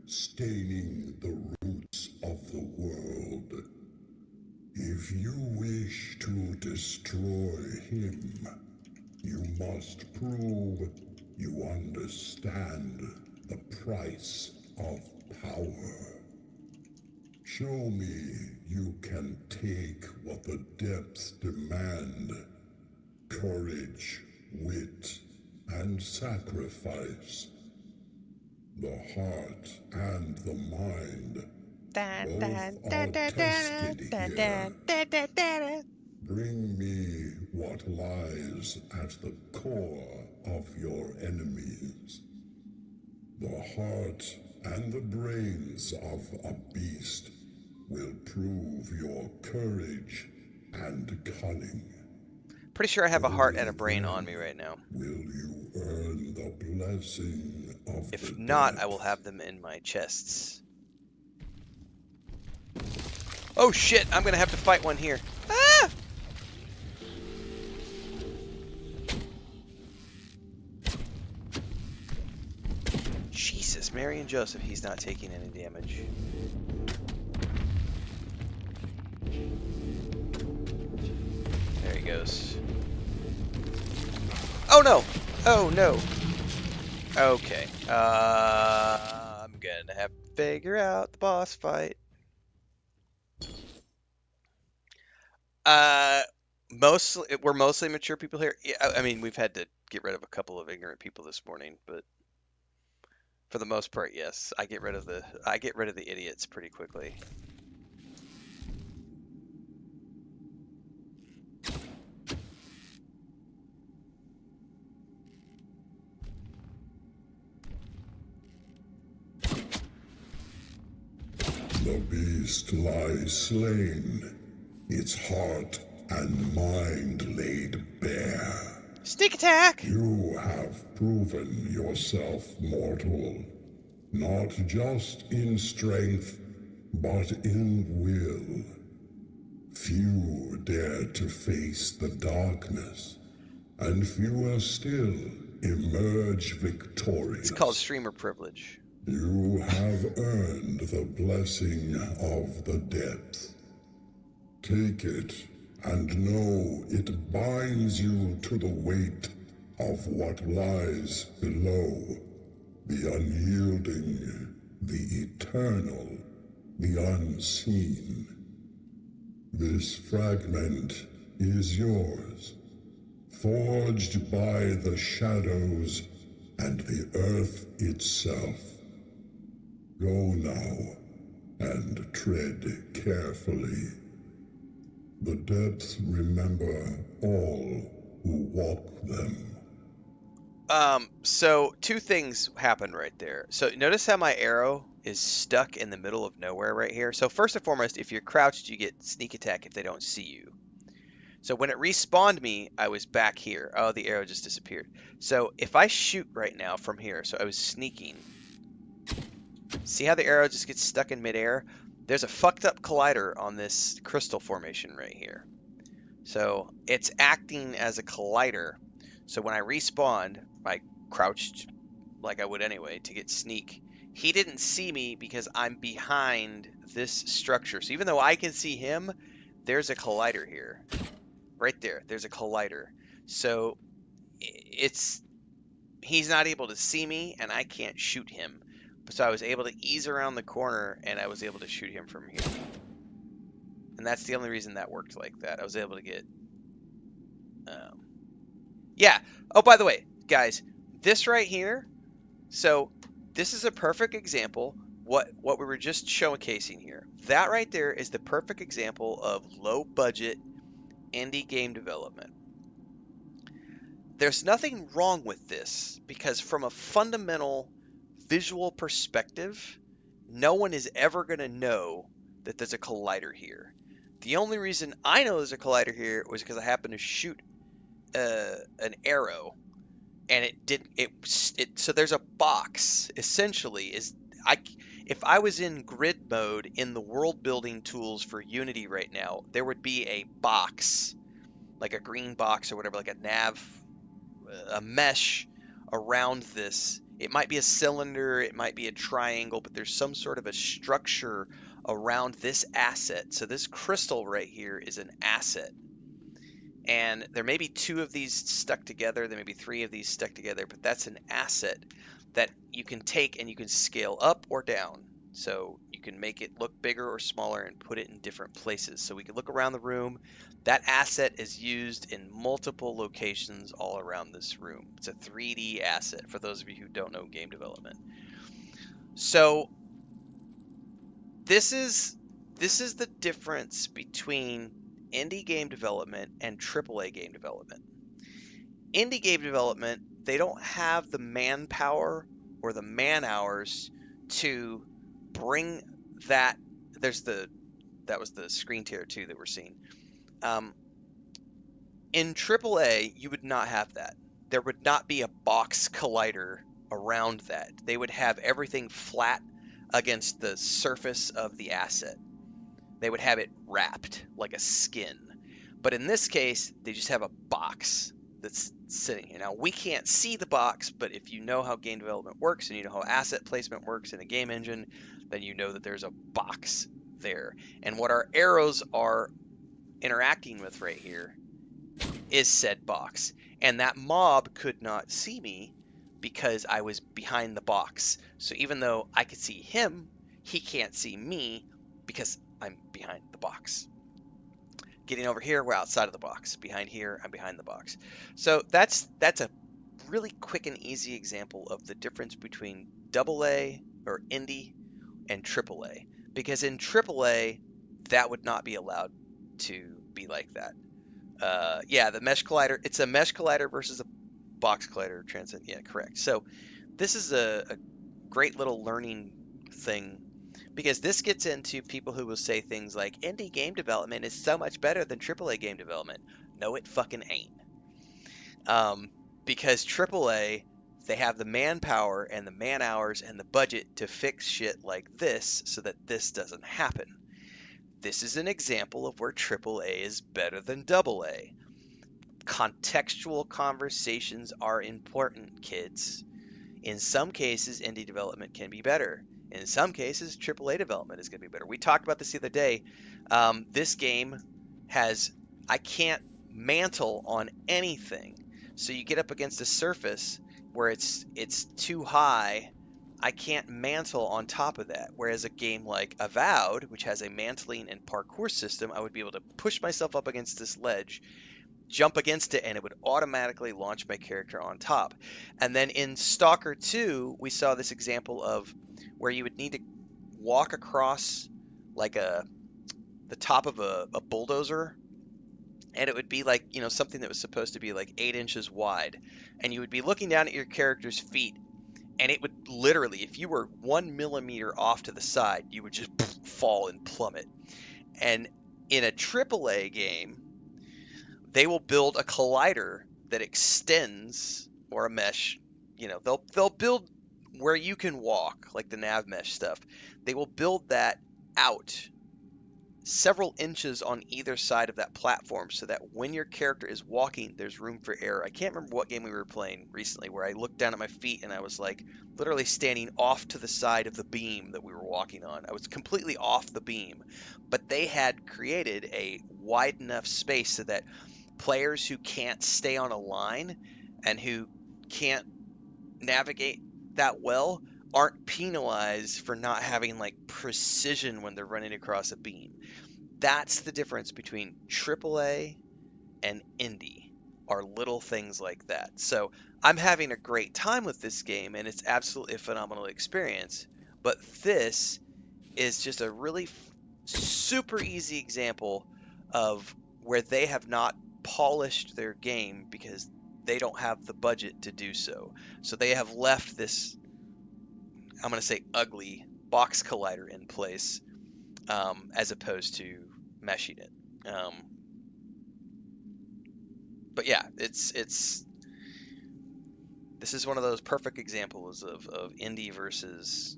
staining the roots of the world. If you wish to destroy him, you must prove you understand the price of power. Show me you can take what the depths demand: courage, wit, and sacrifice. The heart and the mind both are tested here. Bring me what lies at the core of your enemies. The heart and the brains of a beast will prove your courage and cunning. Pretty sure I have a heart and a brain on me right now. Will you earn the blessing of If the not, dead? I will have them in my chests. Oh shit, I'm gonna have to fight one here. Ah! Jesus, Mary and Joseph, he's not taking any damage. There he goes. Oh no! Oh no! Okay. I'm gonna have to figure out the boss fight. We're mostly mature people here. Yeah, I mean, we've had to get rid of a couple of ignorant people this morning, but for the most part, yes. I get rid of the idiots pretty quickly. The beast lies slain, its heart and mind laid bare. Sneak attack! You have proven yourself mortal, not just in strength, but in will. Few dare to face the darkness, and fewer still emerge victorious. It's called streamer privilege. You have earned the blessing of the depth. Take it and know it binds you to the weight of what lies below. The unyielding, the eternal, the unseen. This fragment is yours, forged by the shadows and the earth itself. Go now, and tread carefully. The depths remember all who walk them. So two things happened right there. So notice how my arrow is stuck in the middle of nowhere right here. So first and foremost, if you're crouched, you get sneak attack if they don't see you. So when it respawned me, I was back here. Oh, the arrow just disappeared. So if I shoot right now from here, so I was sneaking. See how the arrow just gets stuck in midair? There's a fucked up collider on this crystal formation right here. So it's acting as a collider. So when I respawned, I crouched like I would anyway to get sneak. He didn't see me because I'm behind this structure. So even though I can see him, there's a collider here. Right there, there's a collider. So he's not able to see me and I can't shoot him. So I was able to ease around the corner and I was able to shoot him from here. And that's the only reason that worked like that. I was able to get... yeah. Oh, by the way, guys, this right here, so this is a perfect example what we were just showcasing here. That right there is the perfect example of low budget indie game development. There's nothing wrong with this because from a fundamental visual perspective, no one is ever going to know that there's a collider here. The only reason I know there's a collider here was because I happened to shoot an arrow, and it didn't. So there's a box. Essentially, if I was in grid mode in the world building tools for Unity right now, there would be a box, like a green box or whatever, like a mesh around this. It might be a cylinder, it might be a triangle, but there's some sort of a structure around this asset. So this crystal right here is an asset. And there may be 2 of these stuck together, there may be 3 of these stuck together, but that's an asset that you can take and you can scale up or down. So you can make it look bigger or smaller and put it in different places. So we can look around the room. That asset is used in multiple locations all around this room. It's a 3D asset for those of you who don't know game development. So this is the difference between indie game development and AAA game development. Indie game development, they don't have the manpower or the man hours to bring that. That was the screen tear too that we're seeing. In AAA, you would not have that. There would not be a box collider around that. They would have everything flat against the surface of the asset. They would have it wrapped like a skin. But in this case, they just have a box that's sitting here. Now, we can't see the box, but if you know how game development works and you know how asset placement works in a game engine, then you know that there's a box there. And what our arrows are interacting with right here is said box. And that mob could not see me because I was behind the box. So even though I could see him, he can't see me because I'm behind the box. Getting over here, we're outside of the box. Behind here, I'm behind the box. So that's a really quick and easy example of the difference between AA or indie and AAA. Because in AAA, that would not be allowed to be like that. Yeah, the mesh collider, it's a mesh collider versus a box collider transcend. Yeah, correct. So this is a great little learning thing, because this gets into people who will say things like indie game development is so much better than AAA game development. No, it fucking ain't. Because AAA, they have the manpower and the man hours and the budget to fix shit like this so that this doesn't happen. This is an example of where AAA is better than AA. Contextual conversations are important, kids. In some cases, indie development can be better. In some cases, AAA development is going to be better. We talked about this the other day. This game has, I can't mantle on anything. So you get up against a surface where it's too high. I can't mantle on top of that. Whereas a game like Avowed, which has a mantling and parkour system, I would be able to push myself up against this ledge, jump against it, and it would automatically launch my character on top. And then in Stalker 2, we saw this example of where you would need to walk across like the top of a bulldozer, and it would be like, you know, something that was supposed to be like 8 inches wide, and you would be looking down at your character's feet, and it would literally, if you were 1 millimeter off to the side, you would just fall and plummet. And in a AAA game, they will build a collider that extends, or a mesh. You know, they'll build where you can walk, like the nav mesh stuff. They will build that out several inches on either side of that platform so that when your character is walking, there's room for error. I can't remember what game we were playing recently where I looked down at my feet and I was like literally standing off to the side of the beam that we were walking on. I was completely off the beam, but they had created a wide enough space so that players who can't stay on a line and who can't navigate that well aren't penalized for not having like precision when they're running across a beam. That's the difference between AAA and indie, are little things like that. So I'm having a great time with this game and it's absolutely a phenomenal experience, but this is just a really super easy example of where they have not polished their game because they don't have the budget to do so. So they have left this, I'm going to say, ugly box collider in place, as opposed to meshing it. But yeah, this is one of those perfect examples of indie versus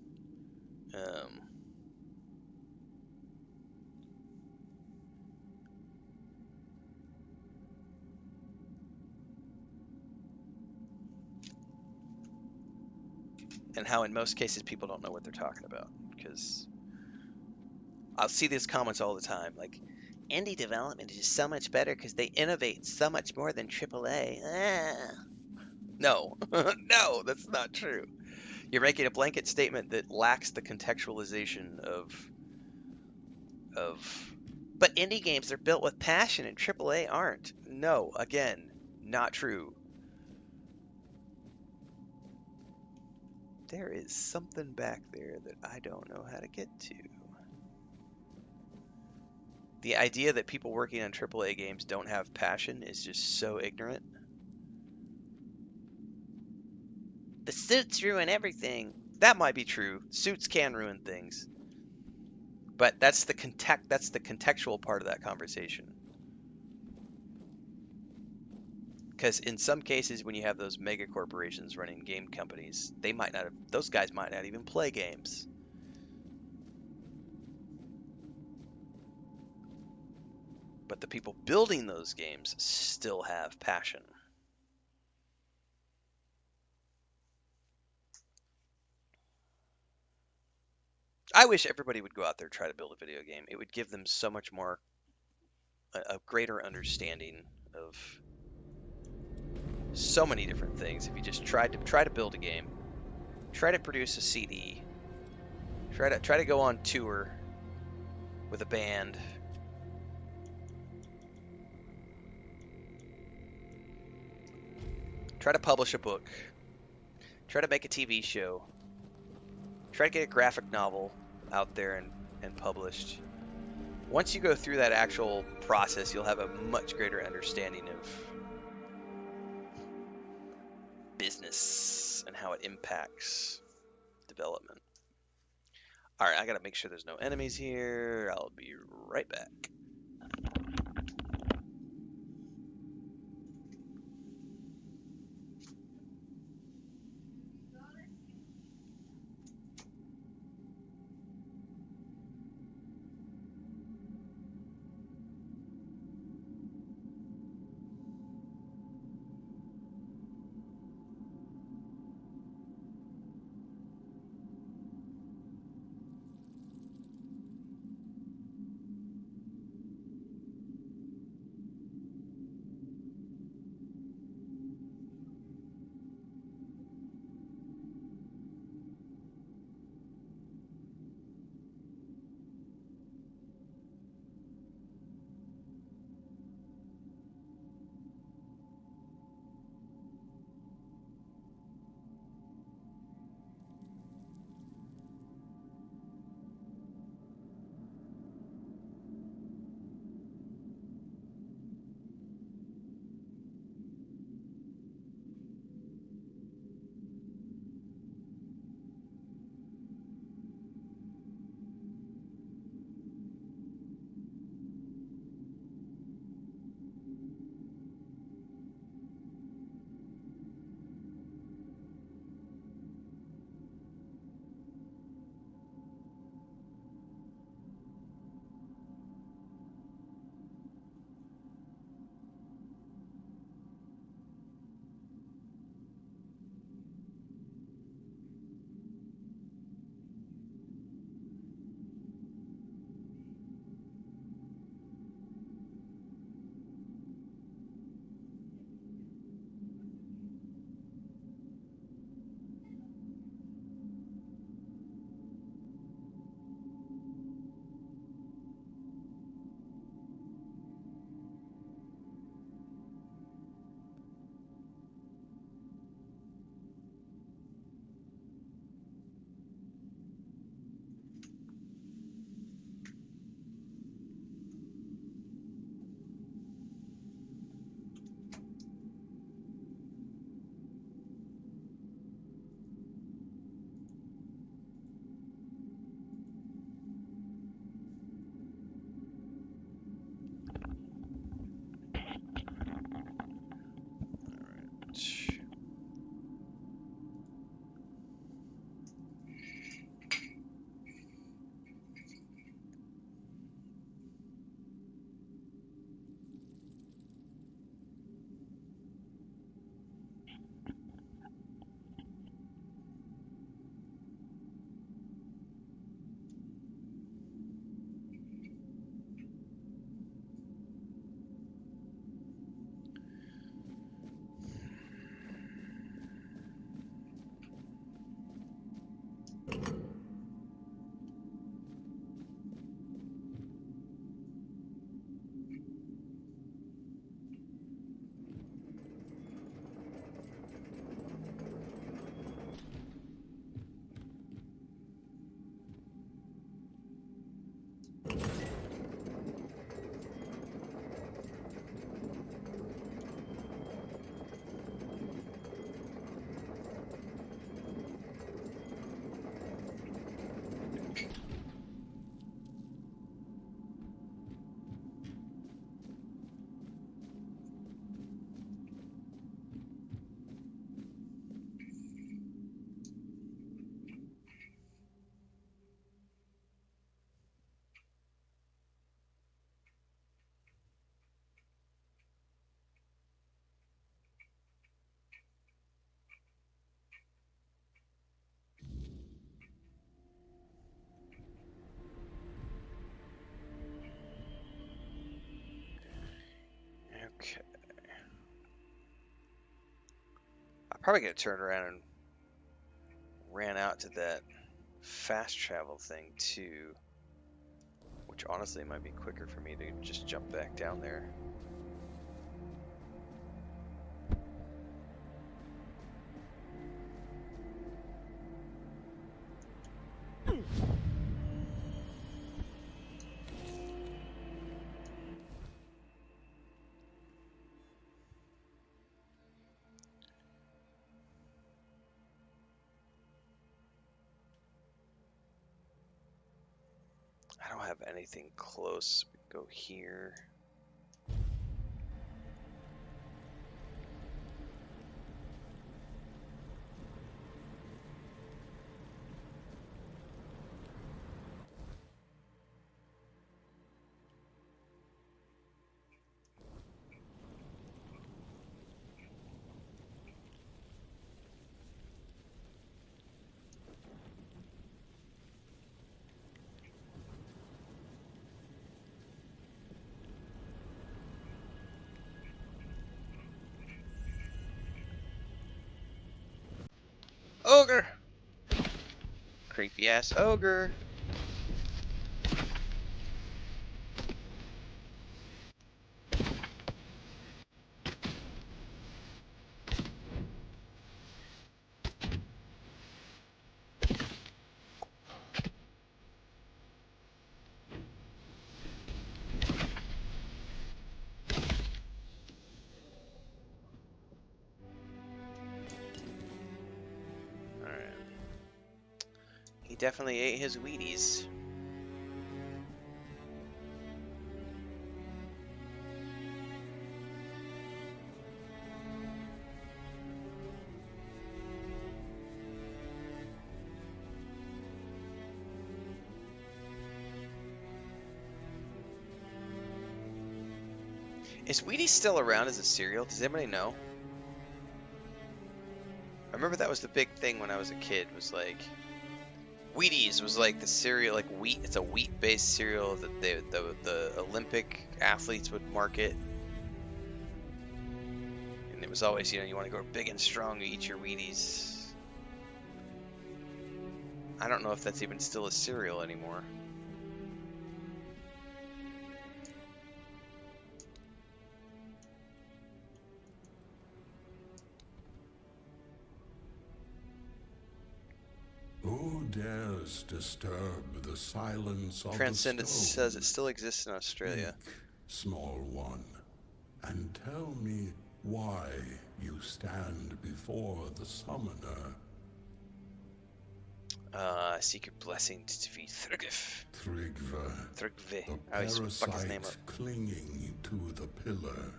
and how in most cases people don't know what they're talking about, because I'll see these comments all the time like, indie development is just so much better because they innovate so much more than AAA. No, no, that's not true. You're making a blanket statement that lacks the contextualization of but indie games are built with passion and AAA aren't. No, again, not true. There is something back there that I don't know how to get to. The idea that people working on AAA games don't have passion is just so ignorant. The suits ruin everything. That might be true. Suits can ruin things. But that's the contextual part of that conversation. Because in some cases, when you have those mega corporations running game companies, those guys might not even play games. But the people building those games still have passion. I wish everybody would go out there and try to build a video game. It would give them so much more, a greater understanding of so many different things. If you just try to build a game, try to produce a CD, try to go on tour with a band, try to publish a book, try to make a TV show, try to get a graphic novel out there and published. Once you go through that actual process, you'll have a much greater understanding of business and how it impacts development. All right, I gotta make sure there's no enemies here. I'll be right back. Okay. I'm probably gonna turn around and ran out to that fast travel thing too, which honestly might be quicker for me to just jump back down there. I don't have anything close. We go here. Ogre! Creepy ass ogre. Alright. He definitely ate his Wheaties. Is Wheaties still around as a cereal? Does anybody know? I remember that was the big thing when I was a kid, was like Wheaties was like the cereal, like wheat. It's a wheat-based cereal that the Olympic athletes would market, and it was always, you know, you want to go big and strong, you eat your Wheaties. I don't know if that's even still a cereal anymore. Who dares disturb the silence of Transcendence the stone? says it still exists in Australia. Speak, small one, and tell me why you stand before the summoner. Seek your blessing to defeat Thrygv. Thrygve, Thrygve. the I always fuck his name up. parasite clinging to the pillar.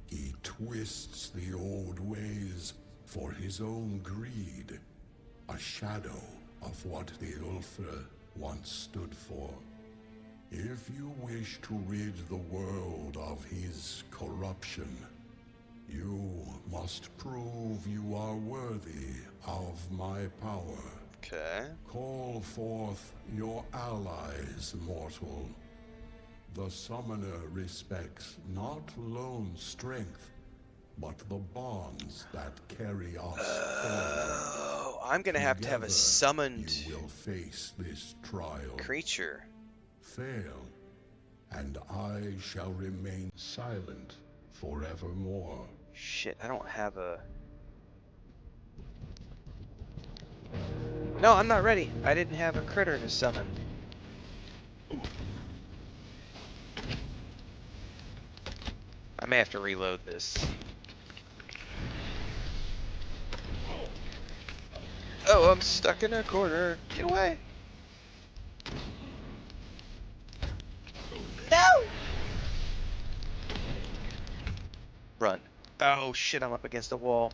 He twists the old ways for his own greed, a shadow of what the Ulfr once stood for. If you wish to rid the world of his corruption, you must prove you are worthy of my power. Okay. Call forth your allies, mortal. The summoner respects not lone strength, but the bonds that carry us forward. Oh, I'm gonna have to have a Together, summoned you will face this trial. creature. Fail, and I shall remain silent forevermore. Shit, I don't have a... No, I'm not ready. I didn't have a critter to summon. I may have to reload this. Oh, I'm stuck in a corner. Get away. No! Run. Oh shit, I'm up against a wall.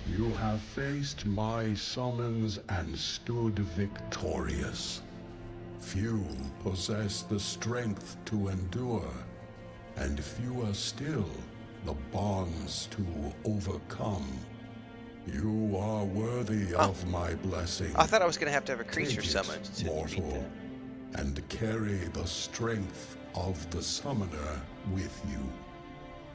You have faced my summons and stood victorious. Few possess the strength to endure, and fewer still the bonds to overcome. You are worthy of my blessing. I thought I was going to have a creature Take it, summoned to defeat mortal, that. and carry the strength of the summoner with you.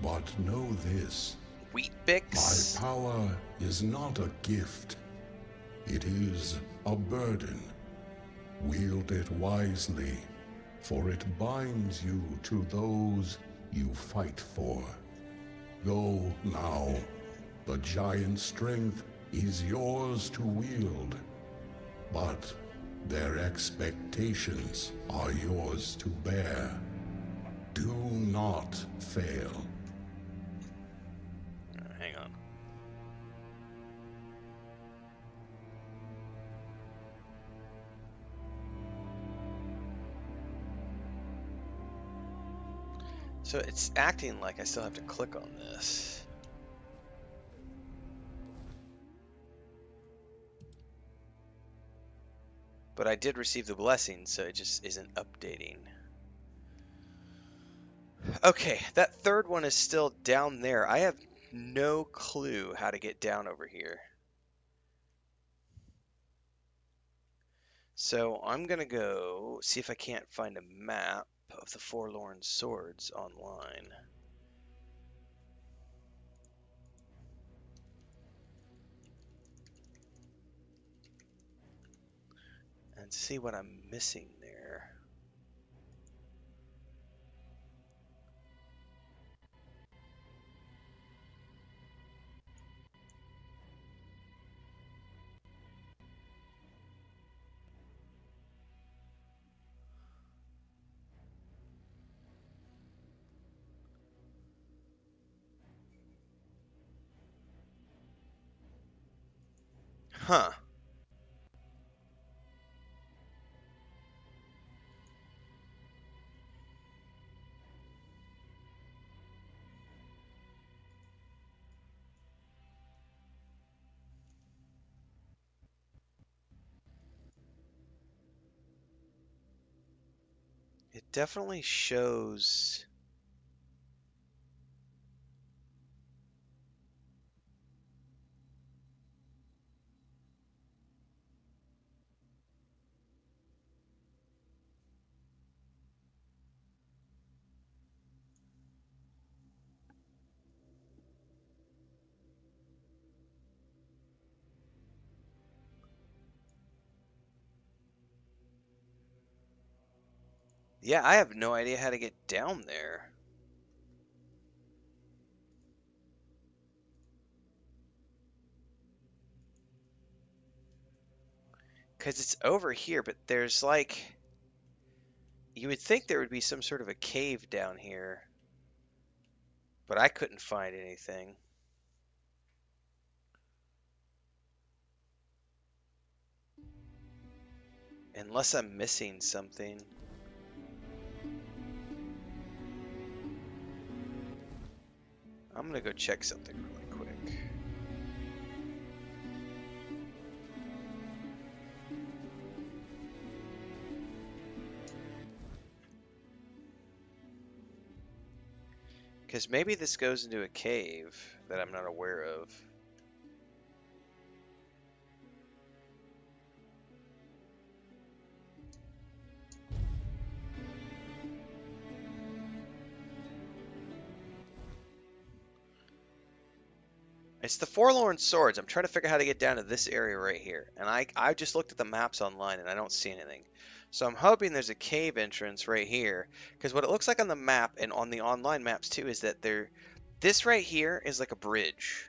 But know this. Wheat My Bix. power is not a gift. It is a burden. Wield it wisely, for it binds you to those you fight for. Go now. The giant strength is yours to wield, but their expectations are yours to bear. Do not fail. Hang on. So it's acting like I still have to click on this. But I did receive the blessing, so it just isn't updating. Okay, that third one is still down there. I have no clue how to get down over here. So I'm gonna go see if I can't find a map of the Forlorn Swords online. And see what I'm missing there. Huh. It definitely shows. Yeah, I have no idea how to get down there. Because it's over here, but there's like... You would think there would be some sort of a cave down here. But I couldn't find anything. Unless I'm missing something. I'm gonna go check something really quick. Because maybe this goes into a cave that I'm not aware of. It's the Forlorn Swords. I'm trying to figure out how to get down to this area right here. And I just looked at the maps online and I don't see anything. So I'm hoping there's a cave entrance right here. Because what it looks like on the map and on the online maps too is that this right here is like a bridge.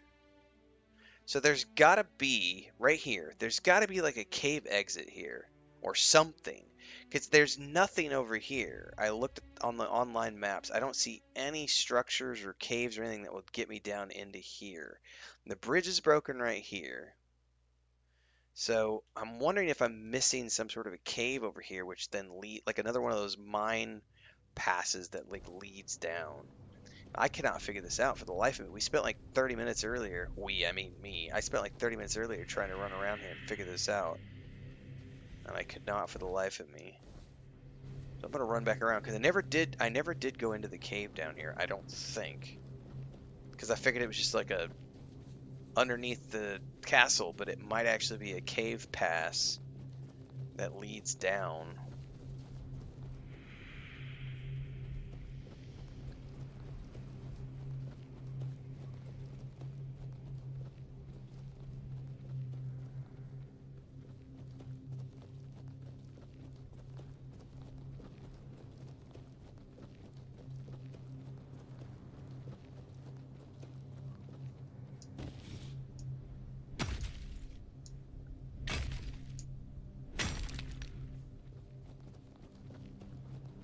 So there's gotta be, right here, there's gotta be like a cave exit here. Or something. Because there's nothing over here. I looked on the online maps. I don't see any structures or caves or anything that would get me down into here. The bridge is broken right here. So I'm wondering if I'm missing some sort of a cave over here, which then like another one of those mine passes that like leads down. I cannot figure this out for the life of me. We spent like 30 minutes earlier. I mean me. I spent like 30 minutes earlier trying to run around here and figure this out. And I could not for the life of me. So I'm gonna run back around because I never did go into the cave down here, I don't think. Because I figured it was just like a underneath the castle, but it might actually be a cave pass that leads down.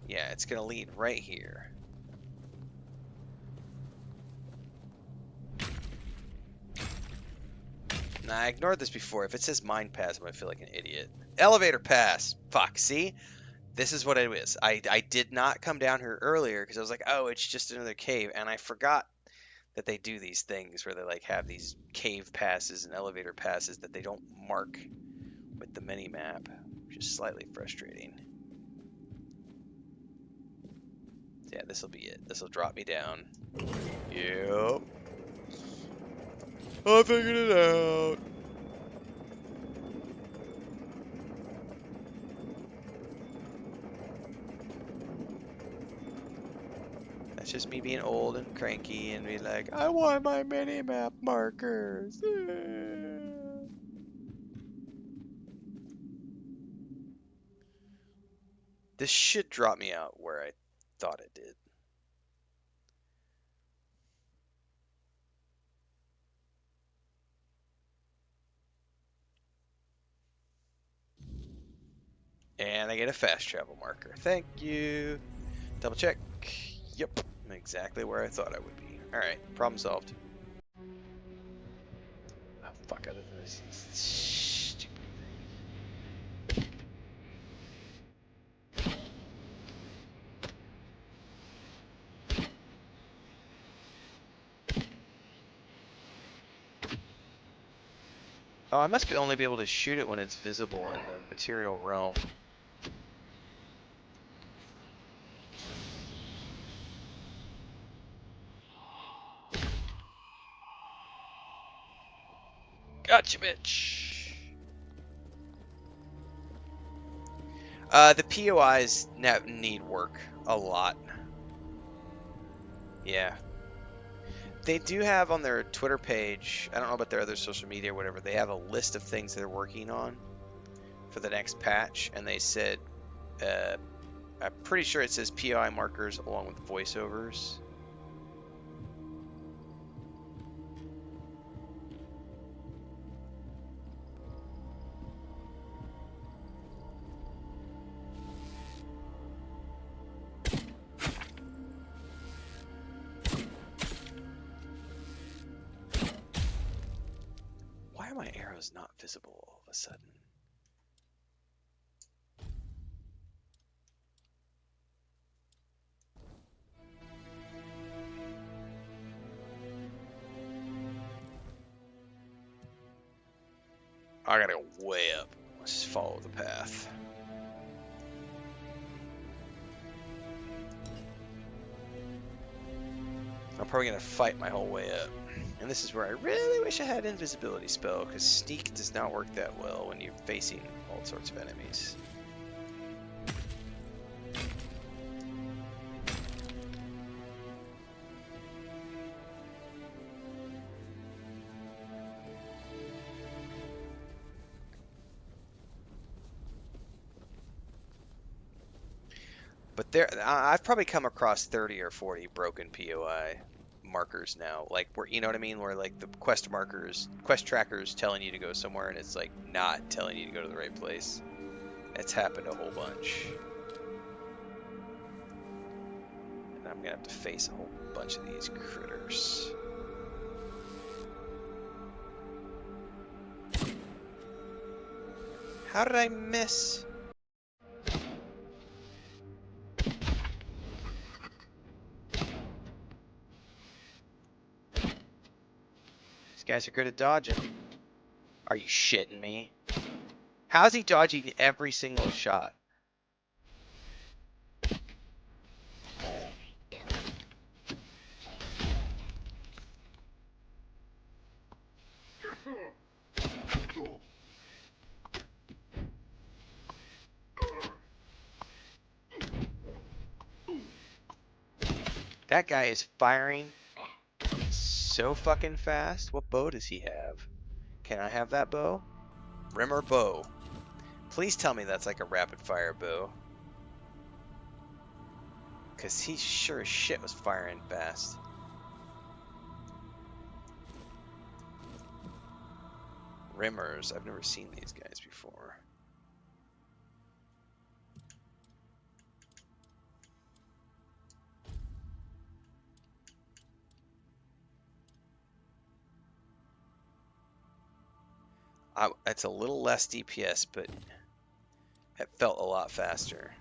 Yeah, it's gonna lead right here. Nah, I ignored this before. If it says mine pass, I'm gonna feel like an idiot. Elevator pass! Fuck, see? This is what it is. I did not come down here earlier because I was like, oh, it's just another cave, and I forgot that they do these things where they like have these cave passes and elevator passes that they don't mark with the mini map, which is slightly frustrating. Yeah, this will be it. This will drop me down. Yep. I figured it out. That's just me being old and cranky and be like, I want my mini-map markers. This should drop me out where I thought it did. And I get a fast travel marker. Thank you. Double check. Yep. I'm exactly where I thought I would be. Alright, problem solved. Oh, fuck out of this. Stupid. Oh, I must only be able to shoot it when it's visible in the material realm. Gotcha, bitch. The POIs need work a lot. Yeah. They do have on their Twitter page, I don't know about their other social media or whatever, they have a list of things they're working on for the next patch, and they said, I'm pretty sure it says POI markers along with voiceovers. Why are my arrows not visible all of a sudden? I gotta go way up. Let's just follow the path. I'm probably gonna fight my whole way up. And this is where I really wish I had invisibility spell, because sneak does not work that well when you're facing all sorts of enemies. But there, I've probably come across 30 or 40 broken POI markers now, like where, you know what I mean, where like the quest markers, quest trackers telling you to go somewhere and it's like not telling you to go to the right place. It's happened a whole bunch. And I'm gonna have to face a whole bunch of these critters. How did I miss? These guys are good at dodging. Are you shitting me? How's he dodging every single shot? That guy is firing so fucking fast. What bow does he have? Can I have that bow? Rimmer bow. Please tell me that's like a rapid fire bow. Because he sure as shit was firing fast. Rimmers. I've never seen these guys before. It's a little less DPS, but it felt a lot faster.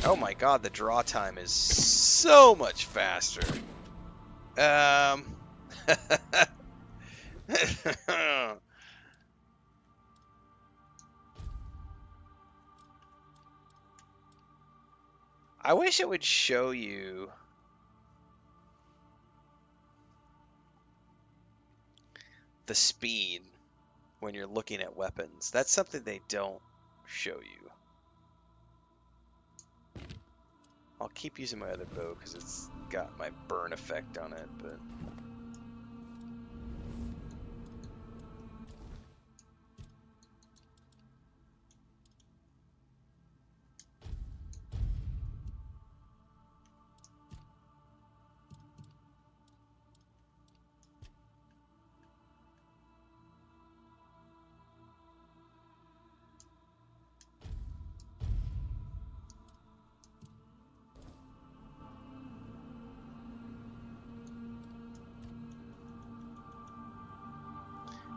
Oh my god, the draw time is so much faster. I wish it would show you the speed when you're looking at weapons. That's something they don't show you. I'll keep using my other bow because it's got my burn effect on it, but...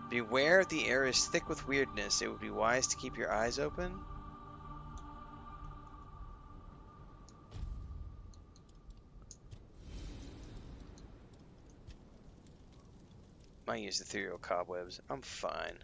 Beware, the air is thick with weirdness. It would be wise to keep your eyes open. Might use ethereal cobwebs. I'm fine.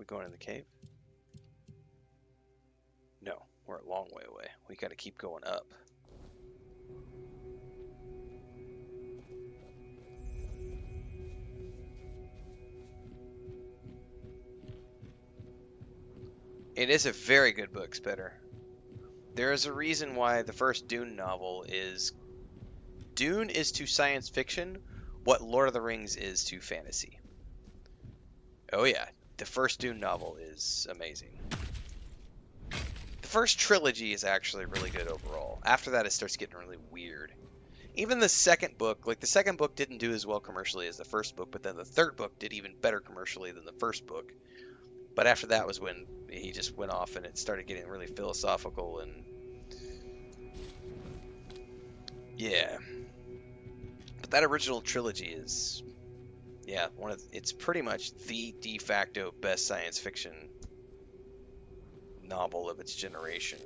We going in the cave? No, we're a long way away. We gotta keep going up. It is a very good book, Spitter. There is a reason why the first Dune novel is... Dune is to science fiction what Lord of the Rings is to fantasy. Oh yeah, the first Dune novel is amazing. The first trilogy is actually really good overall. After that, it starts getting really weird. Even the second book, like the second book didn't do as well commercially as the first book, but then the third book did even better commercially than the first book. But after that was when he just went off and it started getting really philosophical and... yeah. But that original trilogy is... yeah, it's pretty much the de facto best science fiction novel of its generation.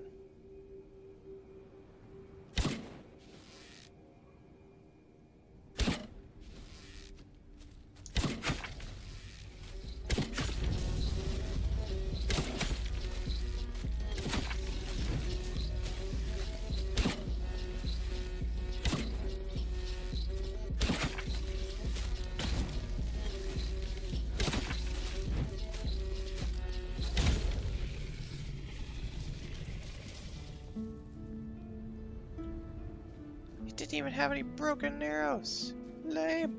didn't even have any broken arrows. Lame.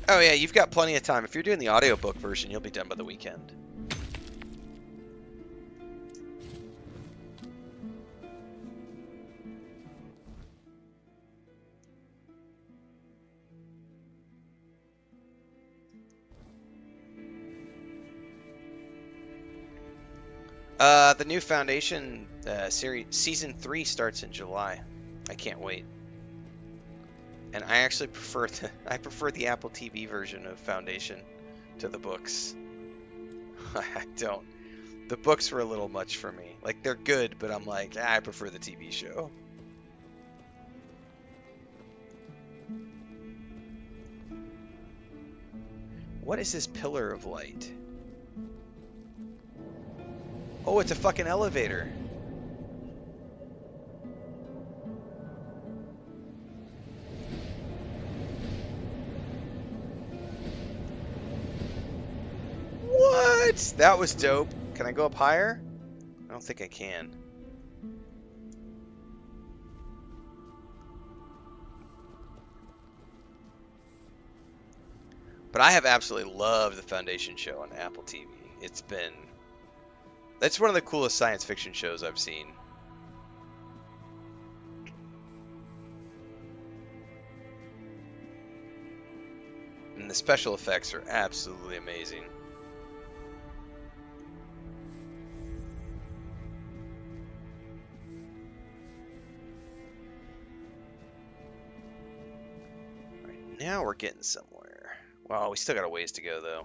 Oh yeah, you've got plenty of time. If you're doing the audiobook version, you'll be done by the weekend. The new Foundation series season 3 starts in July. I can't wait. And I actually prefer the Apple TV version of Foundation to the books. I don't. The books were a little much for me. Like, they're good, but I'm like, I prefer the TV show. What is this pillar of light? Oh, it's a fucking elevator. What? That was dope. Can I go up higher? I don't think I can. But I have absolutely loved the Foundation show on Apple TV. It's one of the coolest science fiction shows I've seen. And the special effects are absolutely amazing. Alright, now we're getting somewhere. Wow, we still got a ways to go though.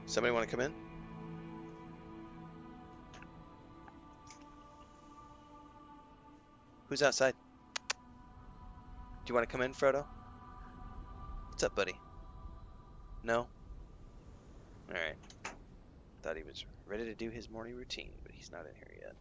Somebody want to come in? Who's outside? Do you want to come in, Frodo? What's up, buddy? No? Alright. Thought he was ready to do his morning routine, but he's not in here yet.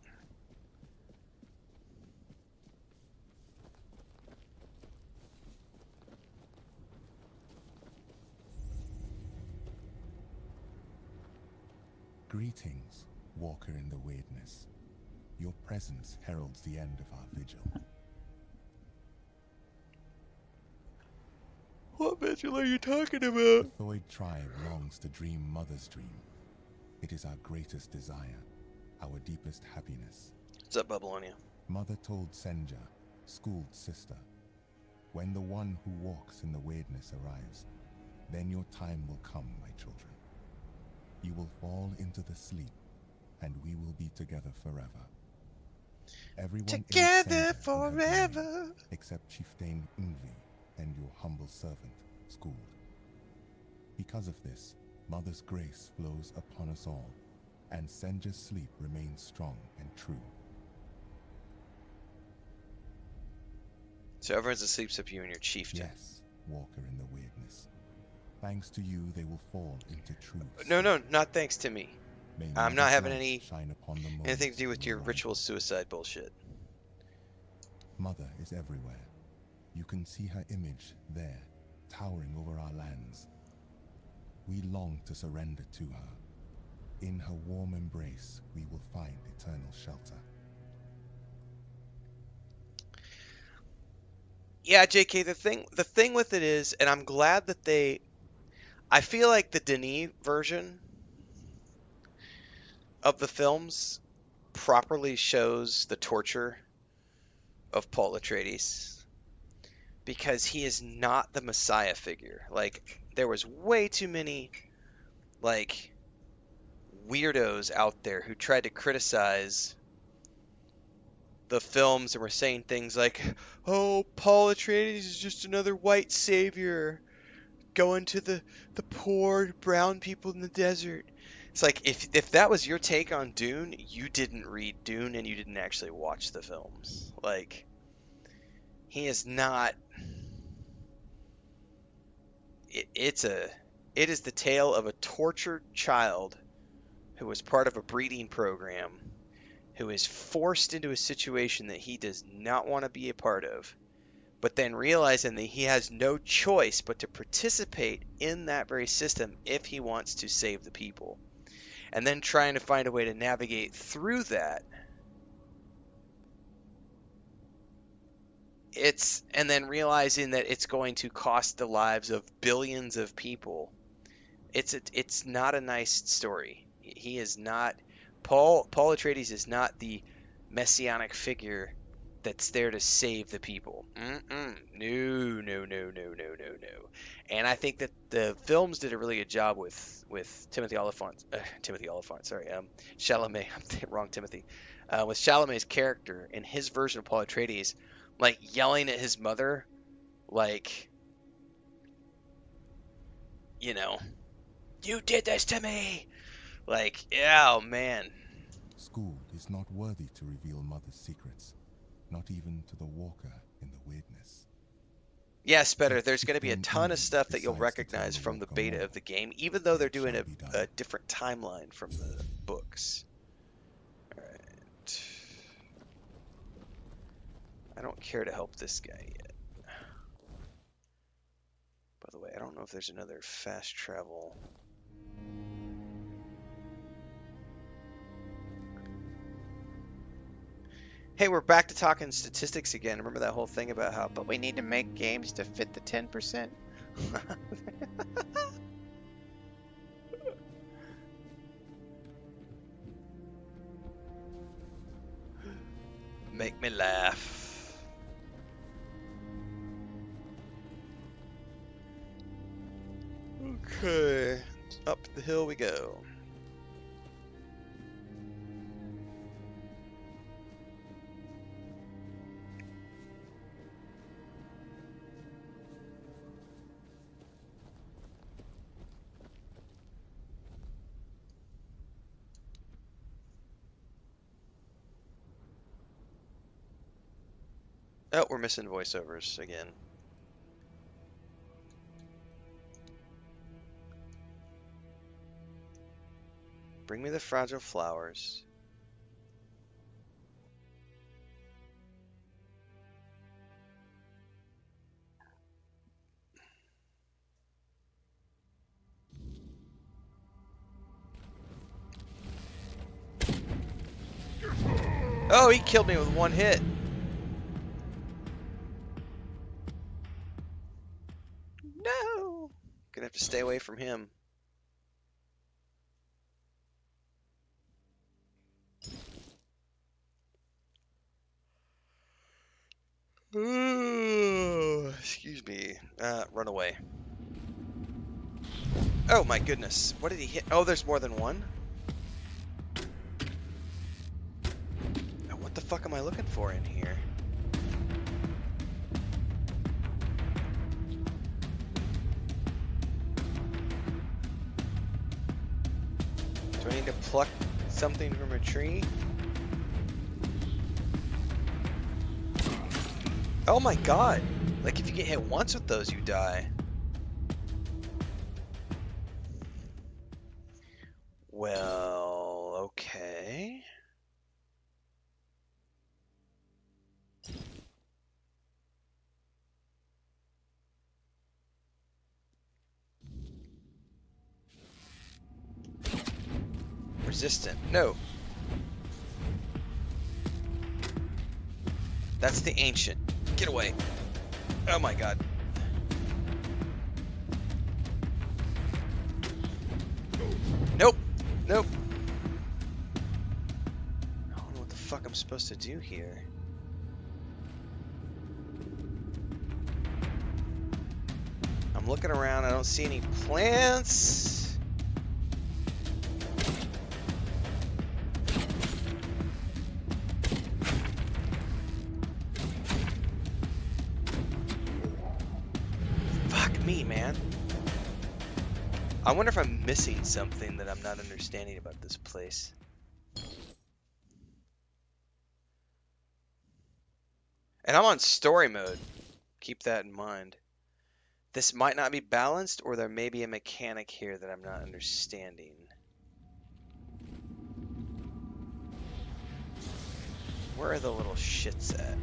Greetings, walker in the weirdness. Your presence heralds the end of our vigil. What vigil are you talking about? The Thoid tribe longs to dream Mother's dream. It is our greatest desire, our deepest happiness. What's up, Babylonia? Mother told Senja, schooled sister, when the one who walks in the weirdness arrives, then your time will come, my children. You will fall into the sleep, and we will be together forever. Everyone together forever, dream, except Chieftain Ingvi and your humble servant, Schooled. Because of this, Mother's grace flows upon us all, and Senja's sleep remains strong and true. So everyone's asleep except you and your chieftain. Yes, walker in the weirdness. Thanks to you, they will fall into truth. No, not thanks to me. I'm not having anything to do with your ritual suicide bullshit. Mother is everywhere. You can see her image there, towering over our lands. We long to surrender to her. In her warm embrace, we will find eternal shelter. Yeah, JK, the thing with it is, and I'm glad that I feel like the Denis version of the films properly shows the torture of Paul Atreides, because he is not the Messiah figure. Like, there was way too many, like, weirdos out there who tried to criticize the films and were saying things like, oh, Paul Atreides is just another white savior going to the poor brown people in the desert. It's like, if that was your take on Dune, you didn't read Dune and you didn't actually watch the films. Like, he is not... It is the tale of a tortured child who was part of a breeding program, who is forced into a situation that he does not want to be a part of, but then realizing that he has no choice but to participate in that very system if he wants to save the people. And then trying to find a way to navigate through that and then realizing that it's going to cost the lives of billions of people. It's not a nice story. He is not Paul Atreides is not the messianic figure that's there to save the people. No, no, no, no, no, no, no. And I think that the films did a really good job with Timothy Oliphant, sorry, Chalamet, wrong Timothy, with Chalamet's character and his version of Paul Atreides, like yelling at his mother, like, you know, you did this to me. Like, yeah, oh man. School is not worthy to reveal mother's secrets, not even to the walker in the weirdness. Yes, better. There's going to be a ton of stuff that you'll recognize from the beta of the game, even though they're doing a different timeline from the books. Alright. I don't care to help this guy yet. By the way, I don't know if there's another fast travel. Hey, we're back to talking statistics again. Remember that whole thing about how, but we need to make games to fit the 10%? Make me laugh. Okay, up the hill we go. Oh, we're missing voiceovers again. Bring me the fragile flowers. Oh, he killed me with one hit. No! Gonna have to stay away from him. Ooh, excuse me. Run away. Oh my goodness. What did he hit? Oh, there's more than one? What the fuck am I looking for in here? Do I need to pluck something from a tree? Oh my god! Like if you get hit once with those, you die. Well, okay. Resistant. No. That's the ancient. Get away. Oh my god. Nope. Nope. I don't know what the fuck I'm supposed to do here. I'm looking around. I don't see any plants. Me, man. I wonder if I'm missing something that I'm not understanding about this place. And I'm on story mode. Keep that in mind. This might not be balanced, or there may be a mechanic here that I'm not understanding. Where are the little shits at?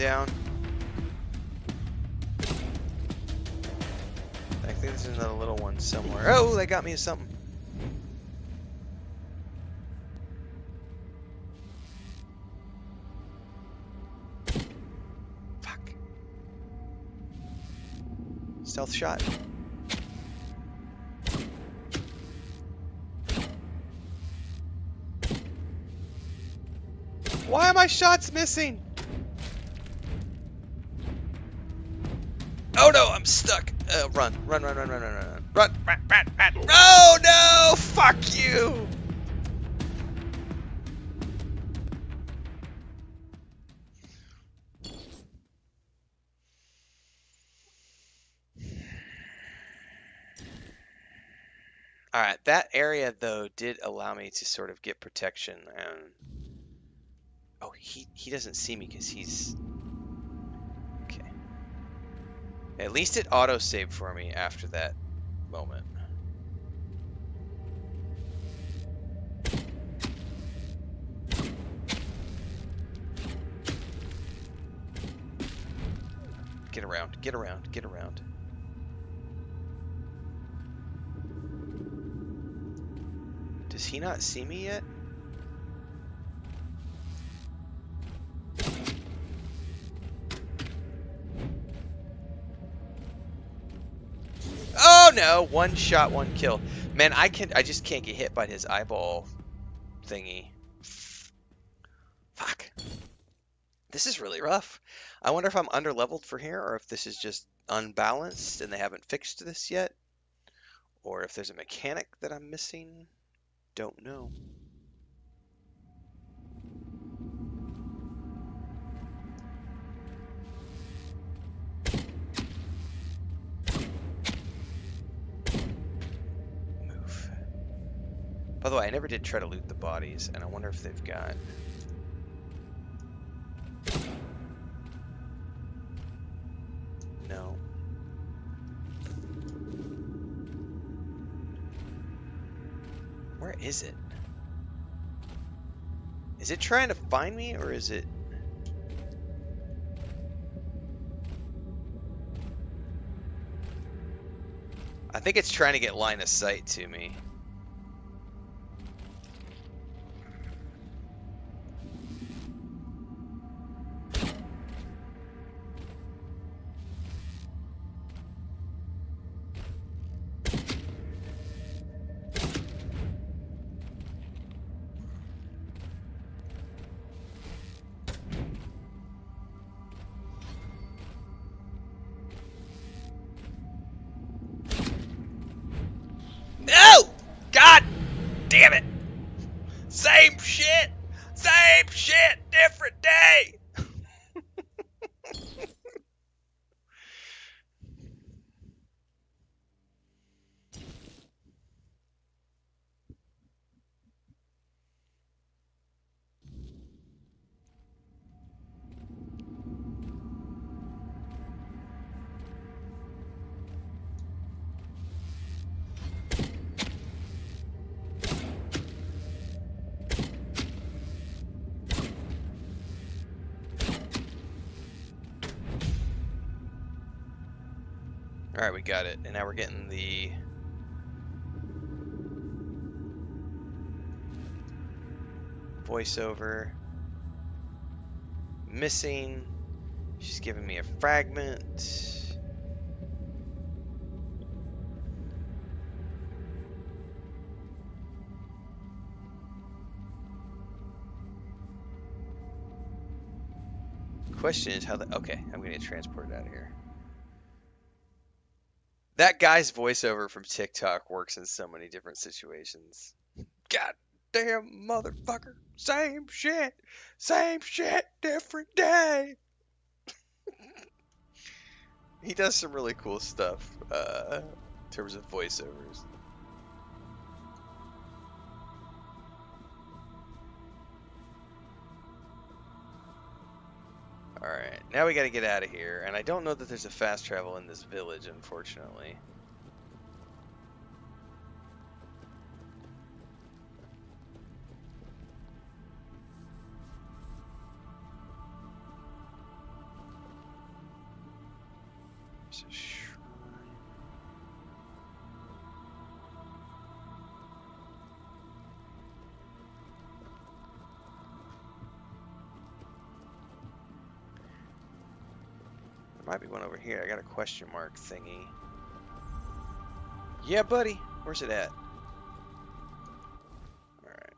down. I think there's another little one somewhere. Oh, they got me something. Fuck. Stealth shot. Why are my shots missing? Oh no, I'm stuck. Run. Run. Oh no! Fuck you! Alright, that area though did allow me to sort of get protection and oh, he doesn't see me because he's okay. At least it auto-saved for me after that moment. Get around, get around, get around. Does he not see me yet? Oh no! One shot, one kill. Man, I just can't get hit by his eyeball thingy. Fuck. This is really rough. I wonder if I'm underleveled for here, or if this is just unbalanced and they haven't fixed this yet, or if there's a mechanic that I'm missing. Don't know. Move. By the way, I never did try to loot the bodies, and I wonder if they've got... No. Where is it? Is it trying to find me, or is it... I think it's trying to get line of sight to me. No! God damn it! Same shit! Same shit! Different day! Alright, we got it. And now we're getting the... voiceover. Missing. She's giving me a fragment. Question is how the... Okay, I'm gonna get transported out of here. That guy's voiceover from TikTok works in so many different situations. God damn motherfucker. Same shit, different day. He does some really cool stuff in terms of voiceovers. Alright, now we gotta get out of here, and I don't know that there's a fast travel in this village, unfortunately. There's a shrine. There might be one over here. I got a question mark thingy. Yeah, buddy. Where's it at? Alright.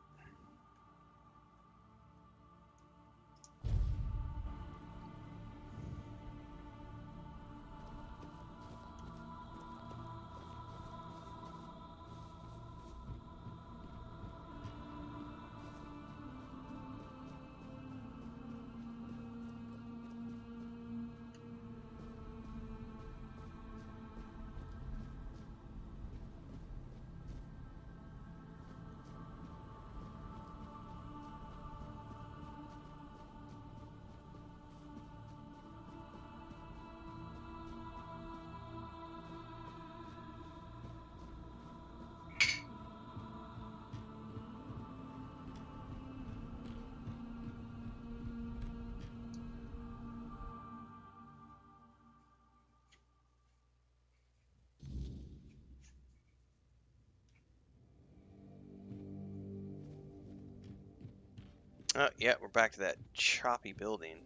Oh, yeah, we're back to that choppy building.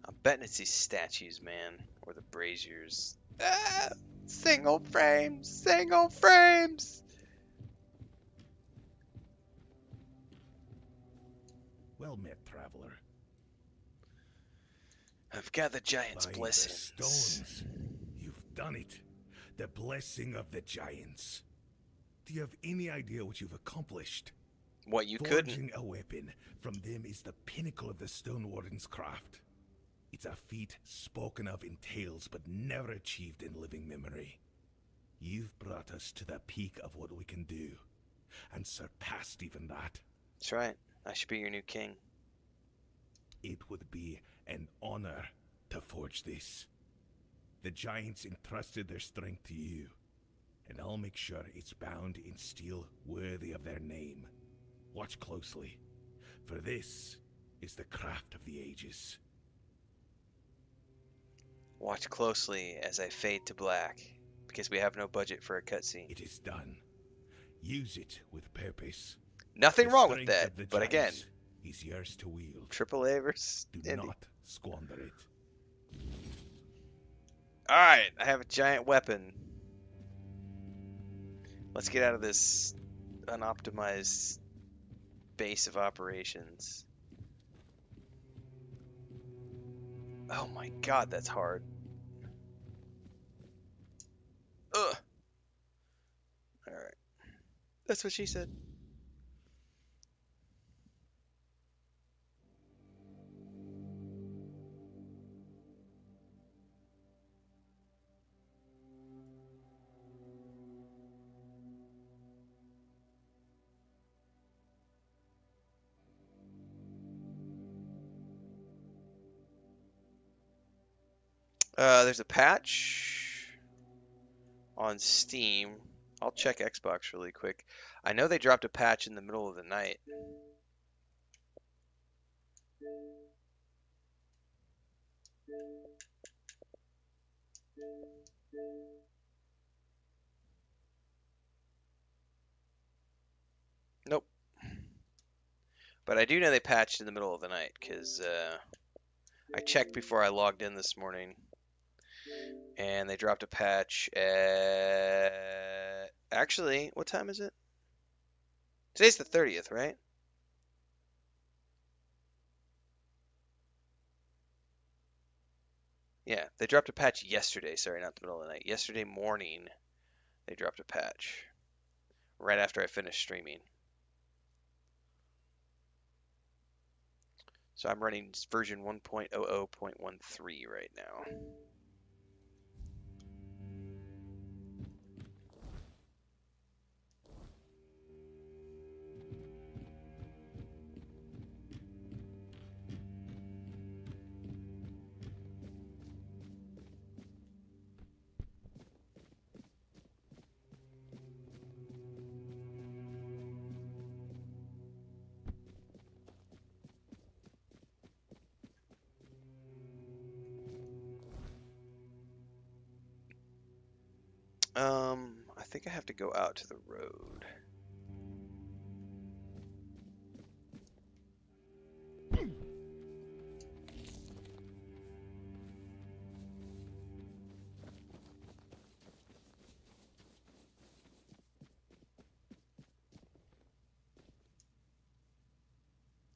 I'm betting it's these statues, man. Or the braziers. Ah! Single frames! Single frames! Well met, traveler. I've got the giant's By the blessings. stones. You've done it. The blessing of the giants. Do you have any idea what you've accomplished? What, you Forging couldn't? a weapon from them is the pinnacle of the Stone Warden's craft. It's a feat spoken of in tales but never achieved in living memory. You've brought us to the peak of what we can do, and surpassed even that. That's right. I should be your new king. It would be an honor to forge this. The giants entrusted their strength to you, and I'll make sure it's bound in steel worthy of their name. Watch closely, for this is the craft of the ages. Watch closely as I fade to black, because we have no budget for a cutscene. It is done. Use it with purpose. Nothing The wrong with strength that, of the but again, giants is yours to wield. AAA versus Do Indie. not squander it. Alright, I have a giant weapon. Let's get out of this unoptimized base of operations. Oh my god, that's hard. Ugh. Alright. That's what she said. There's a patch on Steam. I'll check Xbox really quick. I know they dropped a patch in the middle of the night. Nope. But I do know they patched in the middle of the night, because I checked before I logged in this morning. And they dropped a patch at... Actually, what time is it? Today's the 30th, right? Yeah, they dropped a patch yesterday. Sorry, not the middle of the night. Yesterday morning, they dropped a patch. Right after I finished streaming. So I'm running version 1.00.13 right now. I think I have to go out to the road.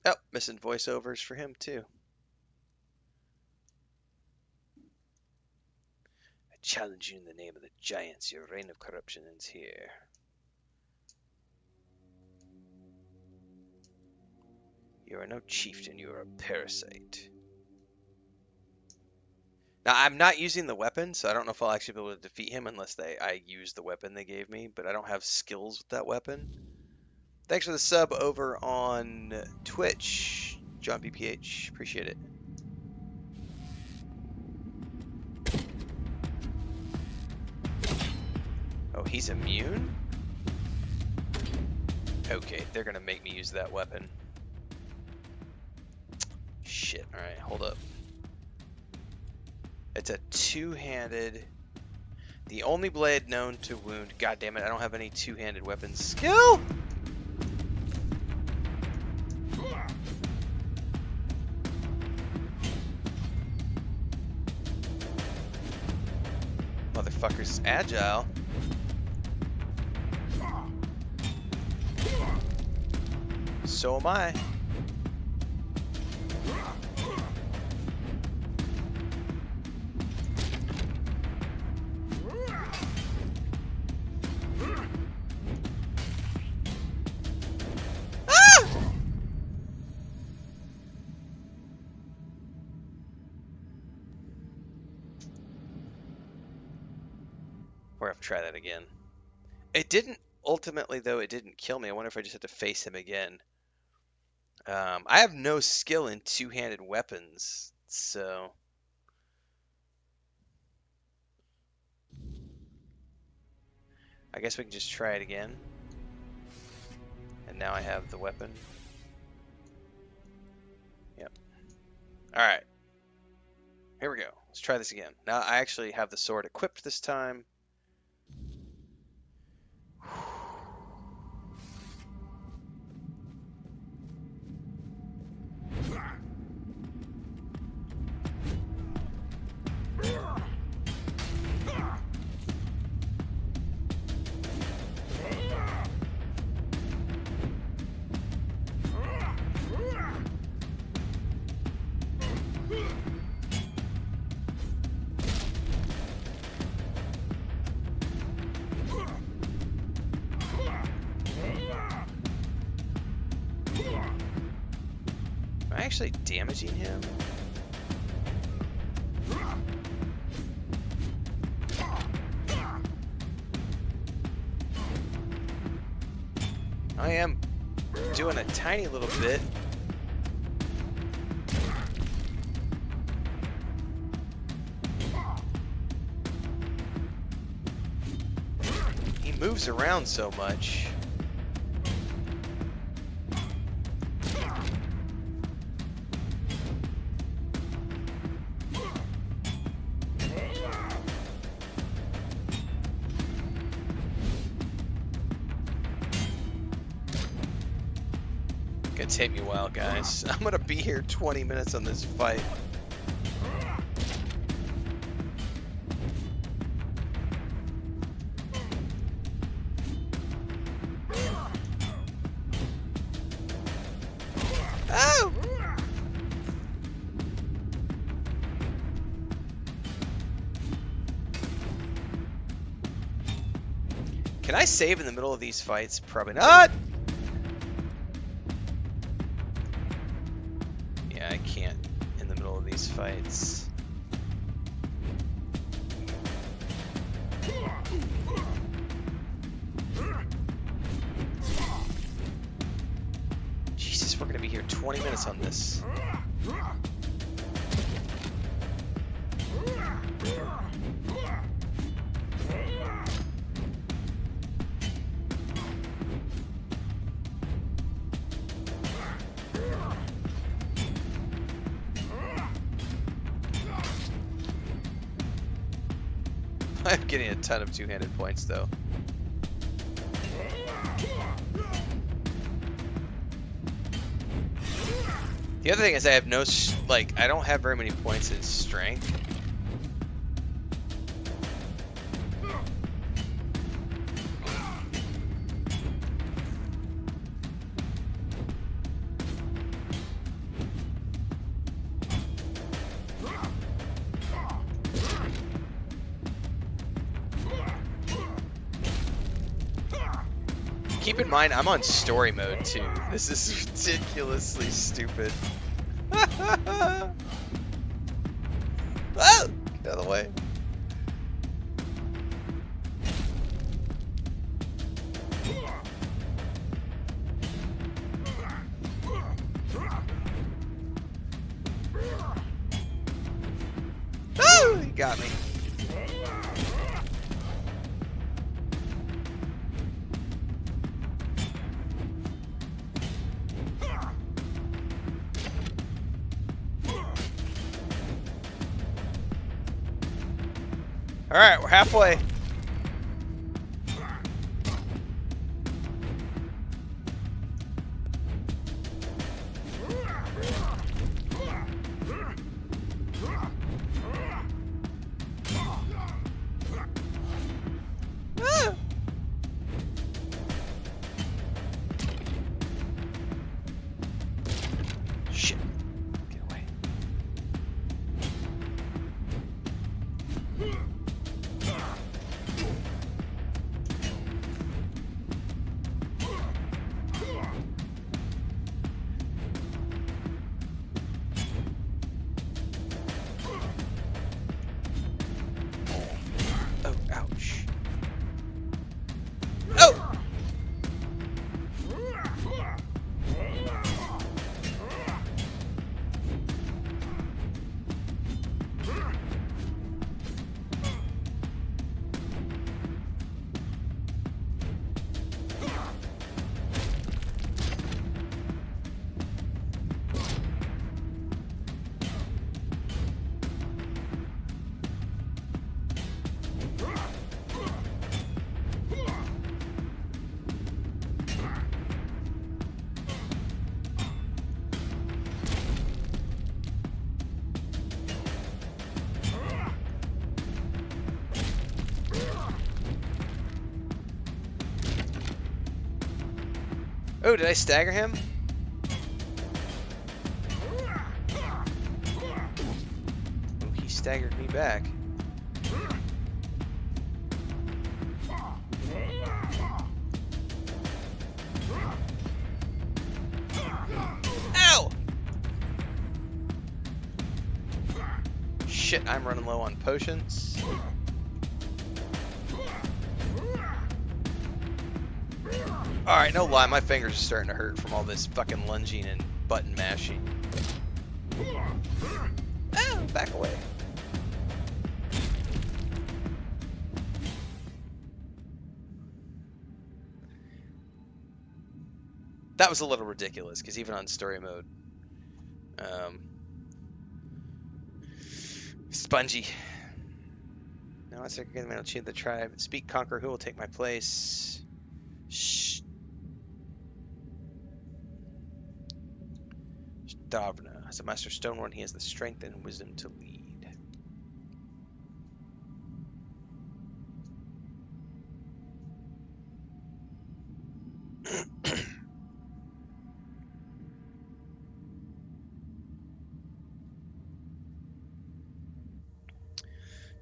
Oh, missing voiceovers for him too. I challenge you in the name of the giants. Your reign of corruption ends here. You are no chieftain. You are a parasite. Now, I'm not using the weapon, so I don't know if I'll actually be able to defeat him unless I use the weapon they gave me, but I don't have skills with that weapon. Thanks for the sub over on Twitch, John BPH. Appreciate it. Oh, he's immune? Okay, they're gonna make me use that weapon. Shit, alright, hold up. It's a two-handed... The only blade known to wound. God damn it, I don't have any two-handed weapons skill! Motherfucker's agile. So am I. We're gonna have to try that again. It didn't, ultimately though, it didn't kill me. I wonder if I just have to face him again. I have no skill in two-handed weapons, so... I guess we can just try it again. And now I have the weapon. Yep. Alright. Here we go. Let's try this again. Now I actually have the sword equipped this time. Am I actually damaging him? I am doing a tiny little bit. He moves around so much. Gonna take me a while, guys. I'm gonna be here 20 minutes on this fight. Oh! Can I save in the middle of these fights? Probably not! I can't in the middle of these fights. Jesus, we're gonna be here 20 minutes on this. I'm getting a ton of two-handed points, though. The other thing is I have no, I don't have very many points in strength. Keep in mind, I'm on story mode too. This is ridiculously stupid. Oh! Get out of the way. Oh! He got me. Alright, we're halfway. Ah! Shit. Get away. Oh, ouch. Oh! Oh, did I stagger him? Oh, he staggered me back. Ow! Shit, I'm running low on potions. Alright, no lie, my fingers are starting to hurt from all this fucking lunging and button mashing. Oh, back away. That was a little ridiculous, because even on story mode, spongy. Now let's get the man to the tribe. Speak, conquer, who will take my place? Shh. Davna. As a master stoneworn, he has the strength and wisdom to lead.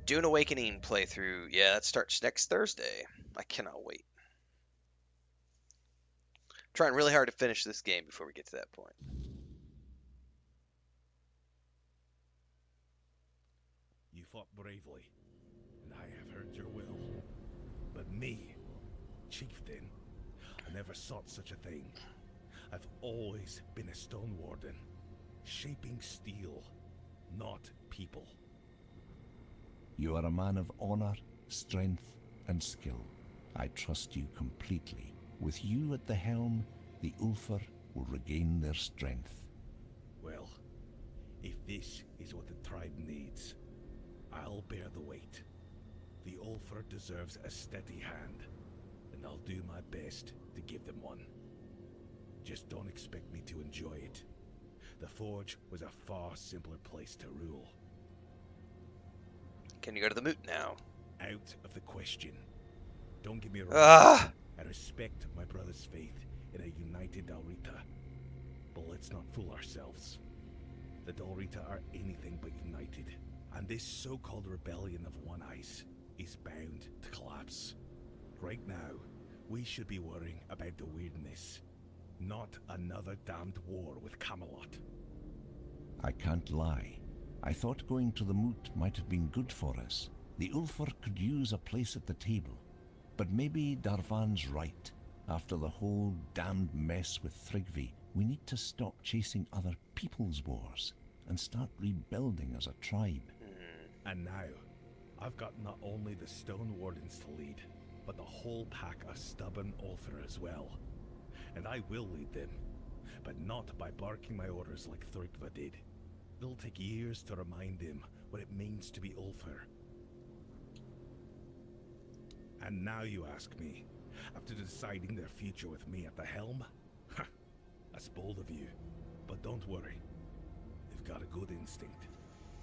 Dune Awakening playthrough. Yeah, that starts next Thursday. I cannot wait. I'm trying really hard to finish this game before we get to that point. You fought bravely, and I have heard your will. But me, chieftain, I never sought such a thing. I've always been a stone warden, shaping steel, not people. You are a man of honor, strength, and skill. I trust you completely. With you at the helm, the Ulfar will regain their strength. Well, if this is what the tribe needs, I'll bear the weight. The Ulfer deserves a steady hand, and I'll do my best to give them one. Just don't expect me to enjoy it. The Forge was a far simpler place to rule. Can you go to the moot now? Out of the question. Don't get me wrong. Ah! I respect my brother's faith in a united Dalrita. But let's not fool ourselves. The Dalrita are anything but united. And this so-called rebellion of One Ice is bound to collapse. Right now, we should be worrying about the weirdness. Not another damned war with Camelot. I can't lie. I thought going to the moot might have been good for us. The Ulfar could use a place at the table. But maybe Darvan's right. After the whole damned mess with Thrigvi, we need to stop chasing other people's wars and start rebuilding as a tribe. And now, I've got not only the Stone Wardens to lead, but the whole pack of stubborn Ulfar as well. And I will lead them, but not by barking my orders like Thrigva did. It'll take years to remind them what it means to be Ulfar. And now you ask me, after deciding their future with me at the helm? That's bold of you, but don't worry. They've got a good instinct.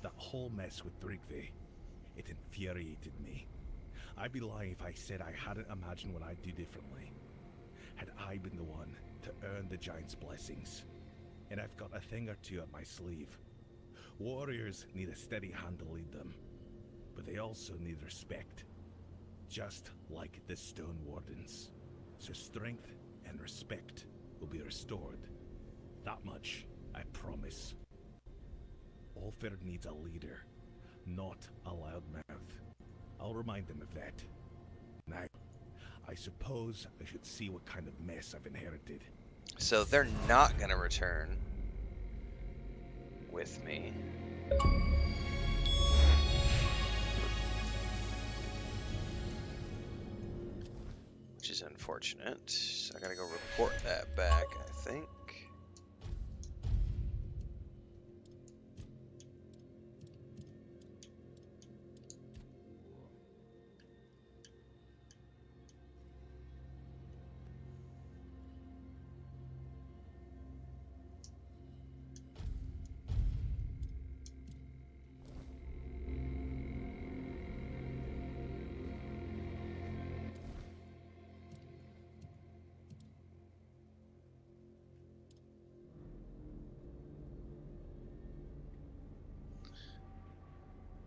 That whole mess with Thrigvi, it infuriated me. I'd be lying if I said I hadn't imagined what I'd do differently. Had I been the one to earn the Giant's blessings. And I've got a thing or two up my sleeve. Warriors need a steady hand to lead them, but they also need respect. Just like the Stone Wardens. So strength and respect will be restored. That much, I promise. Ulfar needs a leader, not a loudmouth. I'll remind them of that. Now, I suppose I should see what kind of mess I've inherited. So they're not gonna return with me. Which is unfortunate. So I gotta go report that back, I think.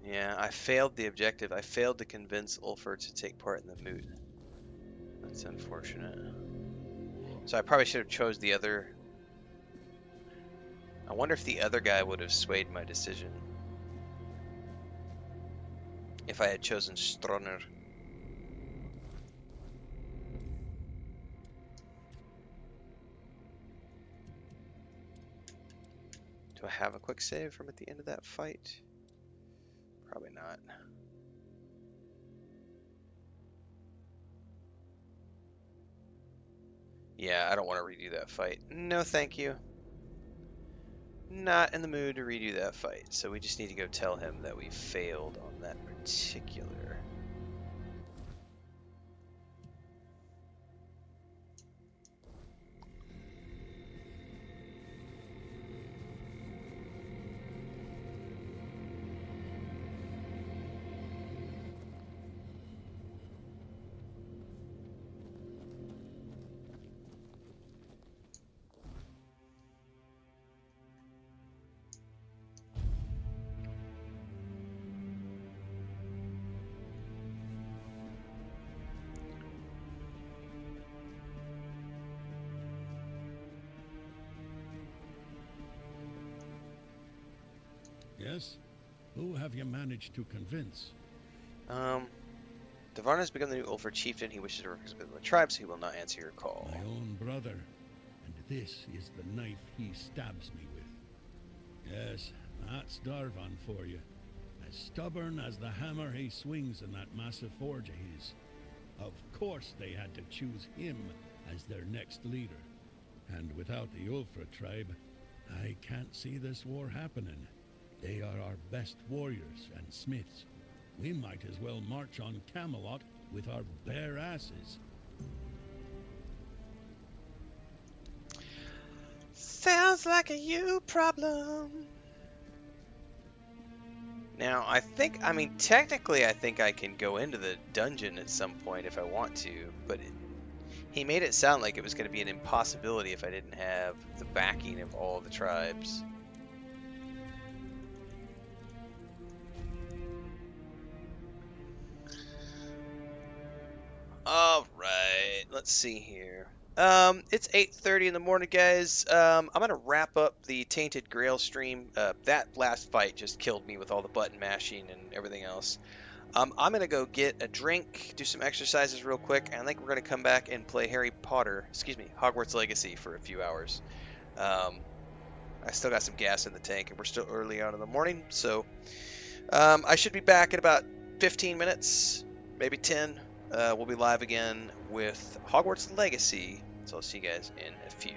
Yeah, I failed the objective. I failed to convince Ulfar to take part in the moot. That's unfortunate. So I probably should have chose the other. I wonder if the other guy would have swayed my decision. If I had chosen Stroner. Do I have a quick save from at the end of that fight? Probably not. Yeah, I don't want to redo that fight. No, thank you. Not in the mood to redo that fight. So we just need to go tell him that we failed on that particular. Yes? Who have you managed to convince? Devarn has become the new Ulfar chieftain. He wishes to work with the tribe, so he will not answer your call. My own brother. And this is the knife he stabs me with. Yes, that's Darvan for you. As stubborn as the hammer he swings in that massive forge of his. Of course they had to choose him as their next leader. And without the Ulfar tribe, I can't see this war happening. They are our best warriors and smiths. We might as well march on Camelot with our bare asses. Sounds like a you problem. Now, I mean, technically, I think I can go into the dungeon at some point if I want to, but he made it sound like it was going to be an impossibility if I didn't have the backing of all of the tribes. All right, let's see here. It's 8:30 in the morning, guys. I'm gonna wrap up the Tainted Grail stream. That last fight just killed me with all the button mashing and everything else. I'm gonna go get a drink, do some exercises real quick, and I think we're gonna come back and play Hogwarts Legacy for a few hours. I still got some gas in the tank, and we're still early on in the morning, so I should be back in about 15 minutes, maybe 10. We'll be live again with Hogwarts Legacy, so I'll see you guys in a few.